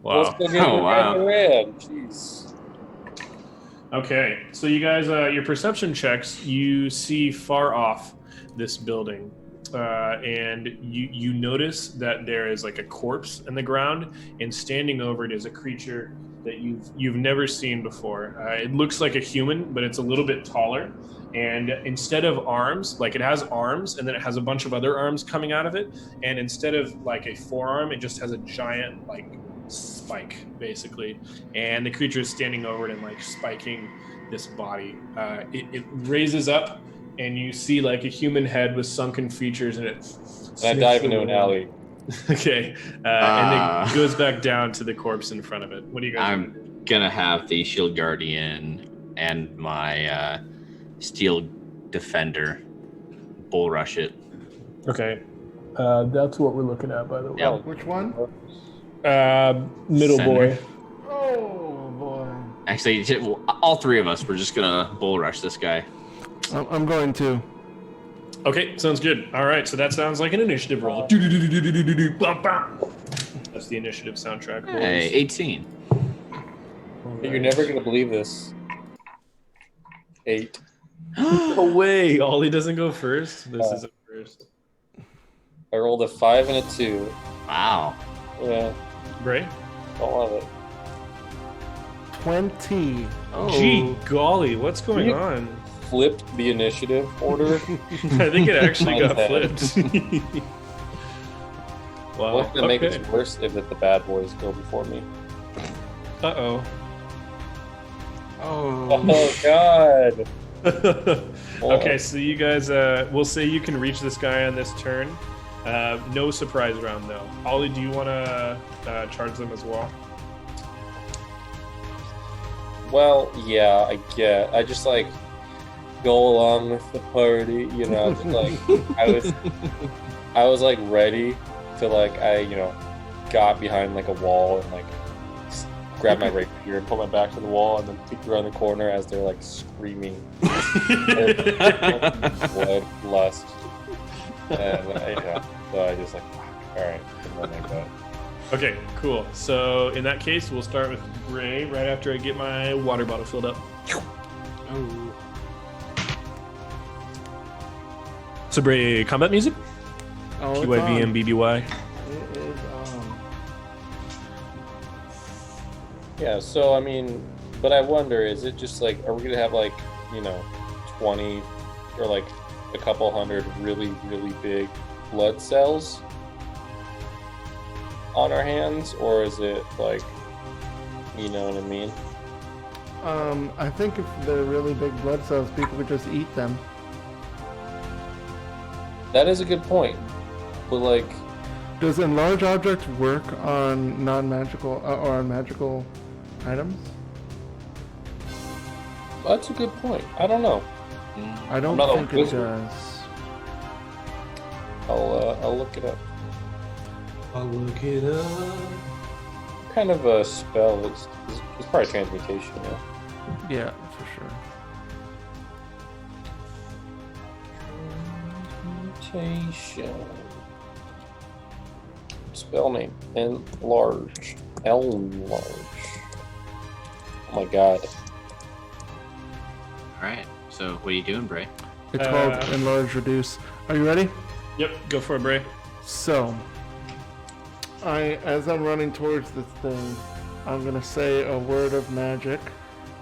Speaker 2: Wow.
Speaker 3: Oh, wow.
Speaker 4: Jeez.
Speaker 2: Okay, so you guys, your perception checks, you see far off this building, and you notice that there is like a corpse in the ground, and standing over it is a creature that you've never seen before. It looks like a human, but it's a little bit taller, and instead of arms, like it has arms, and then it has a bunch of other arms coming out of it, and instead of like a forearm, it just has a giant like spike basically, and the creature is standing over it and like spiking this body. It raises up, and you see like a human head with sunken features, and it
Speaker 4: And I dive into an alley.
Speaker 2: Okay, and it goes back down to the corpse in front of it. What do you guys?
Speaker 3: I'm gonna have the shield guardian and my steel defender bull rush it.
Speaker 2: Okay, that's what we're looking at, by the way.
Speaker 3: Yep.
Speaker 1: Which one?
Speaker 2: Middle
Speaker 3: Center.
Speaker 2: boy.
Speaker 1: Oh boy.
Speaker 3: Actually, all three of us, we're just gonna bull rush this guy.
Speaker 1: I'm going to.
Speaker 2: Okay, sounds good. All right, so that sounds like an initiative roll. That's the initiative soundtrack. Boys.
Speaker 3: Hey, 18.
Speaker 4: You're never gonna believe this. 8.
Speaker 2: No way. Ollie doesn't go first. This is a first.
Speaker 4: I rolled a 5 and a 2.
Speaker 3: Wow.
Speaker 4: Yeah,
Speaker 2: Bray?
Speaker 4: don't love it.
Speaker 1: 20.
Speaker 3: Oh.
Speaker 2: Gee golly, what's going
Speaker 4: You-
Speaker 2: on?
Speaker 4: Flipped the initiative order.
Speaker 2: I think it actually got
Speaker 4: Mine's
Speaker 2: flipped. Wow.
Speaker 4: What's gonna make
Speaker 2: Okay.
Speaker 4: it worse if the bad boys go before me?
Speaker 2: Uh-oh.
Speaker 4: Oh God!
Speaker 2: Okay, so you guys, we'll say you can reach this guy on this turn. No surprise round, though. Ollie, do you want to charge them as well?
Speaker 4: Well, yeah, I just like go along with the party, you know. Just, like I was like ready to like I got behind like a wall and like grab my rapier and put my back to the wall and then peek around the corner as they're like screaming blood, lust, and so I just like all right, and then I go.
Speaker 2: Okay, cool. So in that case, we'll start with Ray right after I get my water bottle filled up.
Speaker 3: Oh.
Speaker 2: So Bray, combat music?
Speaker 1: Oh, it's
Speaker 2: QYVM
Speaker 1: on.
Speaker 2: BBY.
Speaker 1: It is on.
Speaker 4: Yeah, so I mean, but I wonder, is it just like, are we gonna have like 20 or like a couple hundred really, really big blood cells on our hands, or is it like, you know what I mean?
Speaker 1: I think if they're really big blood cells, people could just eat them.
Speaker 4: That is a good point, but like,
Speaker 1: Does enlarge objects work on non-magical or on magical items?
Speaker 4: that's a good point. I don't know.
Speaker 1: I don't
Speaker 4: not a
Speaker 1: think it
Speaker 4: wizard.
Speaker 1: does.
Speaker 4: I'll look it up.
Speaker 2: I'll look it up.
Speaker 4: What kind of a spell? It's probably transmutation. Yeah.
Speaker 1: Yeah, for sure.
Speaker 4: Mutation. Spell name. Enlarge. Enlarge. Oh my god.
Speaker 3: All right. So what are you doing, Bray?
Speaker 1: It's called enlarge reduce. Are you ready?
Speaker 2: Yep, go for it, Bray.
Speaker 1: So, as I'm running towards this thing, I'm gonna say a word of magic,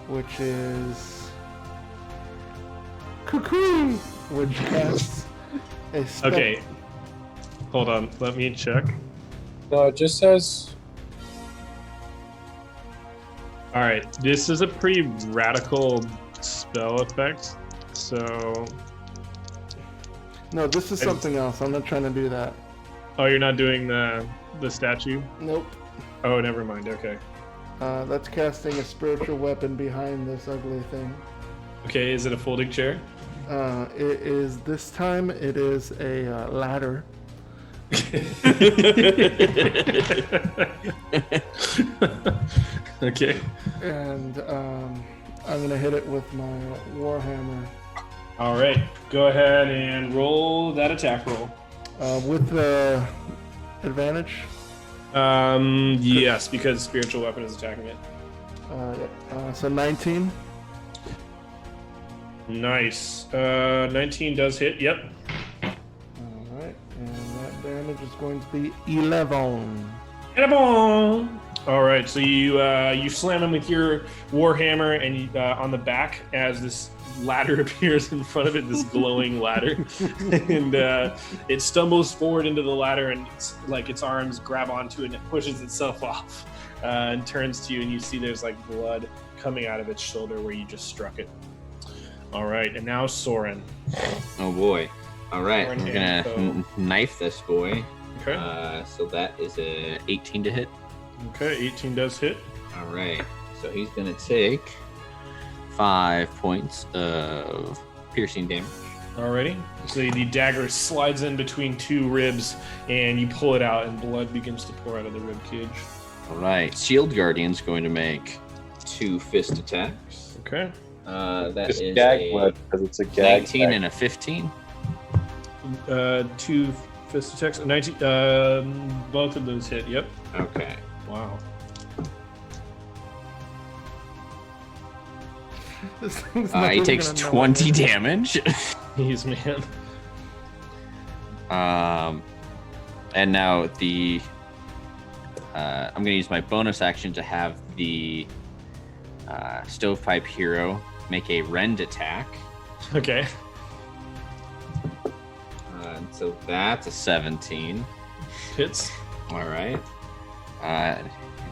Speaker 1: which is cocoon, which casts a spell.
Speaker 2: Okay. Hold on. Let me check.
Speaker 4: No, it just says.
Speaker 2: All right. This is a pretty radical spell effect. So.
Speaker 1: No, this is something else. I'm not trying to do that.
Speaker 2: Oh, you're not doing the statue?
Speaker 1: Nope.
Speaker 2: Oh, never mind. Okay.
Speaker 1: That's casting a spiritual weapon behind this ugly thing.
Speaker 2: Okay. Is it a folding chair?
Speaker 1: It is this time. It is a ladder.
Speaker 2: Okay.
Speaker 1: And I'm gonna hit it with my warhammer.
Speaker 2: All right. Go ahead and roll that attack roll.
Speaker 1: With the advantage.
Speaker 2: Yes, because spiritual weapon is attacking it.
Speaker 1: So 19.
Speaker 2: Nice. 19 does hit. Yep.
Speaker 1: Alright, and that damage is going to be 11.
Speaker 2: All right, so you slam him with your warhammer, and on the back as this ladder appears in front of it, this glowing ladder, and it stumbles forward into the ladder, and it's like its arms grab onto it, and it pushes itself off and turns to you, and you see there's like blood coming out of its shoulder where you just struck it. All right, and now Soren.
Speaker 3: Oh boy. All right,
Speaker 2: Soren
Speaker 3: we're gonna
Speaker 2: and
Speaker 3: knife this boy.
Speaker 2: Okay.
Speaker 3: So that is a 18 to hit.
Speaker 2: Okay, 18 does hit.
Speaker 3: All right. So he's gonna take 5 points of piercing damage.
Speaker 2: Alrighty. So the dagger slides in between two ribs, and you pull it out, and blood begins to pour out of the rib cage.
Speaker 3: All right. Shield Guardian's going to make 2 fist attacks.
Speaker 2: Okay.
Speaker 3: That
Speaker 4: Just
Speaker 3: is
Speaker 4: gag
Speaker 3: a
Speaker 4: blood because it's a gag.
Speaker 3: 19 and a 15.
Speaker 2: 2 fist attacks. 19. Both of those hit. Yep.
Speaker 3: Okay.
Speaker 2: Wow.
Speaker 1: This thing's
Speaker 3: He
Speaker 1: never
Speaker 3: takes
Speaker 1: gonna know
Speaker 3: 20
Speaker 1: it.
Speaker 3: damage.
Speaker 2: He's man.
Speaker 3: And now the I'm going to use my bonus action to have the Stovepipe Hero make a rend attack.
Speaker 2: Okay.
Speaker 3: So that's a 17.
Speaker 2: Hits.
Speaker 3: All right.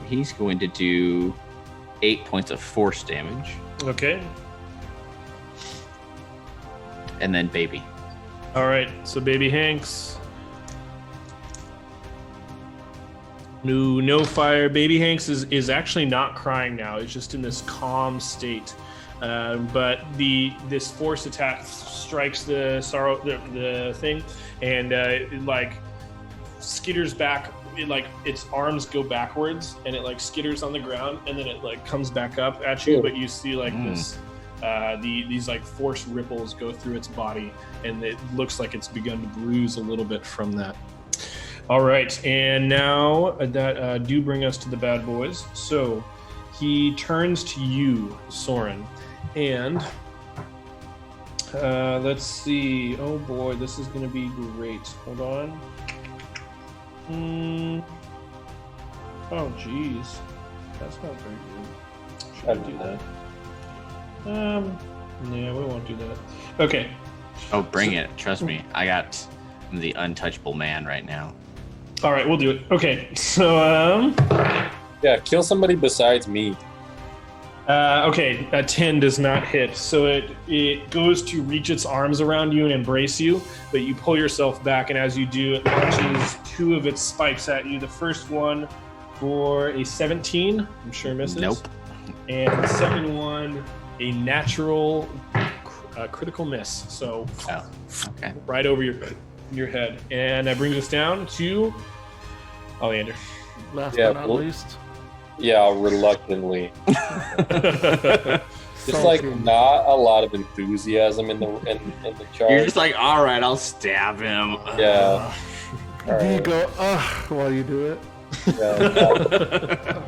Speaker 3: He's going to do 8 points of force damage.
Speaker 2: Okay.
Speaker 3: And then baby.
Speaker 2: All right. So baby Hanks. No fire. Baby Hanks is actually not crying now. It's just in this calm state. But this force attack strikes the thing, and it like skitters back. Its arms go backwards, and it like skitters on the ground, and then it like comes back up at you. But you see like this these like force ripples go through its body, and it looks like it's begun to bruise a little bit from that. All right, and now that do bring us to the bad boys. So he turns to you, Soren, and let's see. Oh boy, this is going to be great. Hold on. Oh jeez, that's not very good. Should I do that? Yeah, we won't do that. Okay.
Speaker 3: Oh, bring it. Trust me. I'm the untouchable man right now.
Speaker 2: All right, we'll do it. Okay, so
Speaker 4: Yeah, kill somebody besides me.
Speaker 2: okay, a 10 does not hit. So it goes to reach its arms around you and embrace you, but you pull yourself back, and as you do, it launches 2 of its spikes at you. The first one for a 17, I'm sure misses.
Speaker 3: Nope.
Speaker 2: And the second one, a natural critical miss. So
Speaker 3: Oh, okay.
Speaker 2: right over your head. And that brings us down to Oleander.
Speaker 1: Last
Speaker 4: Yeah,
Speaker 1: but not
Speaker 4: well-
Speaker 1: least.
Speaker 4: Yeah, reluctantly. Just like
Speaker 1: sulking.
Speaker 4: not a lot of enthusiasm in the charge.
Speaker 3: You're just like, all right, I'll stab him.
Speaker 4: Yeah. All
Speaker 1: Do you
Speaker 4: right.
Speaker 1: go, while you do it?
Speaker 4: Yeah.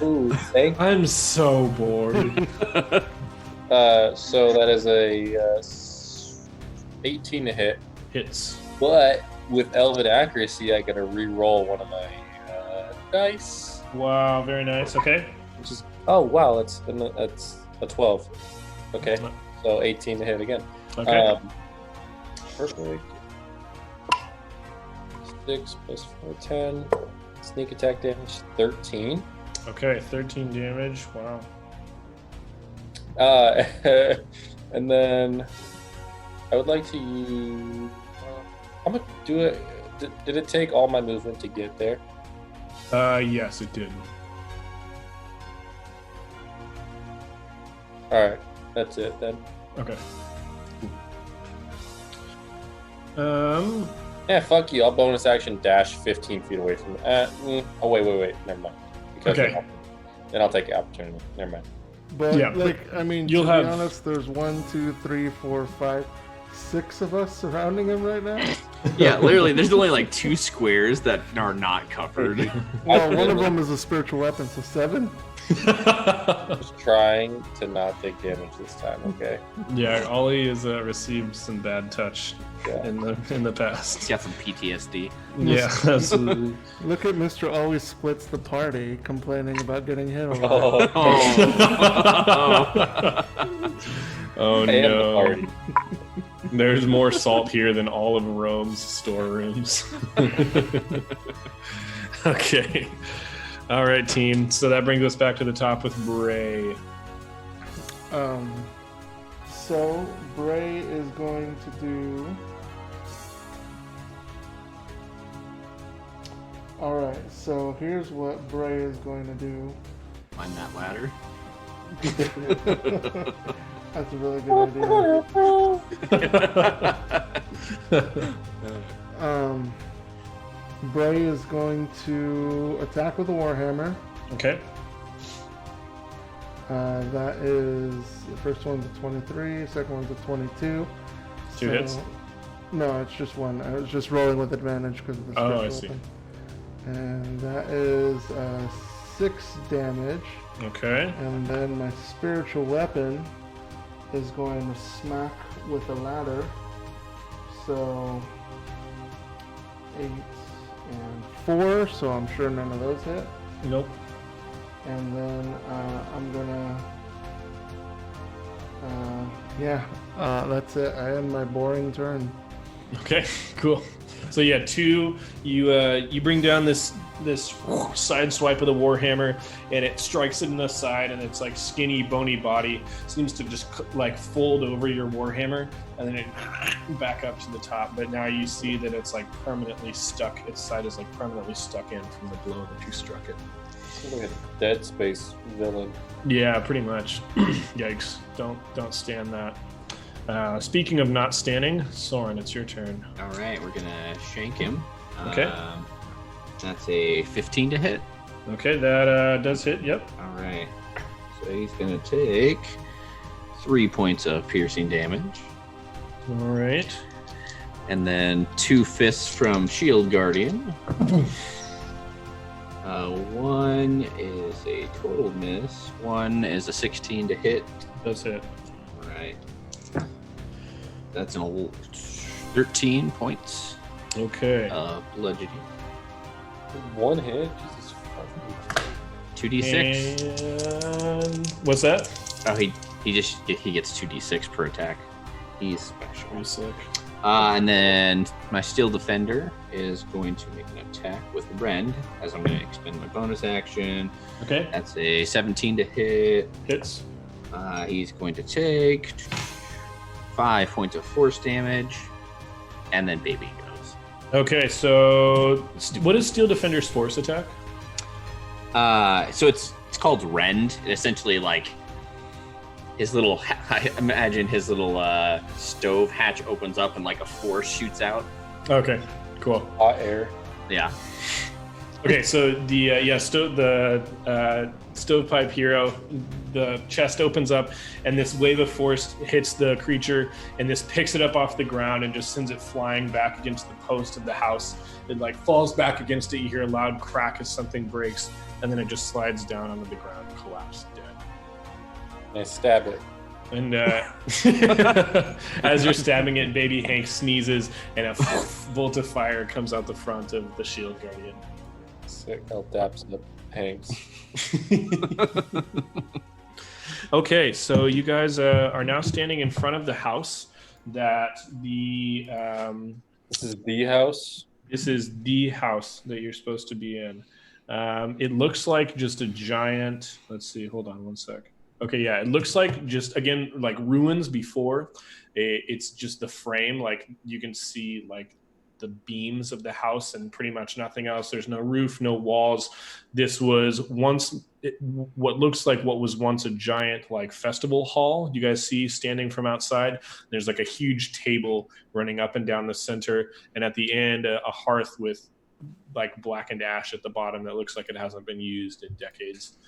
Speaker 4: Ooh, thank.
Speaker 2: I'm so bored.
Speaker 4: So that is a 18 to hit,
Speaker 2: Hits.
Speaker 4: but with Elven accuracy, I gotta re-roll one of my dice.
Speaker 2: Wow, very nice. Okay.
Speaker 4: Which is that's a 12. Okay, so 18 to hit again.
Speaker 2: Okay.
Speaker 4: Perfect. 6 plus 4, 10. Sneak attack damage 13.
Speaker 2: Okay, 13 damage. Wow.
Speaker 4: And then I would like to use. I'm gonna do it. Did it take all my movement to get there?
Speaker 2: Yes, it did.
Speaker 4: All right, that's it then.
Speaker 2: Okay.
Speaker 4: Yeah, fuck you. I'll bonus action dash 15 feet away from. Oh wait. Never mind. Because
Speaker 2: Okay.
Speaker 4: then I'll take the opportunity. Never mind.
Speaker 1: But
Speaker 2: Yeah,
Speaker 1: like, I mean,
Speaker 2: you'll
Speaker 1: to
Speaker 2: have-
Speaker 1: be honest, there's 1, 2, 3, 4, 5, 6 of us surrounding him right now.
Speaker 3: Yeah, literally, there's only like 2 squares that are not covered.
Speaker 1: Well, one of them is a spiritual weapon, so 7.
Speaker 4: Just trying to not take damage this time. Okay.
Speaker 2: Yeah, Ollie has received some bad touch
Speaker 4: Yeah.
Speaker 2: in the past.
Speaker 3: He's got some PTSD.
Speaker 2: Yeah, absolutely.
Speaker 1: Look at Mr. Always splits the party, complaining about getting hit a lot.
Speaker 4: Oh,
Speaker 2: Oh
Speaker 4: I am the
Speaker 2: no.
Speaker 4: party.
Speaker 2: There's more salt here than all of Rome's storerooms. Okay. All right, team. So that brings us back to the top with Bray.
Speaker 1: So Bray is going to do. All right. So here's what Bray is going to do.
Speaker 3: Find that ladder.
Speaker 1: That's a really good idea. Bray is going to attack with a warhammer.
Speaker 2: Okay.
Speaker 1: That is the first one's a 23, second one's a 22.
Speaker 2: Two hits?
Speaker 1: No, it's just one. I was just rolling with advantage because of the
Speaker 2: Oh,
Speaker 1: special
Speaker 2: I see.
Speaker 1: weapon. And that is 6 damage.
Speaker 2: Okay.
Speaker 1: And then my spiritual weapon is going to smack with a ladder. So 8 and 4, so I'm sure none of those hit.
Speaker 2: Nope.
Speaker 1: And then I'm gonna, that's it. I end my boring turn.
Speaker 2: Okay, cool. So yeah, 2. You bring down this side swipe of the warhammer, and it strikes it in the side, and it's like skinny, bony body seems to just like fold over your warhammer, and then it back up to the top. But now you see that it's like permanently stuck. Its side is like permanently stuck in from the blow that you struck it.
Speaker 4: Sounds like a Dead Space villain.
Speaker 2: Yeah, pretty much. Yikes! Don't stand that. Speaking of not standing, Soren, it's your turn.
Speaker 3: All right, we're gonna shank him.
Speaker 2: Okay.
Speaker 3: That's a 15 to hit.
Speaker 2: Okay, that does hit. Yep.
Speaker 3: All right. So he's gonna take 3 points of piercing damage,
Speaker 2: All right.
Speaker 3: and then 2 fists from Shield Guardian. One is a total miss. One is a 16 to hit.
Speaker 2: Does hit.
Speaker 3: All right. That's an 13 points
Speaker 2: Okay.
Speaker 3: of bludgeoning.
Speaker 4: One hit? Jesus fucking.
Speaker 3: 2d6.
Speaker 2: And what's that?
Speaker 3: Oh, he gets 2d6 per attack. He's special.
Speaker 2: Pretty sick.
Speaker 3: And then my Steel Defender is going to make an attack with Rend, as I'm going to expend my bonus action.
Speaker 2: Okay.
Speaker 3: That's a 17 to hit.
Speaker 2: Hits.
Speaker 3: He's going to take 5 points of force damage, and then Baby goes.
Speaker 2: Okay, so what is Steel Defender's force attack?
Speaker 3: So it's called Rend. It essentially, like, his little, I imagine his little stove hatch opens up and like a force shoots out.
Speaker 2: Okay, cool.
Speaker 4: Hot air.
Speaker 3: Yeah.
Speaker 2: Okay, so the Stovepipe Hero, the chest opens up, and this wave of force hits the creature, and this picks it up off the ground and just sends it flying back against the post of the house. It like falls back against it. You hear a loud crack as something breaks, and then it just slides down onto the ground, collapsed dead.
Speaker 5: And I stab it.
Speaker 2: And as you're stabbing it, Baby Hank sneezes, and a bolt of fire comes out the front of the Shield Guardian.
Speaker 5: Sick. I'll daps up Hanks.
Speaker 2: Okay, so you guys are now standing in front of the house that the
Speaker 5: This is the house.
Speaker 2: this is the house that you're supposed to be in. It looks like just a giant. Let's see. Hold on one sec. Okay, yeah, it looks like just again like ruins before. It's just the frame. Like you can see like the beams of the house and pretty much nothing else. There's no roof, no walls. This was once what looks like what was once a giant like festival hall. You guys see standing from outside. There's like a huge table running up and down the center, and at the end a hearth with like blackened ash at the bottom that looks like it hasn't been used in decades.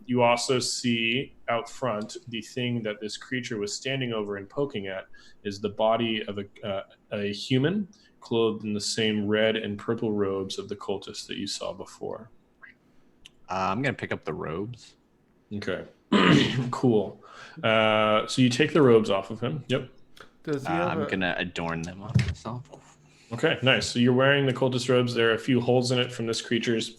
Speaker 2: You also see out front the thing that this creature was standing over and poking at is the body of a human clothed in the same red and purple robes of the cultists that you saw before.
Speaker 3: I'm going to pick up the robes.
Speaker 2: Okay. Cool. So you take the robes off of him. Yep.
Speaker 1: Does he have
Speaker 3: I'm
Speaker 1: a-
Speaker 3: going to adorn them on myself.
Speaker 2: Okay, nice. So you're wearing the cultist robes. There are a few holes in it from this creature's.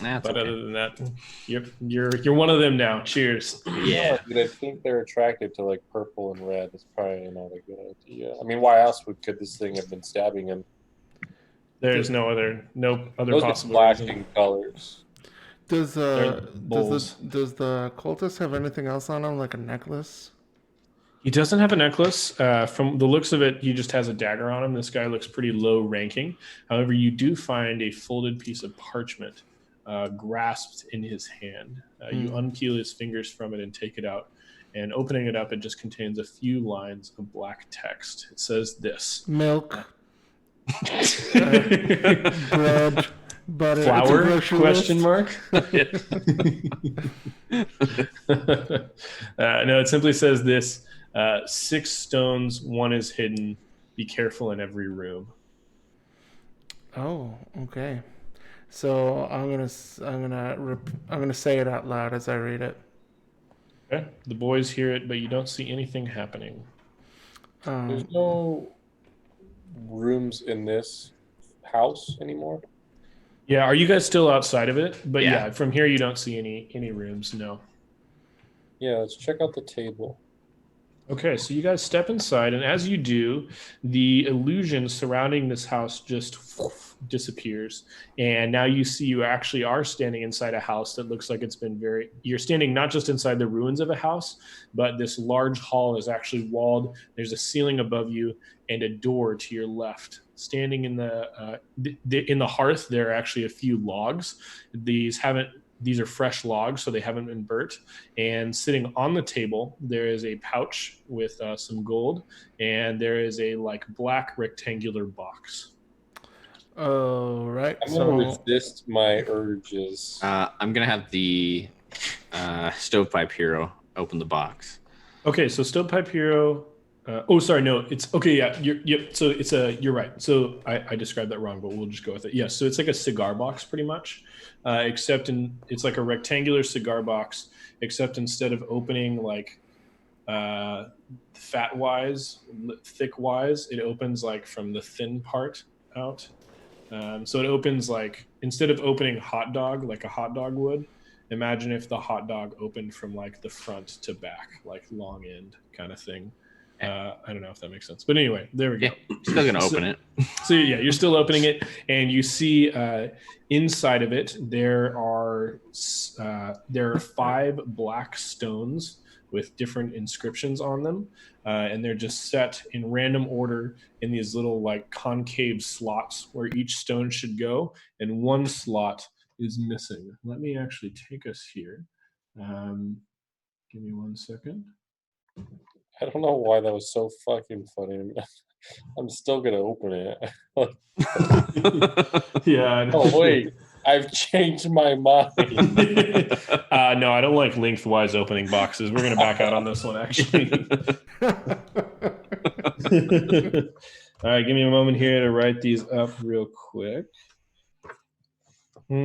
Speaker 3: That's
Speaker 2: But
Speaker 3: okay.
Speaker 2: other than that, you're one of them now. Cheers.
Speaker 3: Yeah.
Speaker 5: But I think they're attracted to like purple and red. It's probably not a good idea. I mean, why else could this thing have been stabbing him?
Speaker 2: There's no other
Speaker 5: Those are
Speaker 2: possible
Speaker 5: flashing
Speaker 2: reason.
Speaker 5: colors.
Speaker 1: Does
Speaker 2: They're bowls.
Speaker 1: does the cultist have anything else on him, like a necklace?
Speaker 2: He doesn't have a necklace. From the looks of it, he just has a dagger on him. This guy looks pretty low ranking. However, you do find a folded piece of parchment grasped in his hand. You unpeel his fingers from it and take it out. And opening it up, it just contains a few lines of black text. It says this.
Speaker 1: Milk, bread, butter. It's a
Speaker 2: Flour?
Speaker 1: grocery
Speaker 2: Question
Speaker 1: list.
Speaker 2: mark. No, it simply says this: 6 stones, 1 is hidden. Be careful in every room.
Speaker 1: Oh, okay. So I'm gonna say it out loud as I read it.
Speaker 2: Okay. The boys hear it, but you don't see anything happening.
Speaker 5: There's no rooms in this house anymore.
Speaker 2: Yeah, are you guys still outside of it? But
Speaker 3: Yeah.
Speaker 2: yeah, from here you don't see any rooms. No.
Speaker 5: Yeah, let's check out the table.
Speaker 2: Okay, so you guys step inside, and as you do, the illusion surrounding this house just disappears. And now you see you actually are standing inside a house that looks like it's been you're standing not just inside the ruins of a house, but this large hall is actually walled. There's a ceiling above you and a door to your left. Standing in the hearth, there are actually a few logs. These are fresh logs, so they haven't been burnt. And sitting on the table, there is a pouch with some gold, and there is a like black rectangular box.
Speaker 1: Oh, right.
Speaker 5: I'm gonna resist my urges.
Speaker 3: I'm going to have the Stovepipe Hero open the box.
Speaker 2: Okay, so Stovepipe Hero. It's okay. Yeah, So it's you're right. So I described that wrong, but we'll just go with it. Yes. So it's like a cigar box, pretty much, except it's like a rectangular cigar box, except instead of opening like fat wise, thick wise, it opens like from the thin part out. So it opens like instead of opening hot dog like a hot dog would. Imagine if the hot dog opened from like the front to back, like long end kind of thing. I don't know if that makes sense, but anyway, there we go.
Speaker 3: Yeah, still going to open it.
Speaker 2: So yeah, you're still opening it, and you see inside of it there are 5 black stones with different inscriptions on them, and they're just set in random order in these little like concave slots where each stone should go, and one slot is missing. Let me actually take us here. Give me 1 second.
Speaker 5: I don't know why that was so fucking funny. I'm still gonna open it.
Speaker 2: Yeah. I know.
Speaker 5: Oh wait, I've changed my mind.
Speaker 2: No, I don't like lengthwise opening boxes. We're gonna back out on this one, actually. All right, give me a moment here to write these up real quick. Let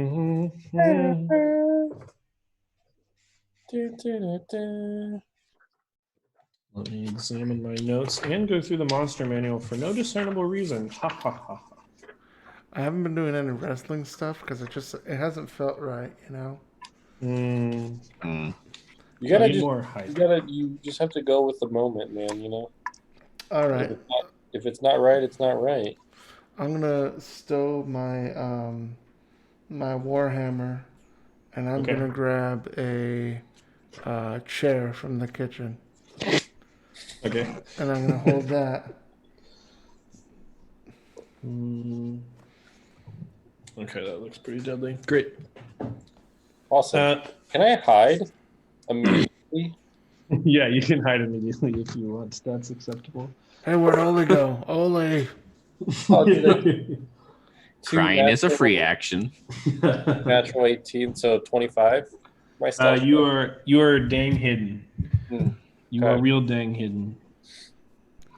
Speaker 2: me examine my notes and go through the monster manual for no discernible reason. Ha ha ha.
Speaker 1: I haven't been doing any wrestling stuff because it hasn't felt right, you know.
Speaker 5: You gotta
Speaker 2: Need more hype.
Speaker 5: you just have to go with the moment, man. You know.
Speaker 1: All right,
Speaker 5: If it's not right, it's not right.
Speaker 1: I'm gonna stow my my Warhammer, and I'm
Speaker 2: Okay.
Speaker 1: gonna grab a chair from the kitchen,
Speaker 2: Okay.
Speaker 1: and I'm gonna hold that.
Speaker 2: Okay, that looks pretty deadly. Great.
Speaker 5: Awesome. Can I hide immediately?
Speaker 2: Yeah, you can hide immediately if you want. That's acceptable.
Speaker 1: Hey, where'd Ole go? Ole.
Speaker 5: Oh, did
Speaker 3: Crying is a free action.
Speaker 5: Natural 18, so 25. My stealth.
Speaker 2: You are dang hidden. You
Speaker 5: Okay.
Speaker 2: are real dang hidden.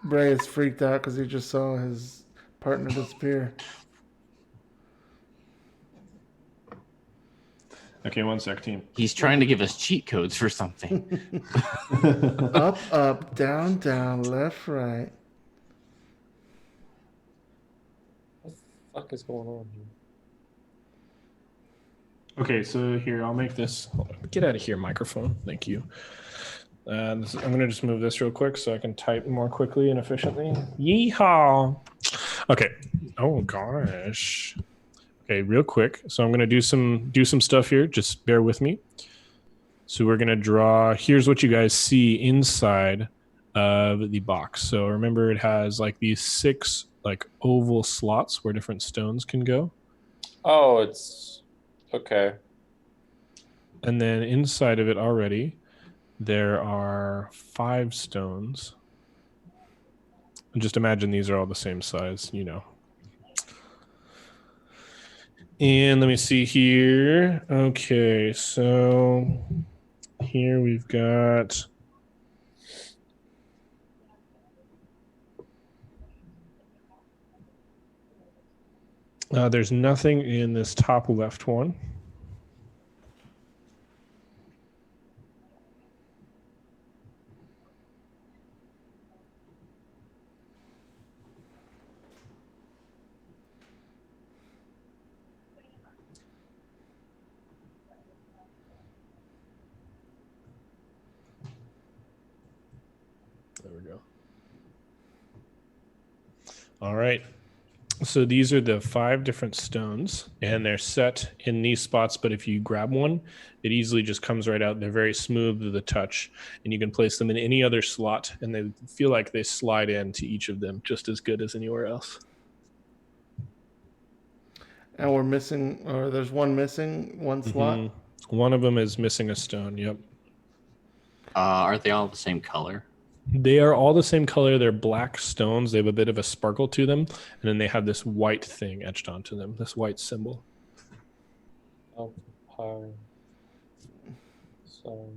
Speaker 1: Bray is freaked out because he just saw his partner disappear.
Speaker 2: Okay, 1 sec, team.
Speaker 3: He's trying to give us cheat codes for something.
Speaker 1: Up, up, down, down, left, right.
Speaker 5: What the fuck is going on here?
Speaker 2: Okay, so here, I'll make this. Hold on. Get out of here, microphone. Thank you. I'm going to just move this real quick so I can type more quickly and efficiently. Yeehaw! Okay. Oh, gosh. Okay, real quick. So I'm going to do some stuff here. Just bear with me. So we're going to draw. Here's what you guys see inside of the box. So remember, it has like these 6 like oval slots where different stones can go.
Speaker 5: Oh, it's okay.
Speaker 2: And then inside of it already, there are 5 stones. And just imagine these are all the same size, you know. And let me see here. Okay, so here we've got there's nothing in this top left one. There we go. All right. So these are the 5 different stones, and they're set in these spots. But if you grab one, it easily just comes right out. They're very smooth to the touch, and you can place them in any other slot, and they feel like they slide into each of them just as good as anywhere else.
Speaker 1: And we're missing, or there's one missing, one slot.
Speaker 2: One of them is missing a stone. Yep.
Speaker 3: Aren't they all the same color?
Speaker 2: They are all the same color. They're black stones. They have a bit of a sparkle to them, and then they have this white thing etched onto them, this white symbol.
Speaker 5: Oh, so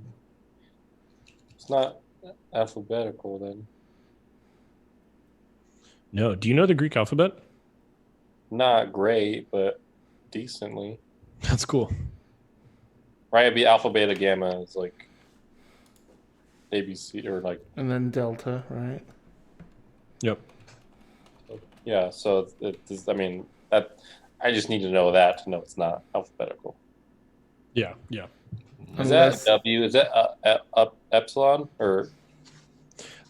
Speaker 5: it's not alphabetical then.
Speaker 2: No. Do you know the Greek alphabet?
Speaker 5: Not great, but decently.
Speaker 2: That's cool.
Speaker 5: Right, it'd be alpha, beta, gamma. It's like ABC or like.
Speaker 1: And then delta, right?
Speaker 2: Yep.
Speaker 5: Yeah, so I mean that I just need to know that to know it's not alphabetical.
Speaker 2: Yeah. Yeah.
Speaker 5: Is that W? Is that epsilon or?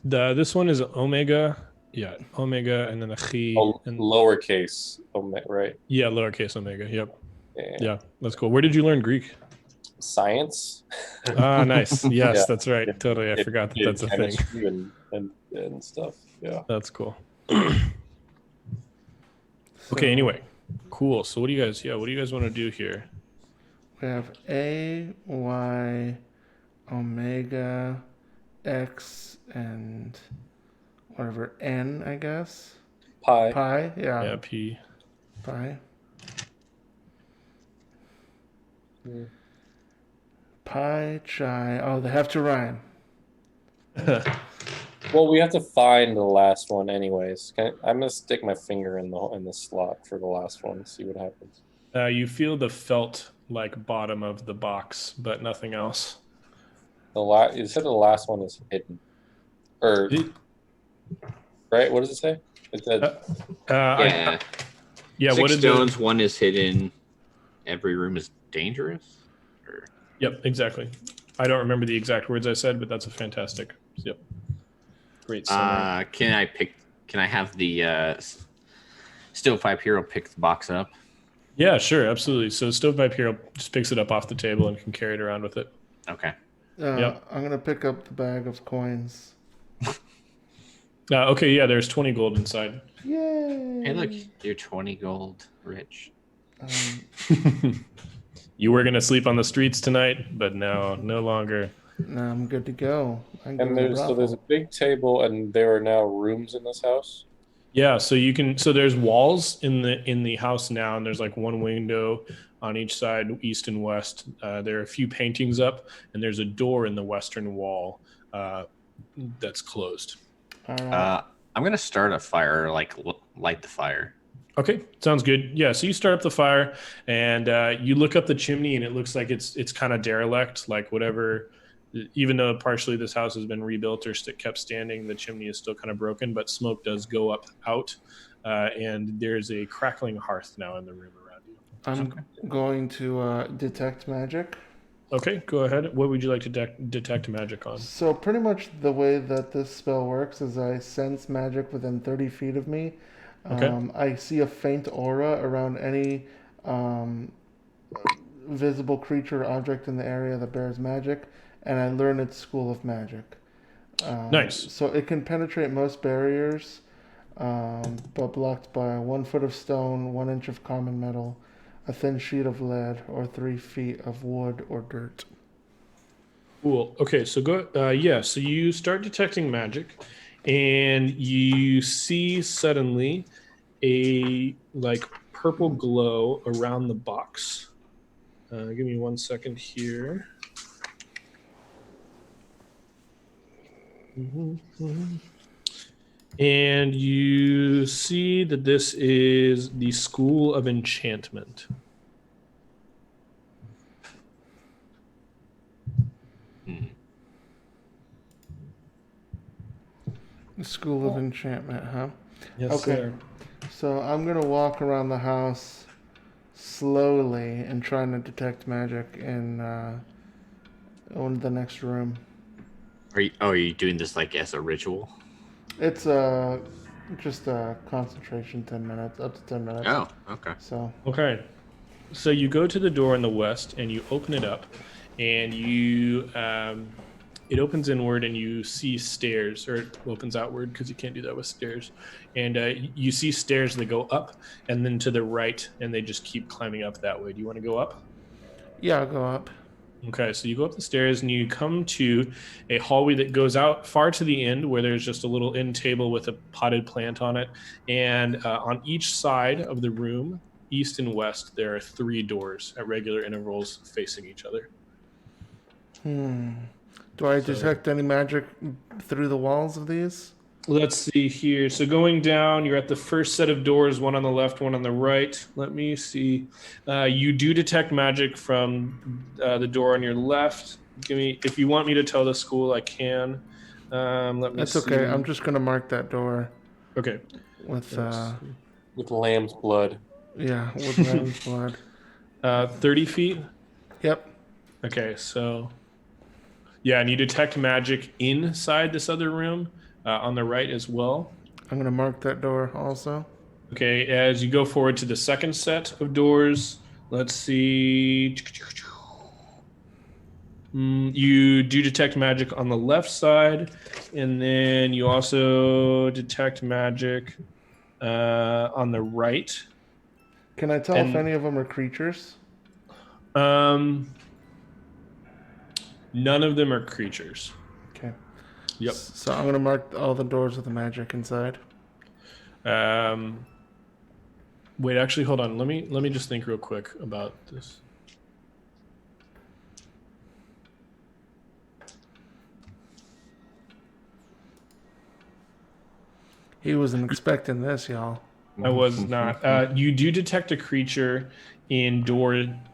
Speaker 2: This one is omega. Yeah, omega, and then a chi. And
Speaker 5: Lowercase omega, right?
Speaker 2: Yeah, lowercase omega. Yep. Yeah, that's cool. Where did you learn Greek?
Speaker 5: Science.
Speaker 2: Ah, nice. Yes,
Speaker 5: Yeah.
Speaker 2: That's right. Totally, I forgot that that's a thing.
Speaker 5: And stuff. Yeah.
Speaker 2: That's cool. Okay. Anyway, cool. So what do you guys want to do here?
Speaker 1: We have A, Y, omega, X, and whatever, N, I guess.
Speaker 5: Pi.
Speaker 1: Pi, yeah.
Speaker 2: Yeah, P.
Speaker 1: Pi. Pie, chai. Oh, they have to rhyme.
Speaker 5: Well, we have to find the last one, anyways. I'm gonna stick my finger in the slot for the last one and see what happens.
Speaker 2: You feel the felt like bottom of the box, but nothing else.
Speaker 5: You said the last one is hidden, or right? What does it say? It said
Speaker 3: Yeah.
Speaker 2: Yeah.
Speaker 3: 6
Speaker 2: What did
Speaker 3: stones, 1 is hidden. Every room is dangerous. Or...
Speaker 2: Yep, exactly. I don't remember the exact words I said, but that's a fantastic. Yep. Great summary.
Speaker 3: Can I have the Stovepipe Hero pick the box up?
Speaker 2: Yeah, sure, absolutely. So Stovepipe Hero just picks it up off the table and can carry it around with it.
Speaker 3: Okay.
Speaker 2: Yep.
Speaker 1: I'm gonna pick up the bag of coins.
Speaker 2: Okay, yeah, there's 20 gold inside.
Speaker 1: Yay!
Speaker 3: Hey, look, you're 20 gold rich.
Speaker 2: You were gonna sleep on the streets tonight, but no longer.
Speaker 1: No, I'm good to go.
Speaker 5: and there's a big table, and there are now rooms in this house.
Speaker 2: Yeah, so you can. So there's walls in the house now, and there's like one window on each side, east and west. There are a few paintings up, and there's a door in the western wall that's closed.
Speaker 1: All right.
Speaker 3: I'm gonna start a fire, like light the fire.
Speaker 2: Okay, sounds good. Yeah, so you start up the fire, and you look up the chimney, and it looks like it's kind of derelict, like whatever. Even though partially this house has been rebuilt or kept standing, the chimney is still kind of broken, but smoke does go out, and there's a crackling hearth now in the room around you.
Speaker 1: I'm going to detect magic.
Speaker 2: Okay, go ahead. What would you like to detect magic on?
Speaker 1: So pretty much the way that this spell works is I sense magic within 30 feet of me.
Speaker 2: Okay.
Speaker 1: I see a faint aura around any visible creature or object in the area that bears magic, and I learn its school of magic.
Speaker 2: Nice.
Speaker 1: So it can penetrate most barriers, but blocked by 1 foot of stone, 1 inch of common metal, a thin sheet of lead, or 3 feet of wood or dirt.
Speaker 2: Cool. Okay, so so you start detecting magic, and you see suddenly a like purple glow around the box. Give me 1 second here. And you see that this is the School of Enchantment.
Speaker 1: The School of Enchantment, huh?
Speaker 2: Yes,
Speaker 1: Okay.
Speaker 2: sir.
Speaker 1: So I'm going to walk around the house slowly and trying to detect magic in the next room.
Speaker 3: Are you doing this like as a ritual?
Speaker 1: It's just a concentration, 10 minutes, up to 10 minutes.
Speaker 3: Oh, okay.
Speaker 1: So
Speaker 2: Okay. So you go to the door in the west and you open it up, and it opens inward and you see stairs, or it opens outward because you can't do that with stairs. And you see stairs that go up and then to the right, and they just keep climbing up that way. Do you want to go up?
Speaker 1: yeah, I'll go up.
Speaker 2: Okay, so you go up the stairs and you come to a hallway that goes out far to the end, where there's just a little end table with a potted plant on it. And on each side of the room, east and west, there are 3 doors at regular intervals facing each other.
Speaker 1: Do I detect any magic through the walls of these?
Speaker 2: Let's see here. So going down, you're at the first set of doors, one on the left, one on the right. Let me see. You do detect magic from the door on your left. If you want me to tell the school, I can. Let me
Speaker 1: That's
Speaker 2: see.
Speaker 1: okay. I'm just going to mark that door
Speaker 2: Okay.
Speaker 1: with
Speaker 5: lamb's blood.
Speaker 1: yeah, with lamb's blood.
Speaker 2: 30 feet?
Speaker 1: Yep.
Speaker 2: Okay, so... Yeah, and you detect magic inside this other room on the right as well.
Speaker 1: I'm going to mark that door also.
Speaker 2: Okay, as you go forward to the second set of doors, let's see. You do detect magic on the left side, and then you also detect magic on the right.
Speaker 1: Can I tell if any of them are creatures?
Speaker 2: None of them are creatures.
Speaker 1: Okay.
Speaker 2: Yep.
Speaker 1: So I'm going to mark all the doors with the magic inside.
Speaker 2: Wait, actually, hold on. Let me just think real quick about this.
Speaker 1: He wasn't expecting this, y'all.
Speaker 2: I was not. You do detect a creature in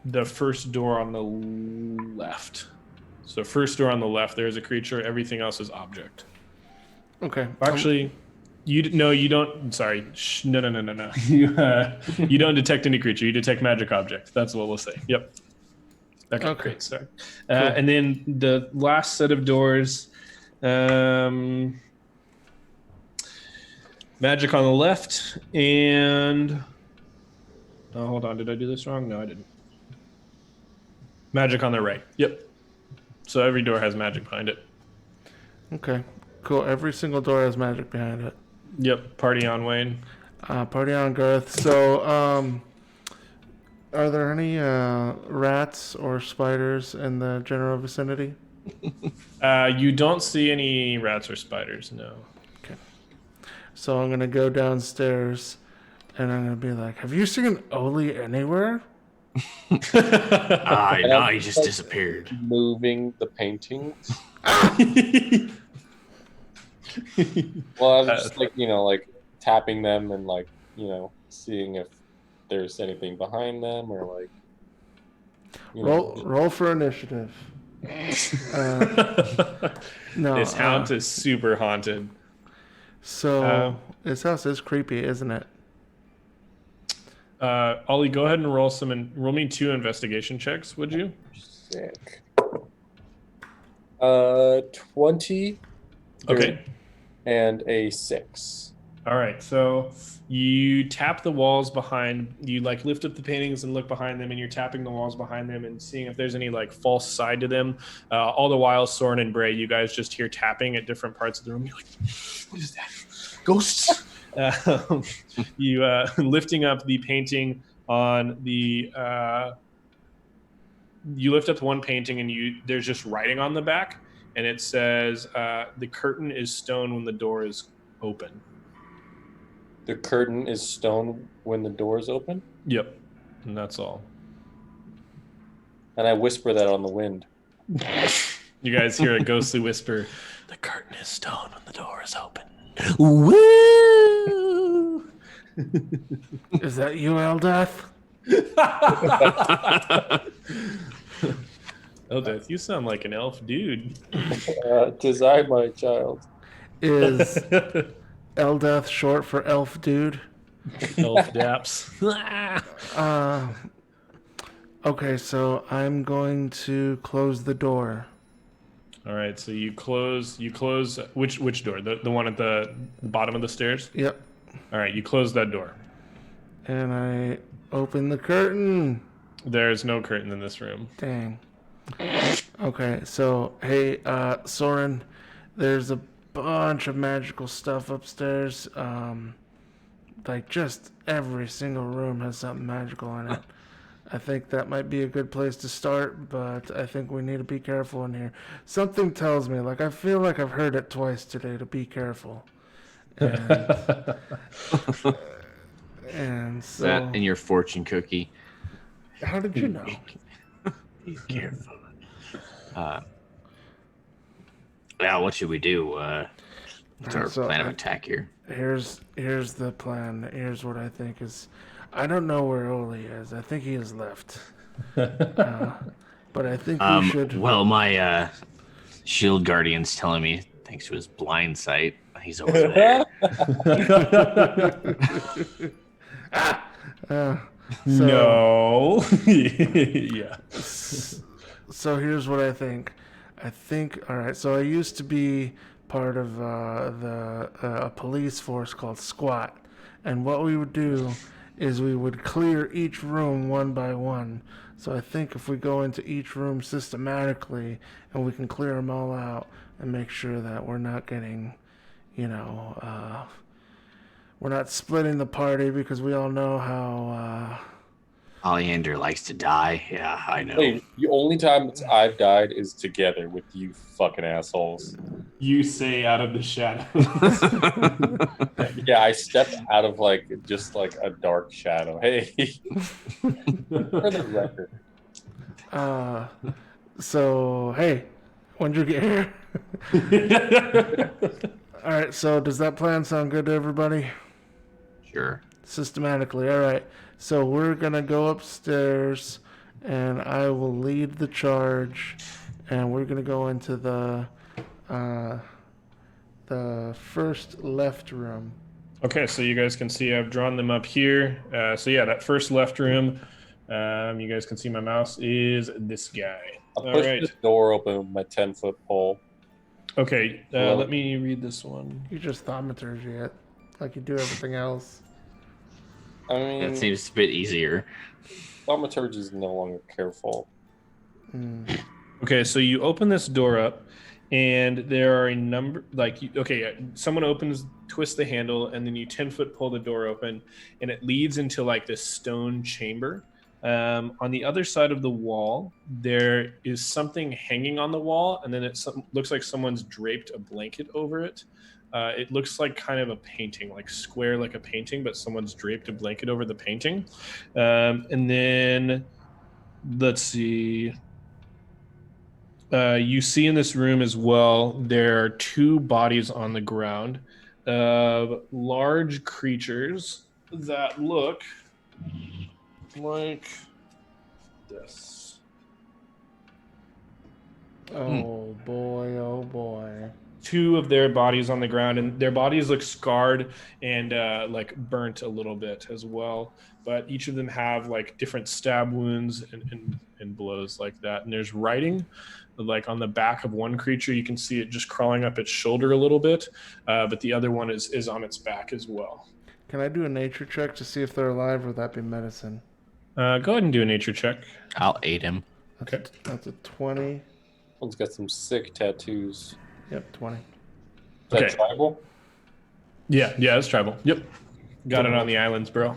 Speaker 2: the first door on the left. So first door on the left, there's a creature. Everything else is object.
Speaker 1: Okay.
Speaker 2: Actually, you don't. Sorry, no. You don't detect any creature. You detect magic object. That's what we'll say. Yep. Okay. Great. Sorry. And then the last set of doors. Magic on the left, and hold on, did I do this wrong? No, I didn't. Magic on the right. Yep. So every door has magic behind it.
Speaker 1: Okay. Cool. Every single door has magic behind it.
Speaker 2: Yep. Party on, Wayne.
Speaker 1: Party on, Garth. So, are there any rats or spiders in the general vicinity?
Speaker 2: You don't see any rats or spiders. No.
Speaker 1: So I'm gonna go downstairs, and I'm gonna be like, "Have you seen Oli anywhere?"
Speaker 3: No, he just disappeared.
Speaker 5: Moving the paintings. Well, I was just like tapping them and seeing if there's anything behind them or
Speaker 1: Roll for initiative. No,
Speaker 2: this house is super haunted.
Speaker 1: So this house is creepy, isn't it?
Speaker 2: Ollie, go ahead and roll me 2 investigation checks, would you?
Speaker 5: Sick. 20.
Speaker 2: Okay.
Speaker 5: And a 6.
Speaker 2: All right. So you tap the walls behind. You lift up the paintings and look behind them, and you're tapping the walls behind them and seeing if there's any false side to them. All the while, Soren and Bray, you guys just hear tapping at different parts of the room. You're like, what is that? Ghosts. You lifting up the painting on the. You lift up one painting and there's just writing on the back, and it says the curtain is stone when the door is open.
Speaker 5: The curtain is stone when the door is open?
Speaker 2: Yep, and that's all.
Speaker 5: And I whisper that on the wind.
Speaker 2: You guys hear a ghostly whisper. The curtain is stone when the door is open.
Speaker 3: Woo!
Speaker 1: Is that you, Eldath?
Speaker 2: Eldath, you sound like an elf dude.
Speaker 5: 'Tis I, my child.
Speaker 1: Is Eldath short for elf dude?
Speaker 2: Elf daps.
Speaker 1: Okay, so I'm going to close the door.
Speaker 2: All right, so you close which door? The one at the bottom of the stairs?
Speaker 1: Yep.
Speaker 2: All right, you close that door.
Speaker 1: And I open the curtain.
Speaker 2: There's no curtain in this room.
Speaker 1: Dang. Okay, so hey, Soren, there's a bunch of magical stuff upstairs. Just every single room has something magical in it. I think that might be a good place to start, but I think we need to be careful in here. Something tells me, I feel like I've heard it twice today, to be careful. And so...
Speaker 3: That in your fortune cookie.
Speaker 1: How did you know?
Speaker 3: Be careful. Yeah, what should we do? What's our plan of attack here?
Speaker 1: Here's the plan. Here's what I think is... I don't know where Oli is. I think he has left. But I think we should...
Speaker 3: Well, my shield guardian's telling me, thanks to his blind sight, he's over there.
Speaker 2: No. Yeah.
Speaker 1: So here's what I think. All right, so I used to be part of a police force called SWAT. And what we would do is we would clear each room one by one. So I think if we go into each room systematically and we can clear them all out and make sure that we're not getting, we're not splitting the party, because we all know how...
Speaker 3: Oleander likes to die. Yeah, I know.
Speaker 5: Hey, the only time I've died is together with you fucking assholes.
Speaker 2: You say out of the shadows.
Speaker 5: Yeah, I stepped out of just a dark shadow. Hey, for the record.
Speaker 1: So, hey, when'd you get here? All right, so does that plan sound good to everybody?
Speaker 3: Sure.
Speaker 1: Systematically, all right. So we're going to go upstairs, and I will lead the charge, and we're going to go into the first left room.
Speaker 2: Okay, so you guys can see I've drawn them up here. So yeah, that first left room, you guys can see my mouse is this guy.
Speaker 5: I'll
Speaker 2: All
Speaker 5: push
Speaker 2: right.
Speaker 5: this door open with my 10-foot pole.
Speaker 2: Okay, let me read this one.
Speaker 1: You just thaumaturgy it like you do everything else.
Speaker 5: I mean,
Speaker 3: That seems a bit easier.
Speaker 5: thaumaturgy is no longer careful.
Speaker 2: Okay, so you open this door up, and there are a number, someone twists the handle, and then you 10-foot pull the door open, and it leads into like this stone chamber. On the other side of the wall, there is something hanging on the wall, and then it looks like someone's draped a blanket over it. It looks like kind of a painting, like square, like a painting, but someone's draped a blanket over the painting. And then, let's see. You see in this room as well, there are two bodies on the ground of large creatures that look like this.
Speaker 1: Oh boy, oh boy.
Speaker 2: Two of their bodies on the ground, and their bodies look scarred and like burnt a little bit as well. But each of them have like different stab wounds and blows like that. And there's writing like on the back of one creature. You can see it just crawling up its shoulder a little bit, but the other one is on its back as well.
Speaker 1: Can I do a nature check to see if they're alive, or would that be medicine?
Speaker 2: Go ahead and do a nature check.
Speaker 3: I'll aid him.
Speaker 1: That's a 20.
Speaker 5: One's got some sick tattoos.
Speaker 1: Yep, 20.
Speaker 5: Is that
Speaker 2: Okay.
Speaker 5: tribal?
Speaker 2: Yeah, it's tribal. Yep. Got it on the islands, bro.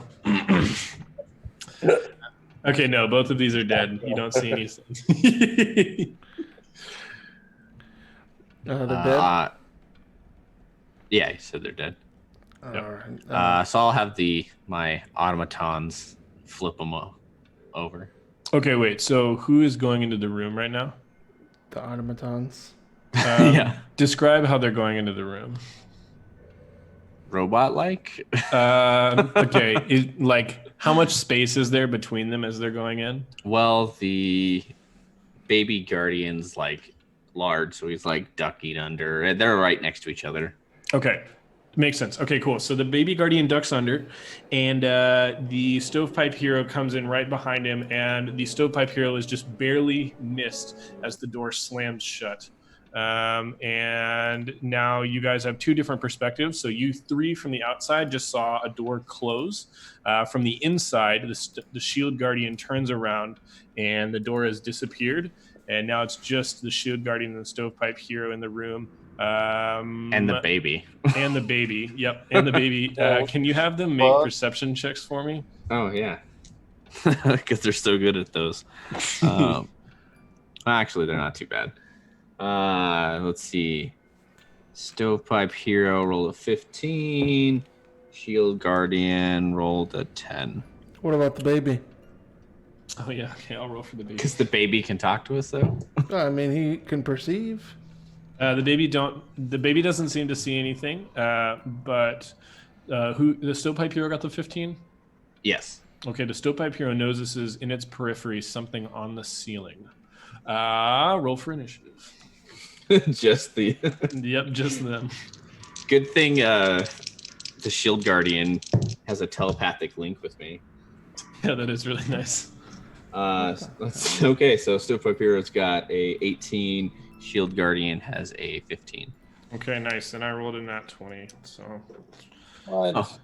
Speaker 2: Okay, no, both of these are dead. You don't see anything.
Speaker 1: They're dead?
Speaker 3: Yeah, he said they're dead.
Speaker 1: Alright.
Speaker 3: So I'll have my automatons flip them over.
Speaker 2: Okay, wait. So who is going into the room right now?
Speaker 1: The automatons.
Speaker 3: Yeah.
Speaker 2: Describe how they're going into the room.
Speaker 3: Robot-like?
Speaker 2: Okay, how much space is there between them as they're going in?
Speaker 3: Well, the baby guardian's like large, so he's like ducking under. They're right next to each other.
Speaker 2: Okay, makes sense. Okay, cool. So the baby guardian ducks under, and the stovepipe hero comes in right behind him, and the stovepipe hero is just barely missed as the door slams shut. And now you guys have two different perspectives. So you three from the outside just saw a door close. From the inside, the shield guardian turns around, and the door has disappeared. And now it's just the shield guardian and the stovepipe hero in the room.
Speaker 3: And the baby.
Speaker 2: And the baby. Yep. And the baby. Can you have them make perception checks for me?
Speaker 3: Oh, yeah. Because they're so good at those. Actually, they're not too bad. Let's see. Stovepipe hero rolled a 15. Shield guardian rolled a 10.
Speaker 1: What about the baby?
Speaker 2: Oh, yeah. Okay, I'll roll for the baby.
Speaker 3: Because the baby can talk to us, though.
Speaker 1: I mean, he can perceive.
Speaker 2: The baby doesn't seem to see anything, but the stovepipe hero got the 15?
Speaker 3: Yes.
Speaker 2: Okay, the stovepipe hero notices in its periphery something on the ceiling. Roll for initiative.
Speaker 3: Just the.
Speaker 2: Yep, just them.
Speaker 3: Good thing the shield guardian has a telepathic link with me.
Speaker 2: Yeah, that is really nice.
Speaker 3: Okay, so Stovepipe Hero's got a 18. Shield Guardian has a 15.
Speaker 2: Okay, nice. And I rolled in that 20. So,
Speaker 5: What?
Speaker 3: Oh.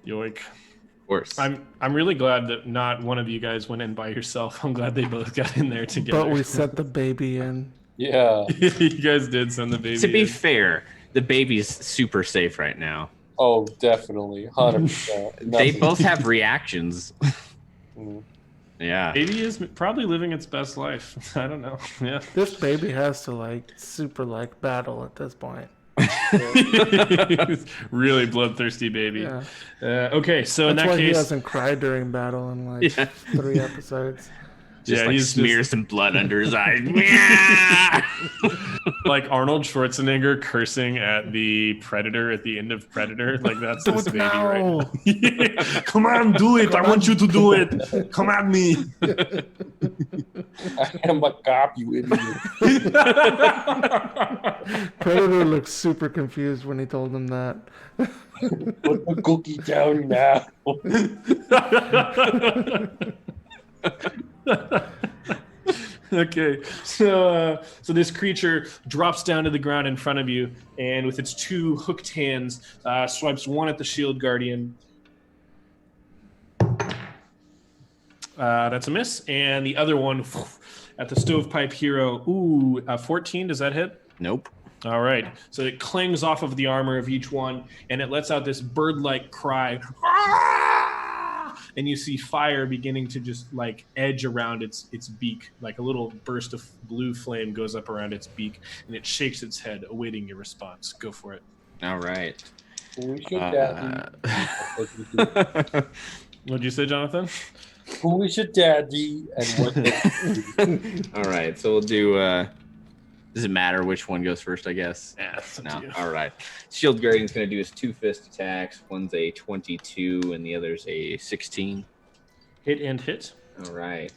Speaker 2: yoink.
Speaker 3: Of course.
Speaker 2: I'm really glad that not one of you guys went in by yourself. I'm glad they both got in there together.
Speaker 1: But we set the baby in.
Speaker 5: Yeah.
Speaker 2: You guys did send the baby.
Speaker 3: To be
Speaker 2: in.
Speaker 3: fair, the baby's super safe right now.
Speaker 5: Oh, definitely. 100%.
Speaker 3: They both have reactions.
Speaker 5: Mm.
Speaker 3: Yeah.
Speaker 2: Baby is probably living its best life. I don't know. Yeah.
Speaker 1: This baby has to super battle at this point.
Speaker 2: Really bloodthirsty baby.
Speaker 1: Yeah.
Speaker 2: Okay, so
Speaker 1: That's
Speaker 2: in that
Speaker 1: why he
Speaker 2: case,
Speaker 1: hasn't cried during battle in 3 episodes.
Speaker 3: Just
Speaker 2: Yeah,
Speaker 3: like
Speaker 2: he's
Speaker 3: smear
Speaker 2: just-
Speaker 3: some blood under his eyes.
Speaker 2: Like Arnold Schwarzenegger cursing at the Predator at the end of Predator. Like that's
Speaker 1: Do
Speaker 2: this
Speaker 1: it
Speaker 2: baby right
Speaker 1: now.
Speaker 2: now. Yeah. Come on, do it. I want you to do it. Come at me.
Speaker 5: I am a cop, you idiot.
Speaker 1: Predator looks super confused when he told him that.
Speaker 5: Put the cookie down now.
Speaker 2: Okay, so this creature drops down to the ground in front of you, and with its two hooked hands, swipes one at the shield guardian. That's a miss, and the other one at the stovepipe hero. Ooh, 14. Does that hit?
Speaker 3: Nope.
Speaker 2: All right. So it clings off of the armor of each one, and it lets out this bird-like cry. And you see fire beginning to just like edge around its beak, like a little burst of blue flame goes up around its beak, and it shakes its head, awaiting your response. Go for it.
Speaker 3: All right.
Speaker 5: We should daddy.
Speaker 2: What'd you say, Jonathan?
Speaker 5: Who we should daddy and what?
Speaker 3: All right. So we'll do. Does it matter which one goes first? I guess.
Speaker 2: Yeah, it's up
Speaker 3: No.
Speaker 2: to you.
Speaker 3: All right. Shield Guardian's going to do his 2 fist attacks. One's a 22 and the other's a 16.
Speaker 2: Hit and hit.
Speaker 3: All right.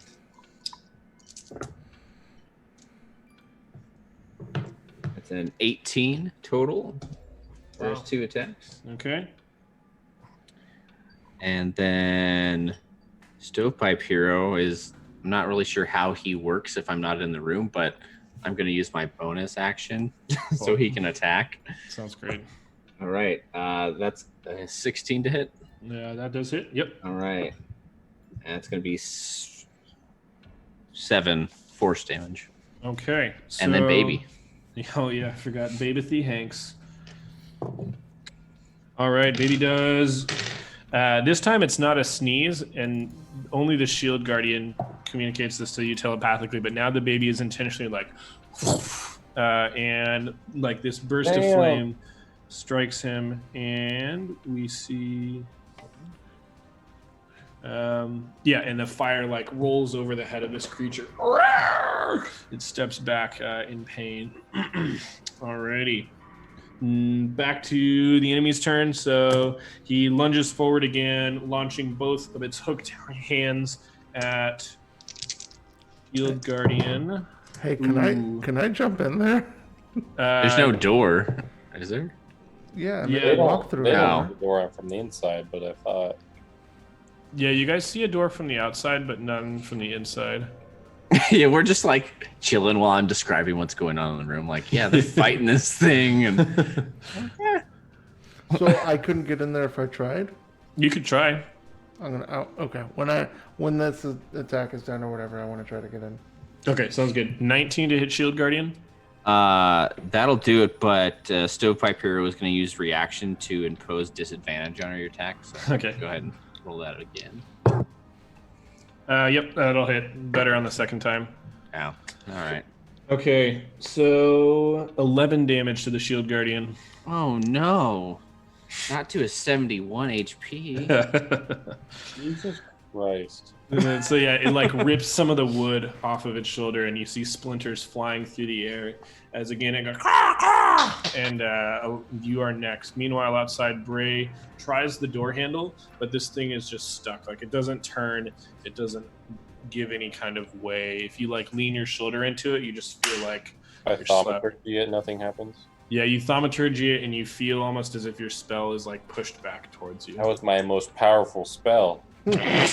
Speaker 3: That's an 18 total. First
Speaker 2: Wow.
Speaker 3: 2 attacks.
Speaker 2: Okay.
Speaker 3: And then Stovepipe Hero is, I'm not really sure how he works if I'm not in the room, but I'm going to use my bonus action so he can attack.
Speaker 2: Sounds great.
Speaker 3: All right. That's a 16 to hit.
Speaker 2: Yeah, that does hit. Yep.
Speaker 3: All right. That's going to be 7 force damage.
Speaker 2: Okay.
Speaker 3: And then baby.
Speaker 2: Oh yeah, I forgot Babythy Hanks. All right, baby does. This time it's not a sneeze, and only the shield guardian communicates this to you telepathically. But now the baby is intentionally like, and like this burst of
Speaker 5: Damn.
Speaker 2: flame strikes him, and we see. And the fire like rolls over the head of this creature. It steps back in pain. Alrighty. Back to the enemy's turn. So he lunges forward again, launching both of its hooked hands at Shield Guardian.
Speaker 1: Hey,
Speaker 2: Ooh.
Speaker 1: can I jump in there?
Speaker 3: There's no door, is there?
Speaker 1: Yeah,
Speaker 2: Yeah.
Speaker 1: they walk through.
Speaker 5: They
Speaker 1: it.
Speaker 5: don't have the door from the inside, but I thought
Speaker 2: Yeah, you guys see a door from the outside, but none from the inside.
Speaker 3: Yeah, we're just like chilling while I'm describing what's going on in the room. Like, yeah, they're fighting this thing, and
Speaker 1: So I couldn't get in there if I tried.
Speaker 2: You could try.
Speaker 1: I'm gonna. Oh, okay. When this attack is done or whatever, I want to try to get in.
Speaker 2: Okay, sounds good. 19 to hit Shield Guardian.
Speaker 3: that'll do it. But Stovepipe Hero is going to use reaction to impose disadvantage on your attack. So
Speaker 2: Okay.
Speaker 3: go ahead and roll that again.
Speaker 2: Yep, that'll hit. Better on the second time.
Speaker 3: Ow. All right.
Speaker 2: Okay, so 11 damage to the Shield Guardian.
Speaker 3: Oh no, not to a 71 HP.
Speaker 5: Jesus Christ.
Speaker 2: And then, so yeah, it like rips some of the wood off of its shoulder, and you see splinters flying through the air. As again it goes, and you are next. Meanwhile, outside, Bray tries the door handle, but this thing is just stuck. Like it doesn't turn, it doesn't give any kind of way. If you like lean your shoulder into it, you just feel like
Speaker 5: I
Speaker 2: You're slapped.
Speaker 5: thaumaturgy it, nothing happens.
Speaker 2: yeah, you thaumaturgy it, and you feel almost as if your spell is like pushed back towards you.
Speaker 5: That was my most powerful spell.
Speaker 2: My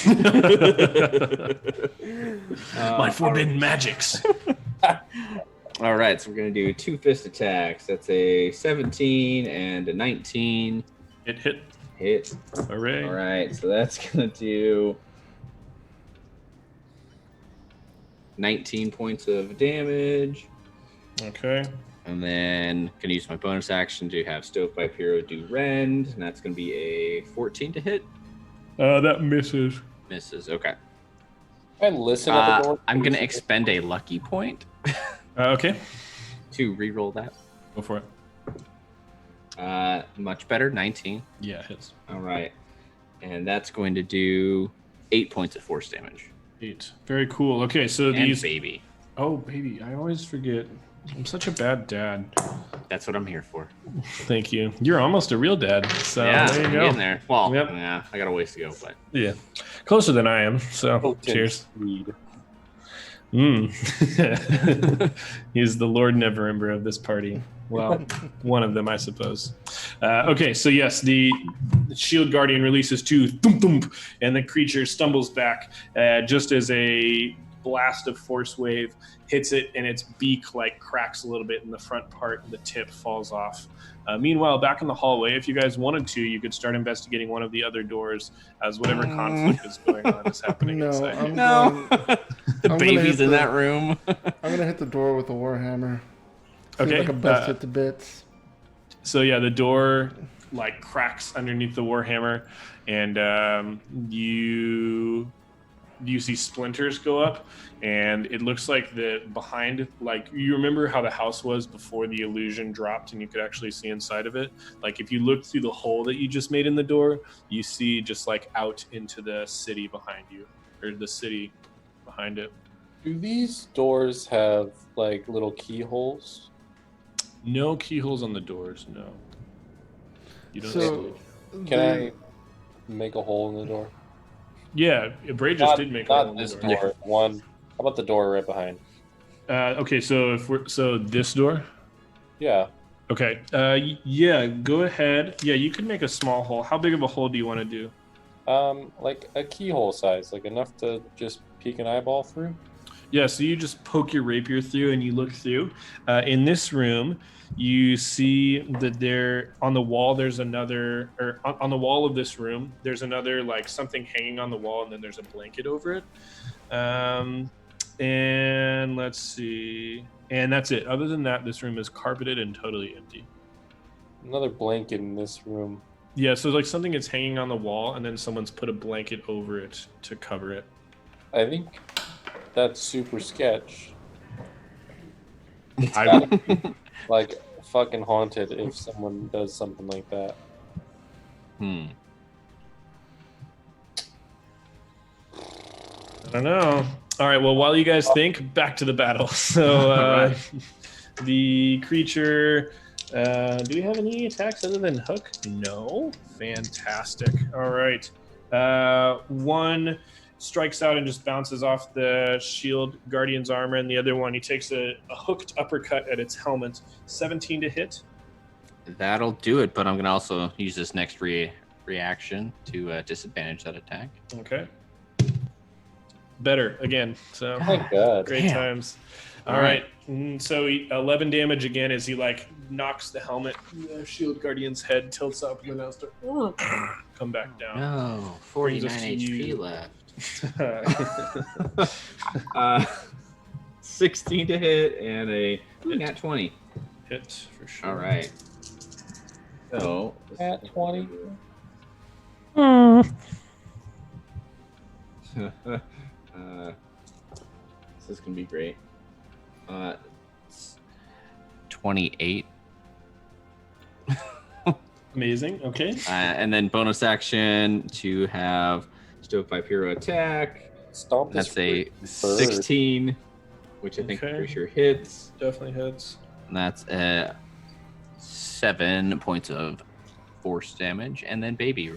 Speaker 2: forbidden magics.
Speaker 3: All right, so we're going to do 2 fist attacks. That's a 17 and a 19.
Speaker 2: It hit.
Speaker 3: Hit.
Speaker 2: Hooray.
Speaker 3: All right, so that's going to do 19 points of damage.
Speaker 2: Okay.
Speaker 3: And then going to use my bonus action to have Stovepipe Hero do Rend, and that's going to be a 14 to hit.
Speaker 2: That misses.
Speaker 3: Misses. Okay.
Speaker 5: I listen at the door.
Speaker 3: I'm going to expend a lucky point
Speaker 2: Okay.
Speaker 3: to re-roll that.
Speaker 2: Go for it.
Speaker 3: Much better, 19.
Speaker 2: Yeah, it hits.
Speaker 3: All right. And that's going to do 8 points of force damage.
Speaker 2: 8. Very cool. Okay, so
Speaker 3: And
Speaker 2: these.
Speaker 3: baby.
Speaker 2: Oh, baby! I always forget. I'm such a bad dad.
Speaker 3: That's what I'm here for.
Speaker 2: Thank you. You're almost a real dad. So
Speaker 3: Yeah,
Speaker 2: there you
Speaker 3: I'm
Speaker 2: go.
Speaker 3: getting there. Well,
Speaker 2: Yep.
Speaker 3: yeah, I got a ways to go, but
Speaker 2: Yeah, closer than I am. So
Speaker 5: Potent
Speaker 2: cheers.
Speaker 5: weed.
Speaker 2: He's the Lord Neverember of this party. Well, one of them, I suppose. Okay, so yes, the shield guardian releases 2, thump, thump, and the creature stumbles back just as a blast of force wave hits it, and its beak like cracks a little bit in the front part, and the tip falls off. Meanwhile, back in the hallway, if you guys wanted to, you could start investigating one of the other doors as whatever conflict is going on is happening
Speaker 1: No,
Speaker 2: inside.
Speaker 1: I'm
Speaker 3: no,
Speaker 1: going,
Speaker 3: the
Speaker 1: gonna
Speaker 3: baby's
Speaker 1: hit
Speaker 3: in
Speaker 1: the-
Speaker 3: that room.
Speaker 1: I'm gonna hit the door with a warhammer. Seems
Speaker 2: Okay,
Speaker 1: like a bust it to bits.
Speaker 2: So yeah, the door like cracks underneath the warhammer, and you see splinters go up, and it looks like the behind, like, you remember how the house was before the illusion dropped and you could actually see inside of it. Like if you look through the hole that you just made in the door, you see just like out into the city behind you, or the city behind it.
Speaker 5: Do these doors have like little keyholes?
Speaker 2: No keyholes on the doors. No. You don't
Speaker 1: So,
Speaker 2: see.
Speaker 5: Can I make a hole in the door?
Speaker 2: Yeah, Bray just did make a hole in the
Speaker 5: this
Speaker 2: door.
Speaker 5: door. One. How about the door right behind?
Speaker 2: Okay, so this door.
Speaker 5: Yeah.
Speaker 2: Okay. Yeah. Go ahead. Yeah, you could make a small hole. How big of a hole do you want to do?
Speaker 5: Like a keyhole size, like enough to just peek an eyeball through.
Speaker 2: Yeah. So you just poke your rapier through and you look through. In this room, you see that there on the wall there's another, or on the wall of this room there's another, like something hanging on the wall, and then there's a blanket over it. And let's see. And that's it. Other than that, this room is carpeted and totally empty.
Speaker 5: Another blanket in this room.
Speaker 2: Yeah, so like something is hanging on the wall, and then someone's put a blanket over it to cover it.
Speaker 5: I think that's super sketch.
Speaker 2: I,
Speaker 5: Like fucking haunted if someone does something like that.
Speaker 2: I don't know. All right, well, while you guys think, back to the battle. So the creature, do we have any attacks other than hook? No. Fantastic. All right. One strikes out and just bounces off the shield guardian's armor, and the other one, he takes a hooked uppercut at its helmet. 17 to hit.
Speaker 3: That'll do it, but I'm gonna also use this next reaction to disadvantage that attack.
Speaker 2: Okay. Better again. So
Speaker 5: Oh my god.
Speaker 2: great
Speaker 3: Damn.
Speaker 2: times.
Speaker 3: All
Speaker 2: All right. So 11 damage again as he like knocks the helmet, the shield guardian's head tilts up, and then has to come back down.
Speaker 3: No,
Speaker 2: Brings
Speaker 3: 49
Speaker 2: us to
Speaker 3: HP
Speaker 2: you.
Speaker 3: left. 16 to hit and a nat 20.
Speaker 2: Hit for sure.
Speaker 3: All right. So
Speaker 5: At 20.
Speaker 3: This is gonna be great. 28.
Speaker 2: Amazing. Okay.
Speaker 3: And then bonus action to have Stovepipe Hero attack.
Speaker 5: Stomp this
Speaker 3: That's a
Speaker 5: freaking bird.
Speaker 3: 16, which I think
Speaker 2: Okay.
Speaker 3: I'm pretty sure hits.
Speaker 2: Definitely hits.
Speaker 3: And that's 7 points of force damage, and then baby,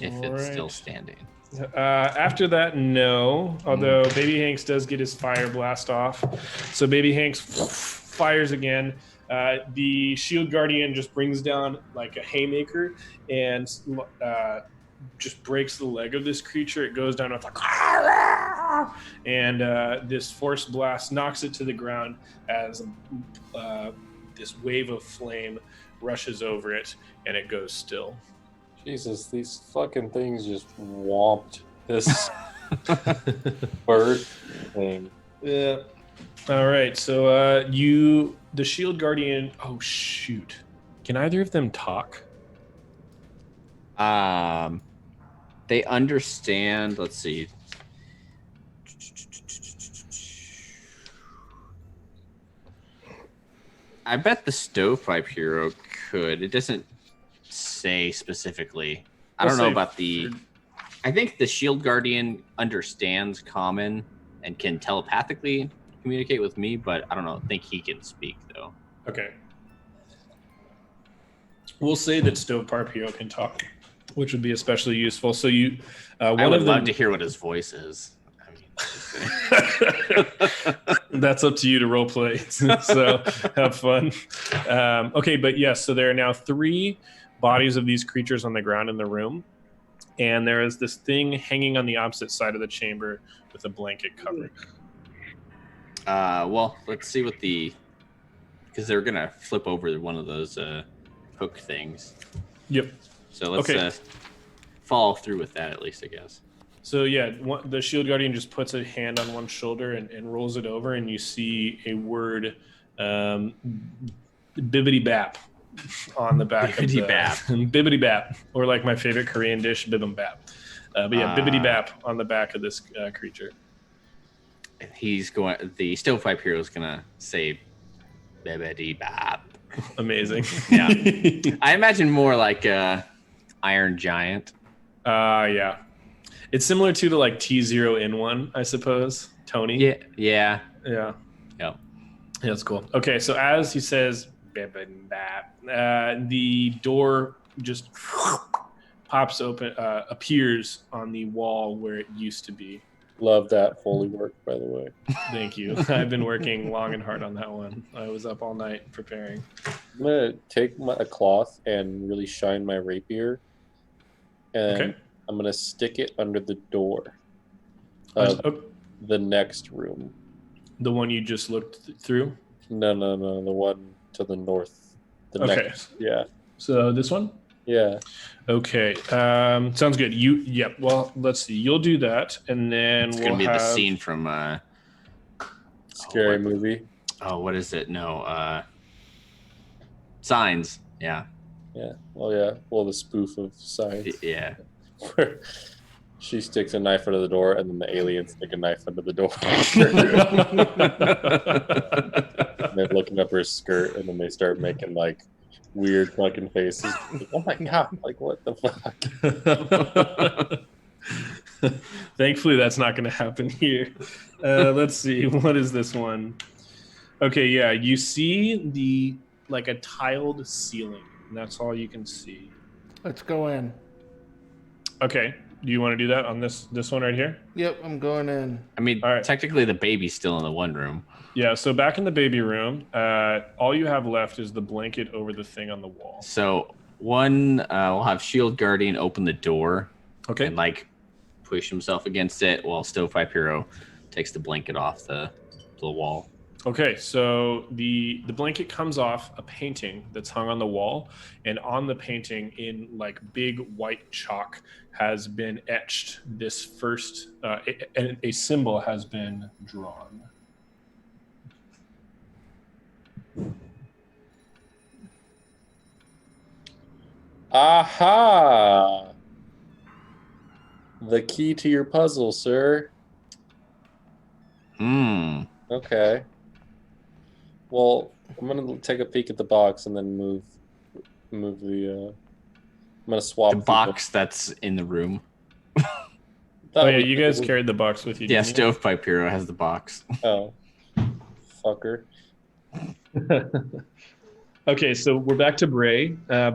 Speaker 3: if it's still
Speaker 2: Alright.
Speaker 3: standing.
Speaker 2: After that, no. Although Baby Hanks does get his fire blast off. So Baby Hanks fires again. The shield guardian just brings down like a haymaker and just breaks the leg of this creature. It goes down with like, and this force blast knocks it to the ground as this wave of flame rushes over it, and it goes still.
Speaker 5: Jesus, these fucking things just whomped this bird thing.
Speaker 2: Yeah. All right. So the shield guardian. Oh shoot! Can either of them talk?
Speaker 3: They understand. Let's see. I bet the Stovepipe Hero could. It doesn't say specifically. I don't know about the. I think the Shield Guardian understands Common and can telepathically communicate with me, but I don't think he can speak though.
Speaker 2: Okay. We'll say that Stovepipe Hero can talk, which would be especially useful. So you,
Speaker 3: I would love to hear what his voice is.
Speaker 2: That's up to you to role play. So have fun. Okay, but yes, so there are now 3 bodies of these creatures on the ground in the room, and there is this thing hanging on the opposite side of the chamber with a blanket cover.
Speaker 3: Well, let's see what because they're gonna flip over one of those hook things.
Speaker 2: Yep.
Speaker 3: So let's follow through with that at least, I guess.
Speaker 2: So yeah, the Shield Guardian just puts a hand on one shoulder and rolls it over, and you see a word, bibbidi bap, on the back of the bibbidi bap, or like my favorite Korean dish, bibimbap. But yeah, bibbidi bap on the back of this creature.
Speaker 3: The Stovepipe Hero is gonna say bibbidi bap.
Speaker 2: Amazing.
Speaker 3: Yeah. I imagine more like Iron Giant.
Speaker 2: Yeah. It's similar to the like T0N1, I suppose. Tony.
Speaker 3: Yeah. Yeah.
Speaker 2: Yeah.
Speaker 3: Yep.
Speaker 2: Yeah, that's cool. Okay, so as he says, the door just pops open, appears on the wall where it used to be.
Speaker 5: Love that Foley work, by the way.
Speaker 2: Thank you. I've been working long and hard on that one. I was up all night preparing.
Speaker 5: I'm gonna take a cloth and really shine my rapier, and I'm gonna stick it under the door of the next room.
Speaker 2: The one you just looked through?
Speaker 5: No, the one to the north. Next, yeah.
Speaker 2: So this one?
Speaker 5: Yeah.
Speaker 2: Okay. Sounds good. Well, let's see. You'll do that, and then
Speaker 3: it's gonna be the scene from
Speaker 5: Scary Movie.
Speaker 3: Oh, what is it? No. Signs. Yeah.
Speaker 5: Yeah. Well, yeah. Well, the spoof of Signs.
Speaker 3: Yeah.
Speaker 5: Where she sticks a knife under the door, and then the aliens stick a knife under the door. And they're looking up her skirt, and then they start making like weird fucking faces. Like, oh my god! Like what the fuck?
Speaker 2: Thankfully, that's not going to happen here. Let's see. What is this one? Okay, yeah. You see a tiled ceiling, and that's all you can see.
Speaker 1: Let's go in.
Speaker 2: Okay. Do you want to do that on this one right here?
Speaker 1: Yep, I'm going in.
Speaker 3: I mean, technically the baby's still in the one room.
Speaker 2: Yeah, so back in the baby room, all you have left is the blanket over the thing on the wall.
Speaker 3: So we'll have Shield Guardian open the door.
Speaker 2: Okay.
Speaker 3: And push himself against it while Stovepipe Hero takes the blanket off the wall.
Speaker 2: Okay, so the blanket comes off a painting that's hung on the wall, and on the painting in big white chalk has been etched this first a symbol has been drawn.
Speaker 5: Aha! The key to your puzzle, sir. Okay. Well, I'm gonna take a peek at the box and then move the. I'm gonna swap
Speaker 3: the box that's in the room.
Speaker 2: Oh yeah, you guys carried the box with you.
Speaker 3: Yeah, Stovepipe Hero has the box.
Speaker 5: Oh, fucker.
Speaker 2: Okay, so we're back to Bray.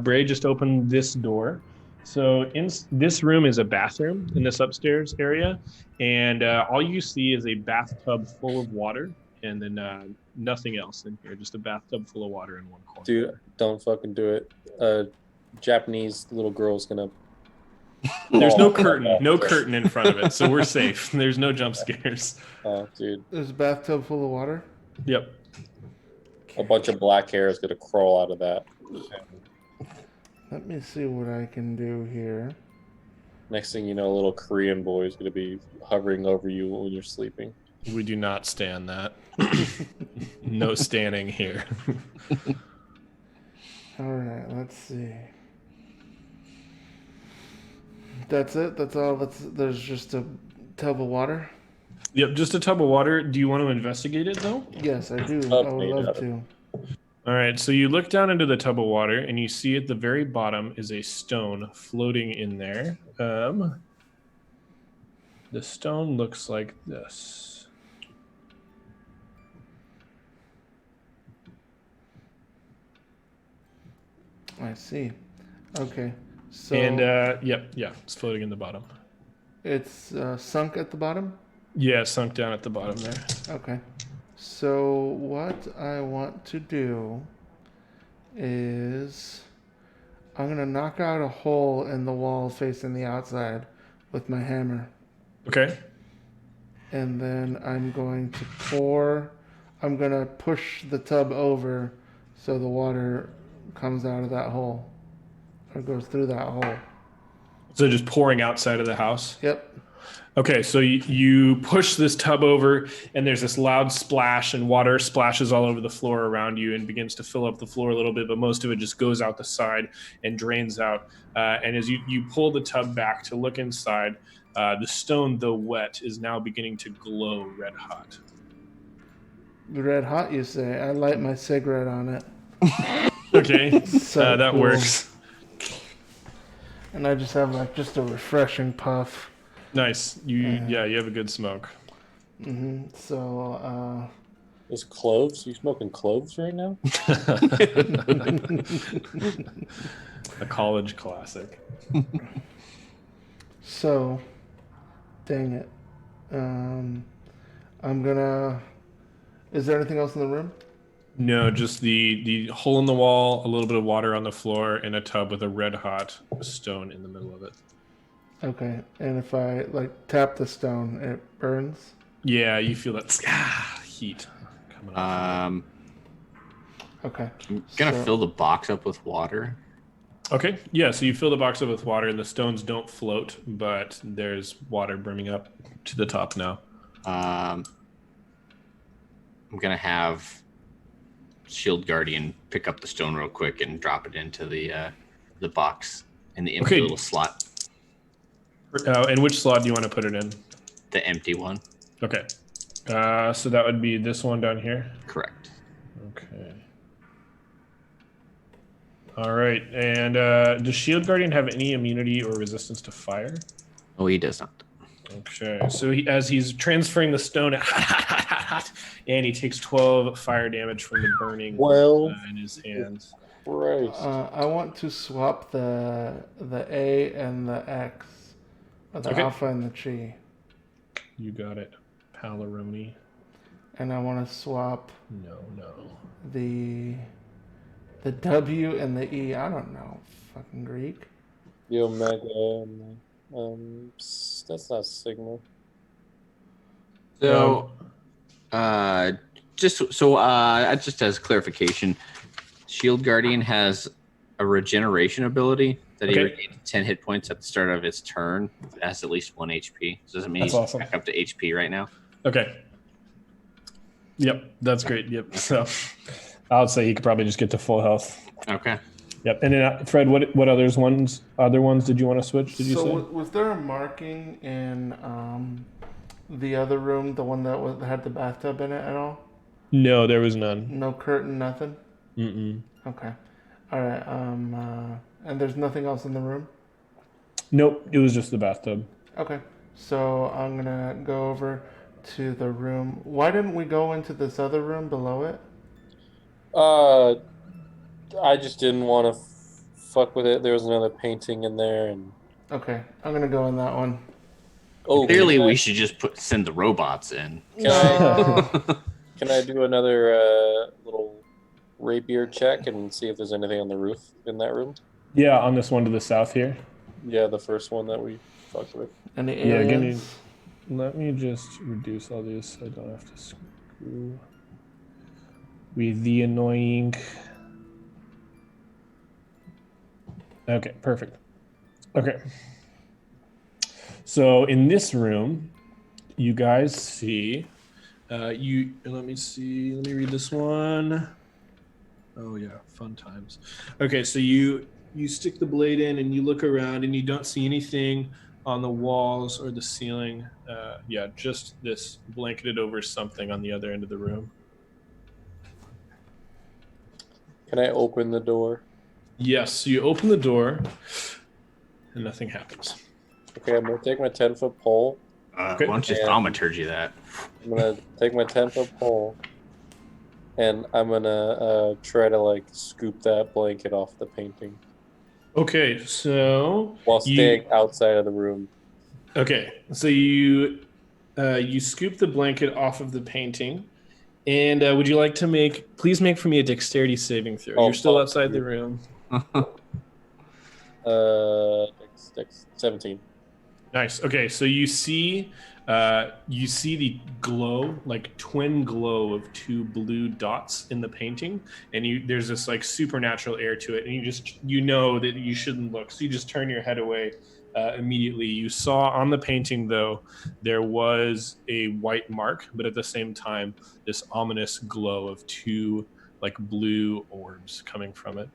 Speaker 2: Bray just opened this door. So in this room is a bathroom in this upstairs area, and all you see is a bathtub full of water, and then nothing else in here, just a bathtub full of water in one corner.
Speaker 5: Dude, don't fucking do it. Japanese little girl's gonna.
Speaker 2: There's no curtain in front of it, so we're safe. There's no jump scares.
Speaker 5: Oh, dude.
Speaker 1: There's a bathtub full of water?
Speaker 2: Yep.
Speaker 5: A bunch of black hair is gonna crawl out of that.
Speaker 1: Let me see what I can do here.
Speaker 5: Next thing you know, a little Korean boy is gonna be hovering over you when you're sleeping.
Speaker 2: We do not stand that. No standing here.
Speaker 1: All right, let's see. That's it? That's all? There's just a tub of water?
Speaker 2: Yep, just a tub of water. Do you want to investigate it, though?
Speaker 1: Yes, I do. I would love to.
Speaker 2: All right, so you look down into the tub of water, and you see at the very bottom is a stone floating in there. The stone looks like this.
Speaker 1: I see. Okay. So
Speaker 2: And yeah, it's floating in the bottom.
Speaker 1: it's sunk at the bottom?
Speaker 2: Yeah, it's sunk down at the bottom there.
Speaker 1: Okay. So what I want to do is I'm going to knock out a hole in the wall facing the outside with my hammer.
Speaker 2: Okay.
Speaker 1: And then I'm going to push the tub over so the water comes out of that hole or goes through that hole.
Speaker 2: So just pouring outside of the house?
Speaker 1: Yep.
Speaker 2: Okay, so you push this tub over, and there's this loud splash, and water splashes all over the floor around you and begins to fill up the floor a little bit, but most of it just goes out the side and drains out. And as you pull the tub back to look inside, the stone, though wet, is now beginning to glow red hot.
Speaker 1: Red hot, you say? I light my cigarette on it.
Speaker 2: Okay,
Speaker 1: So
Speaker 2: that
Speaker 1: cool.
Speaker 2: works.
Speaker 1: And I just have like just a refreshing puff.
Speaker 2: Nice. You have a good smoke.
Speaker 1: So
Speaker 5: Those cloves? You smoking cloves right now?
Speaker 2: A college classic.
Speaker 1: So, dang it. I'm gonna. Is there anything else in the room?
Speaker 2: No, just the hole in the wall, a little bit of water on the floor, and a tub with a red hot stone in the middle of it.
Speaker 1: Okay, and if I like tap the stone, it burns.
Speaker 2: Yeah, you feel that heat coming off.
Speaker 1: Okay.
Speaker 3: I'm gonna fill the box up with water.
Speaker 2: Okay, yeah. So you fill the box up with water, and the stones don't float, but there's water brimming up to the top now.
Speaker 3: I'm gonna have Shield Guardian pick up the stone real quick and drop it into the box in the empty little slot.
Speaker 2: And which slot do you want to put it in?
Speaker 3: The empty one.
Speaker 2: Okay. So that would be this one down here.
Speaker 3: Correct.
Speaker 2: Okay. All right. And does Shield Guardian have any immunity or resistance to fire?
Speaker 3: Oh, he does not.
Speaker 2: Okay. So as he's transferring the stone, and he takes 12 fire damage from the burning in his hands.
Speaker 5: Right.
Speaker 1: I want to swap the A and the X, or the alpha and the chi.
Speaker 2: You got it, Palaroni.
Speaker 1: And I want to swap
Speaker 2: No.
Speaker 1: the W and the E. I don't know, fucking Greek.
Speaker 5: The Omega. That's not Sigma.
Speaker 3: So, just as clarification, Shield Guardian has a regeneration ability that he regains 10 hit points at the start of its turn. It has at least 1 HP. So doesn't mean he's back up to HP right now.
Speaker 2: Okay. Yep, that's great. Yep. So I would say he could probably just get to full health.
Speaker 3: Okay.
Speaker 2: Yep. And then Fred, what other ones did you want to switch? Did you say?
Speaker 1: Was there a marking in the other room, the one that had the bathtub in it at all?
Speaker 2: No, there was none.
Speaker 1: No curtain, nothing?
Speaker 2: Mm-mm.
Speaker 1: Okay. All right. And there's nothing else in the room?
Speaker 2: Nope, it was just the bathtub.
Speaker 1: Okay. So I'm going to go over to the room. Why didn't we go into this other room below it?
Speaker 5: I just didn't want to fuck with it. There was another painting in there, and
Speaker 1: okay, I'm gonna go in that one.
Speaker 5: Oh,
Speaker 3: clearly we should just send the robots in.
Speaker 5: Can I do another little rapier check and see if there's anything on the roof in that room?
Speaker 2: Yeah, on this one to the south here.
Speaker 5: Yeah, the first one that we fucked with.
Speaker 1: Any aliens?
Speaker 2: Let me just reduce all these so I don't have to screw with the annoying. Okay, perfect. Okay. So in this room, you guys see, let me read this one. Oh yeah, fun times. Okay, so you stick the blade in and you look around and you don't see anything on the walls or the ceiling. Just this blanketed over something on the other end of the room.
Speaker 5: Can I open the door?
Speaker 2: Yes, so you open the door and nothing happens.
Speaker 5: Okay, I'm going to take my 10-foot pole
Speaker 3: Why don't you thaumaturgy that?
Speaker 5: I'm gonna take my 10-foot pole, and I'm gonna try to like scoop that blanket off the painting
Speaker 2: Okay, so
Speaker 5: while staying outside of the room.
Speaker 2: Okay, so you scoop the blanket off of the painting, and would you like to please make for me a dexterity saving throw? You're still outside the room.
Speaker 5: Dex 17.
Speaker 2: Nice. Okay, so you see the glow, like twin glow of two blue dots in the painting, and there's this like supernatural air to it, and you know that you shouldn't look, so you just turn your head away immediately. You saw on the painting though there was a white mark, but at the same time this ominous glow of two like blue orbs coming from it.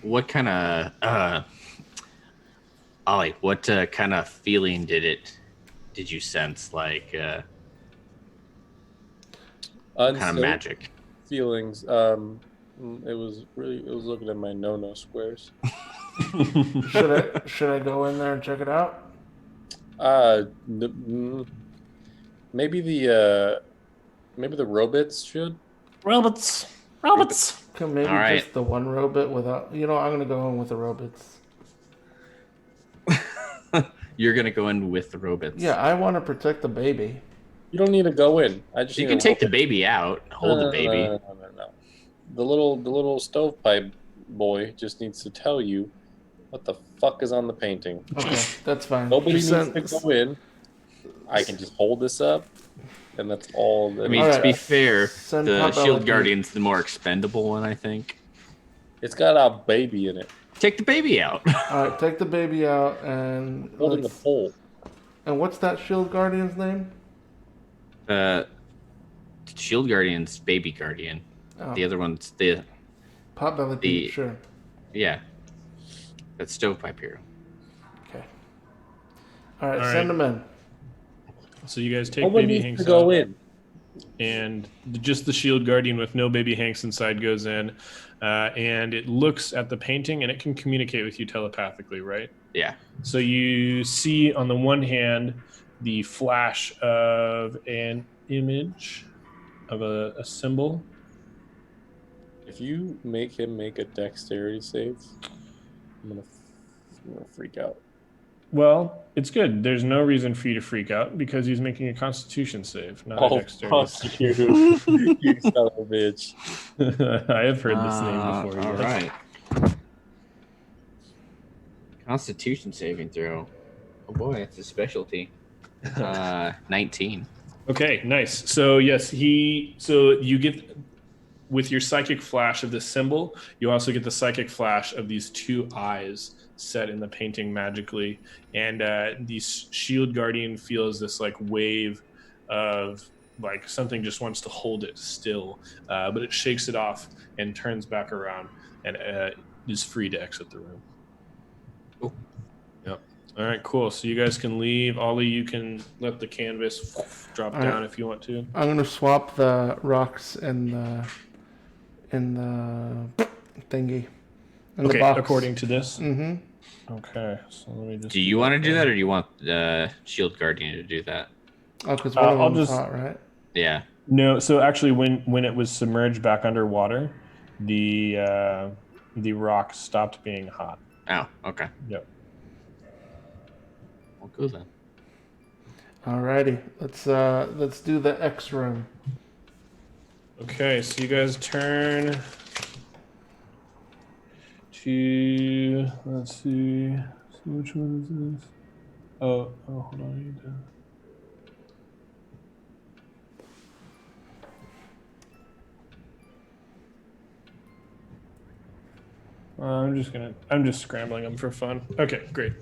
Speaker 3: What kind of Ollie? What kind of feeling did you sense? Like what kind of magic
Speaker 5: feelings? It was looking at my no squares.
Speaker 1: Should I go in there and check it out?
Speaker 5: Maybe the robots should.
Speaker 2: Robots.
Speaker 1: Maybe
Speaker 3: All right.
Speaker 1: just the one robot without. I'm gonna go in with the robots.
Speaker 3: You're gonna go in with the robots.
Speaker 1: Yeah, I want to protect the baby.
Speaker 5: You don't need to go in.
Speaker 3: You can take the baby out, hold the baby.
Speaker 5: No. The little stovepipe boy just needs to tell you what the fuck is on the painting.
Speaker 1: Okay, that's fine.
Speaker 5: Nobody needs to go in. I can just hold this up, and that's all.
Speaker 3: I mean, to be fair, the Shield Guardian's the more expendable one, I think.
Speaker 5: It's got a baby in it.
Speaker 3: Take the baby out.
Speaker 1: All right, take the baby out and
Speaker 5: holding the pole.
Speaker 1: And what's that Shield Guardian's name?
Speaker 3: Shield Guardian's Baby Guardian. Oh. The other one's the
Speaker 1: Potbelly Pete, sure.
Speaker 3: Yeah. That's Stovepipe Hero.
Speaker 1: Okay. All right, send them in.
Speaker 2: So you guys take Baby Hanks
Speaker 5: to go in.
Speaker 2: And just the Shield Guardian with no Baby Hanks inside goes in. And it looks at the painting and it can communicate with you telepathically, right?
Speaker 3: Yeah.
Speaker 2: So you see on the one hand the flash of an image of a symbol.
Speaker 5: If you make him make a dexterity save, I'm gonna freak out.
Speaker 2: Well, it's good. There's no reason for you to freak out because he's making a Constitution save, not a dexterity save.
Speaker 5: You son of a bitch.
Speaker 2: I have heard this name before.
Speaker 3: All right. Constitution saving throw. Oh boy, it's a specialty. 19.
Speaker 2: Okay, nice. So yes, so you get, with your psychic flash of this symbol, you also get the psychic flash of these two eyes set in the painting magically, and the Shield Guardian feels this like wave of like something just wants to hold it still, but it shakes it off and turns back around and is free to exit the room.
Speaker 3: Oh.
Speaker 2: Yep. All right, cool. So you guys can leave. Ollie, you can let the canvas drop down if you want to.
Speaker 1: I'm gonna swap the rocks in the thingy.
Speaker 2: Okay, according to this.
Speaker 1: Mm-hmm.
Speaker 2: Okay, so let me just.
Speaker 3: Do you want to do that, or do you want the Shield Guardian to do that?
Speaker 1: Oh, because one of them's hot, right?
Speaker 3: Yeah.
Speaker 2: No, so actually, when it was submerged back underwater, the rock stopped being hot.
Speaker 3: Oh, okay.
Speaker 2: Yep.
Speaker 3: Well, go then.
Speaker 1: Alrighty, let's do the X room.
Speaker 2: Okay, so you guys turn to, let's see, so which one is this? Oh, hold on, I need to. I'm just scrambling them for fun. Okay, great.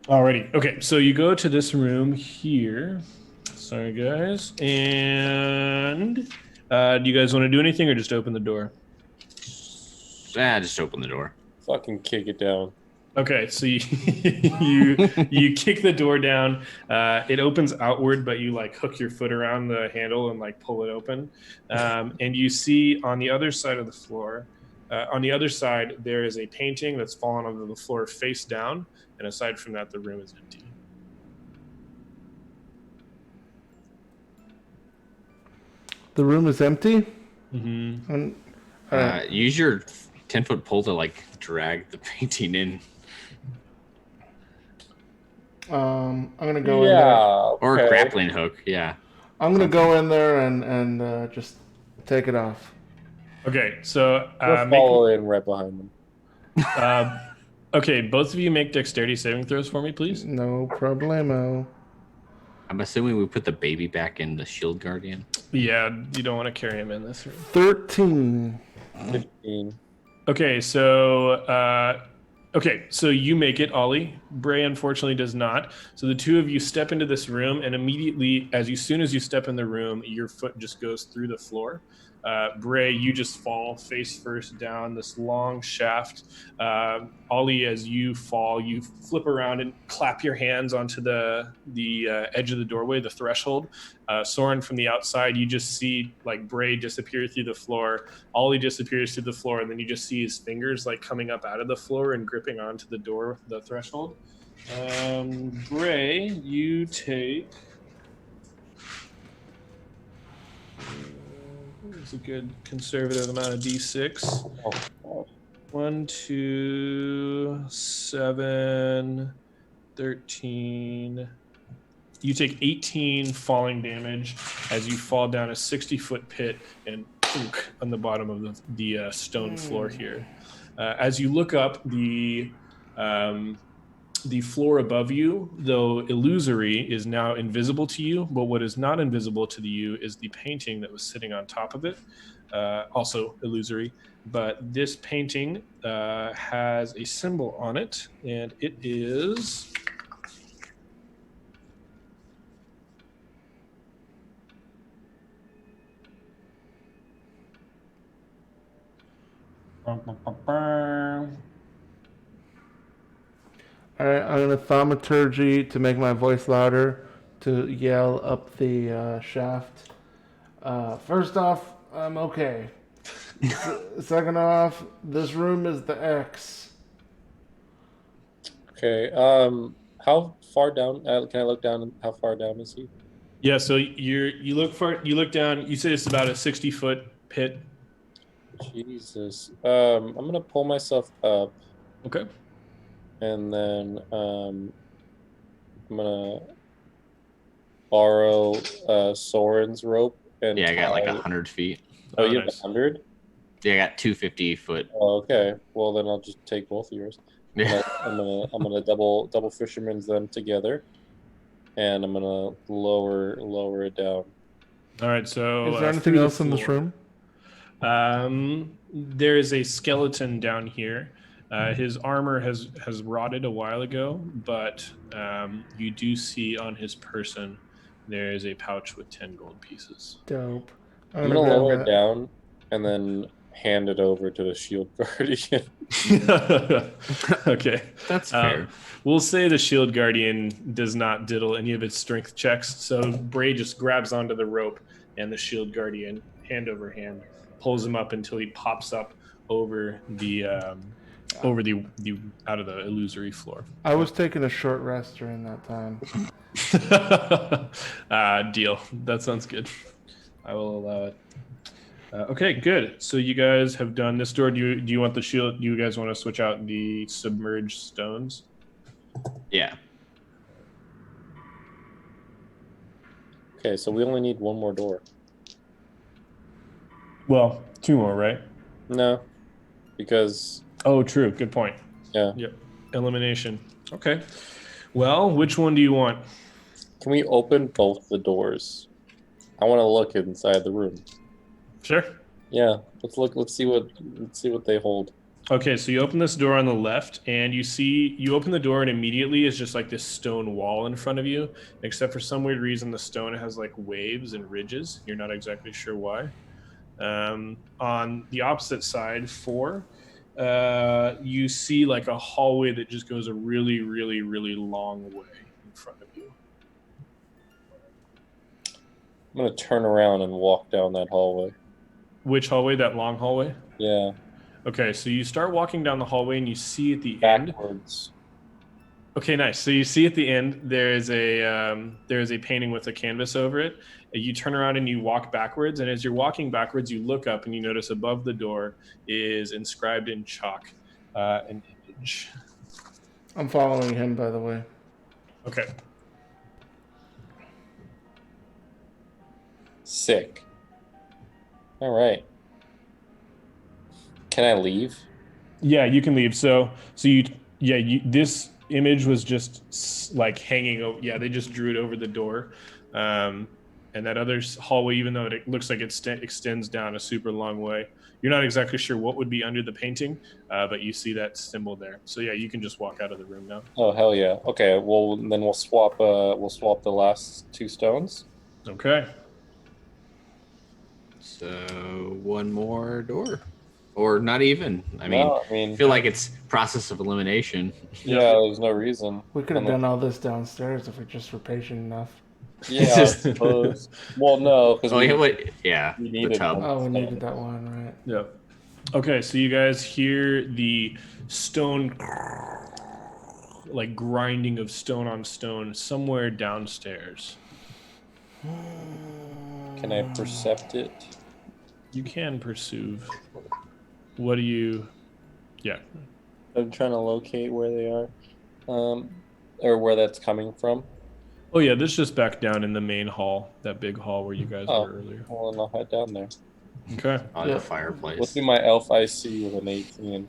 Speaker 2: Alrighty. Okay, so you go to this room here. Sorry, guys. And do you guys want to do anything or just open the door?
Speaker 3: Just open the door.
Speaker 5: Fucking kick it down.
Speaker 2: Okay, so you kick the door down. It opens outward, but you like hook your foot around the handle and like pull it open. And you see on the other side of the floor, on the other side, there is a painting that's fallen onto the floor face down. And aside from that, the room is empty.
Speaker 1: The room is empty.
Speaker 2: Mm-hmm.
Speaker 1: And,
Speaker 3: Use your 10-foot pole to like drag the painting in.
Speaker 1: I'm gonna go in
Speaker 5: Yeah.
Speaker 1: there.
Speaker 3: Or a
Speaker 5: okay.
Speaker 3: grappling hook, yeah.
Speaker 1: I'm gonna go in there and just take it off.
Speaker 2: Okay, so
Speaker 5: We're following right behind them.
Speaker 2: okay, both of you make dexterity saving throws for me, please.
Speaker 1: No problemo.
Speaker 3: I'm assuming we put the baby back in the shield guardian.
Speaker 2: Yeah, you don't want to carry him in this room.
Speaker 1: 13.
Speaker 5: 15.
Speaker 2: Okay, so you make it, Ollie. Bray unfortunately does not. So the two of you step into this room, and immediately, soon as you step in the room, your foot just goes through the floor. Bray, you just fall face first down this long shaft. Ollie, as you fall, you flip around and clap your hands onto the edge of the doorway, the threshold. Soren, from the outside, you just see like Bray disappear through the floor. Ollie disappears through the floor, and then you just see his fingers like coming up out of the floor and gripping onto the door, the threshold. Bray, you take. It's a good conservative amount of D6.
Speaker 5: Oh, God.
Speaker 2: 1, 2, 7, 13. You take 18 falling damage as you fall down a 60-foot pit and on the bottom of the stone floor here. As you look up, the floor above you, though illusory, is now invisible to you, but what is not invisible to you is the painting that was sitting on top of it, also illusory. But this painting has a symbol on it, and it is...
Speaker 1: All right, I'm gonna thaumaturgy to make my voice louder to yell up the shaft. First off, I'm okay. Second off, this room is the X.
Speaker 5: Okay. How far down? Can I look down? How far down is he?
Speaker 2: Yeah, so you look down. You say it's about a 60-foot pit.
Speaker 5: Jesus. I'm gonna pull myself up,
Speaker 2: Okay.
Speaker 5: and then I'm gonna borrow Soren's rope. And
Speaker 3: Yeah, I got like
Speaker 5: tie-
Speaker 3: 100 feet.
Speaker 5: Oh,
Speaker 2: Oh,
Speaker 5: you have
Speaker 2: nice.
Speaker 5: 100?
Speaker 3: Yeah, I got 250-foot.
Speaker 5: Oh, okay. Well, then I'll just take both of yours.
Speaker 3: Yeah.
Speaker 5: I'm gonna double fisherman's them together, and I'm gonna lower it down.
Speaker 2: All right. So
Speaker 1: Is there anything
Speaker 2: through the
Speaker 1: else in this
Speaker 2: floor.
Speaker 1: room?
Speaker 2: There is a skeleton down here. His armor has rotted a while ago, but you do see on his person there is a pouch with 10 gold pieces.
Speaker 1: Dope.
Speaker 5: I'm gonna
Speaker 1: grab
Speaker 5: lower
Speaker 1: that.
Speaker 5: it down and then hand it over to the shield guardian.
Speaker 2: Okay.
Speaker 3: That's fair.
Speaker 2: We'll say the shield guardian does not diddle any of its strength checks, so Bray just grabs onto the rope, and the shield guardian, hand over hand, pulls him up until he pops up over the out of the illusory floor.
Speaker 1: I was taking a short rest during that time.
Speaker 2: Deal. That sounds good. I will allow it. Okay, good. So you guys have done this door. Do you want the shield? Do you guys want to switch out the submerged stones?
Speaker 3: Yeah.
Speaker 5: Okay, so we only need one more door.
Speaker 2: Well, 2 more, right?
Speaker 5: No, because
Speaker 2: Oh, true. Good point.
Speaker 5: yeah.
Speaker 2: Yep. Elimination. Okay. Well, which one do you want?
Speaker 5: Can we open both the doors? I want to look inside the room.
Speaker 2: Sure.
Speaker 5: Yeah, let's look. Let's see what they hold.
Speaker 2: Okay, so you open this door on the left, and you open the door, and immediately it's just like this stone wall in front of you, except for some weird reason the stone has like waves and ridges. You're not exactly sure why. On the opposite side, 4, you see like a hallway that just goes a really, really, really long way in front of you.
Speaker 5: I'm gonna turn around and walk down that hallway.
Speaker 2: Which hallway? That long hallway?
Speaker 5: Yeah.
Speaker 2: Okay, so you start walking down the hallway and you see at the end.
Speaker 5: Backwards.
Speaker 2: Okay, nice. So you see at the end there is a painting with a canvas over it. You turn around and you walk backwards, and as you're walking backwards, you look up and you notice above the door is inscribed in chalk an image.
Speaker 1: I'm following him, by the way.
Speaker 2: Okay.
Speaker 5: Sick. All right. Can I leave?
Speaker 2: Yeah, you can leave. So this image was just like hanging over. Yeah, they just drew it over the door. And that other hallway, even though it looks like it extends down a super long way, you're not exactly sure what would be under the painting, but you see that symbol there. So yeah, you can just walk out of the room now.
Speaker 5: Oh hell yeah. Okay, well then we'll swap the last 2 stones.
Speaker 2: Okay.
Speaker 3: So one more door, or not even. I
Speaker 5: I
Speaker 3: feel like it's process of elimination.
Speaker 5: Yeah, there's no reason.
Speaker 1: We could have done all this downstairs if we just were patient enough.
Speaker 5: Yeah, I suppose. Well, no, because we
Speaker 3: the tub.
Speaker 1: Oh, we needed that one, right?
Speaker 2: Yeah. Okay, so you guys hear the stone, like grinding of stone on stone somewhere downstairs.
Speaker 5: Can I percept it?
Speaker 2: You can perceive. What do you? Yeah.
Speaker 5: I'm trying to locate where they are, or where that's coming from.
Speaker 2: Oh yeah, this is just back down in the main hall, that big hall where you guys were earlier.
Speaker 5: Well, then I'll head down there.
Speaker 2: Okay.
Speaker 3: The fireplace.
Speaker 5: Let's do my elf IC with an 18.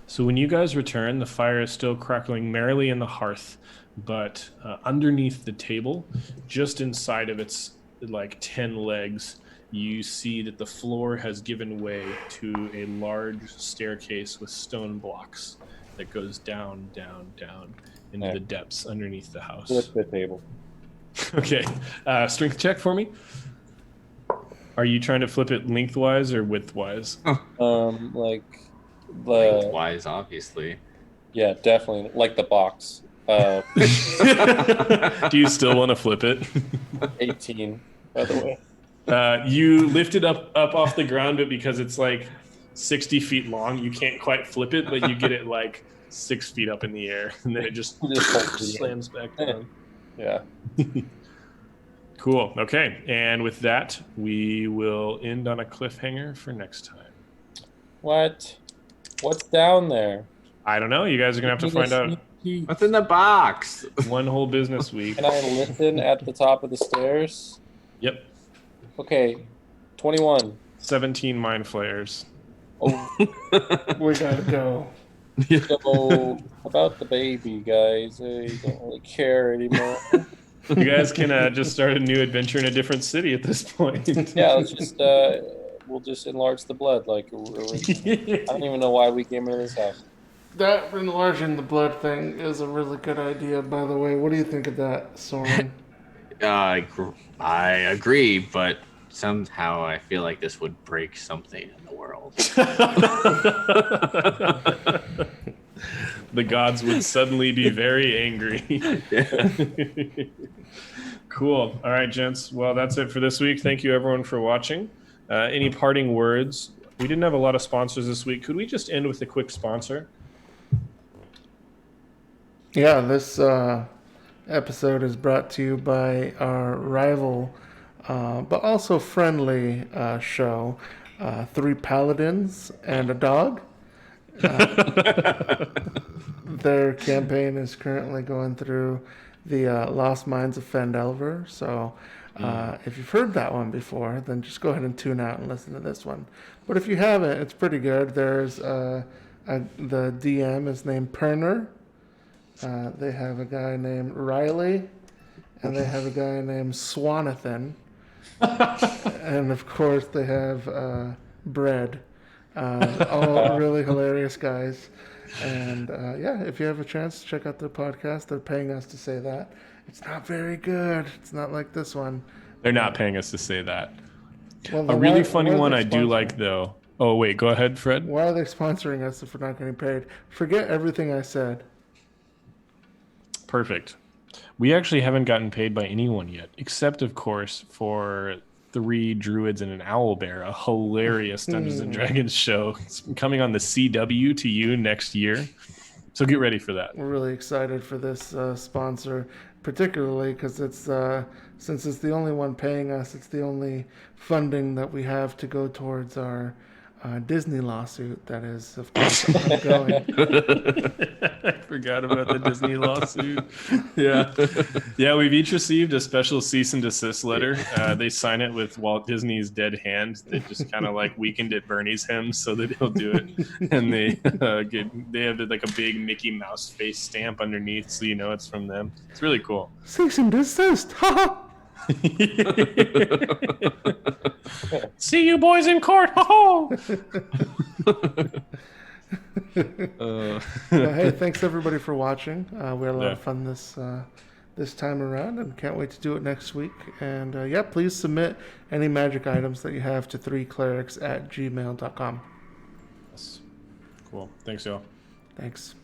Speaker 2: So when you guys return, the fire is still crackling merrily in the hearth, but underneath the table, just inside of its like 10 legs, you see that the floor has given way to a large staircase with stone blocks that goes down, down, down into the depths underneath the house.
Speaker 5: Flip the table.
Speaker 2: Okay. Strength check for me. Are you trying to flip it lengthwise or widthwise?
Speaker 5: Like the
Speaker 3: Lengthwise, obviously.
Speaker 5: Yeah, definitely like the box.
Speaker 2: Do you still want to flip it?
Speaker 5: 18, by the way.
Speaker 2: You lift it up off the ground, but because it's like 60 feet long, you can't quite flip it, but you get it like 6 feet up in the air, and then it just slams back down.
Speaker 5: Yeah.
Speaker 2: Cool. Okay. And with that, we will end on a cliffhanger for next time.
Speaker 5: What? What's down there?
Speaker 2: I don't know. You guys are going to have to find out.
Speaker 3: What's in the box?
Speaker 2: One whole business week.
Speaker 5: Can I listen at the top of the stairs?
Speaker 2: Yep.
Speaker 5: Okay. 21.
Speaker 2: 17 mind flayers.
Speaker 5: Oh,
Speaker 1: We gotta go.
Speaker 5: so about the baby, guys. I don't really care anymore.
Speaker 2: You guys can just start a new adventure in a different city at this point.
Speaker 5: Yeah, let's just we'll just enlarge the blood. Like I don't even know why we came into this house.
Speaker 1: That enlarging the blood thing is a really good idea, by the way. What do you think of that, Soren?
Speaker 3: I agree, but somehow I feel like this would break something in the world.
Speaker 2: The gods would suddenly be very angry. Cool. All right, gents. Well, that's it for this week. Thank you, everyone, for watching. Any parting words? We didn't have a lot of sponsors this week. Could we just end with a quick sponsor?
Speaker 1: Yeah, this episode is brought to you by our rival, but also friendly show, Three Paladins and a Dog. Their campaign is currently going through the Lost Mines of Phandelver. So if you've heard that one before, then just go ahead and tune out and listen to this one. But if you haven't, it's pretty good. There's the DM is named Perner. They have a guy named Riley, and they have a guy named Swanathan. And of course they have Bread. All really hilarious guys. And yeah, if you have a chance, check out their podcast. They're paying us to say that. It's not very good. It's not like this one.
Speaker 2: They're not paying us to say that.
Speaker 1: Well,
Speaker 2: A really funny one I do like, though, Oh, wait, go ahead, Fred.
Speaker 1: Why are they sponsoring us if we're not getting paid? Forget everything I said.
Speaker 2: Perfect. We actually haven't gotten paid by anyone yet, except, of course, for 3 Druids and an Owlbear, a hilarious Dungeons and Dragons show. It's coming on the CW to you next year. So get ready for that.
Speaker 1: We're really excited for this sponsor, particularly because it's since it's the only one paying us, it's the only funding that we have to go towards our Disney lawsuit that is, of course, ongoing.
Speaker 2: I forgot about the Disney lawsuit. Yeah, we've each received a special cease and desist letter. They sign it with Walt Disney's dead hand that just kind of like weakened at Bernie's hymn so that he'll do it. And they have like a big Mickey Mouse face stamp underneath, so you know it's from them. It's really cool.
Speaker 1: Cease and desist. Ha
Speaker 2: See you boys in court.
Speaker 1: Hey, thanks everybody for watching. We had a lot of fun this time around, and can't wait to do it next week. And please submit any magic items that you have to 3clerics@gmail.com.
Speaker 2: Cool. Thanks, y'all.
Speaker 1: Thanks.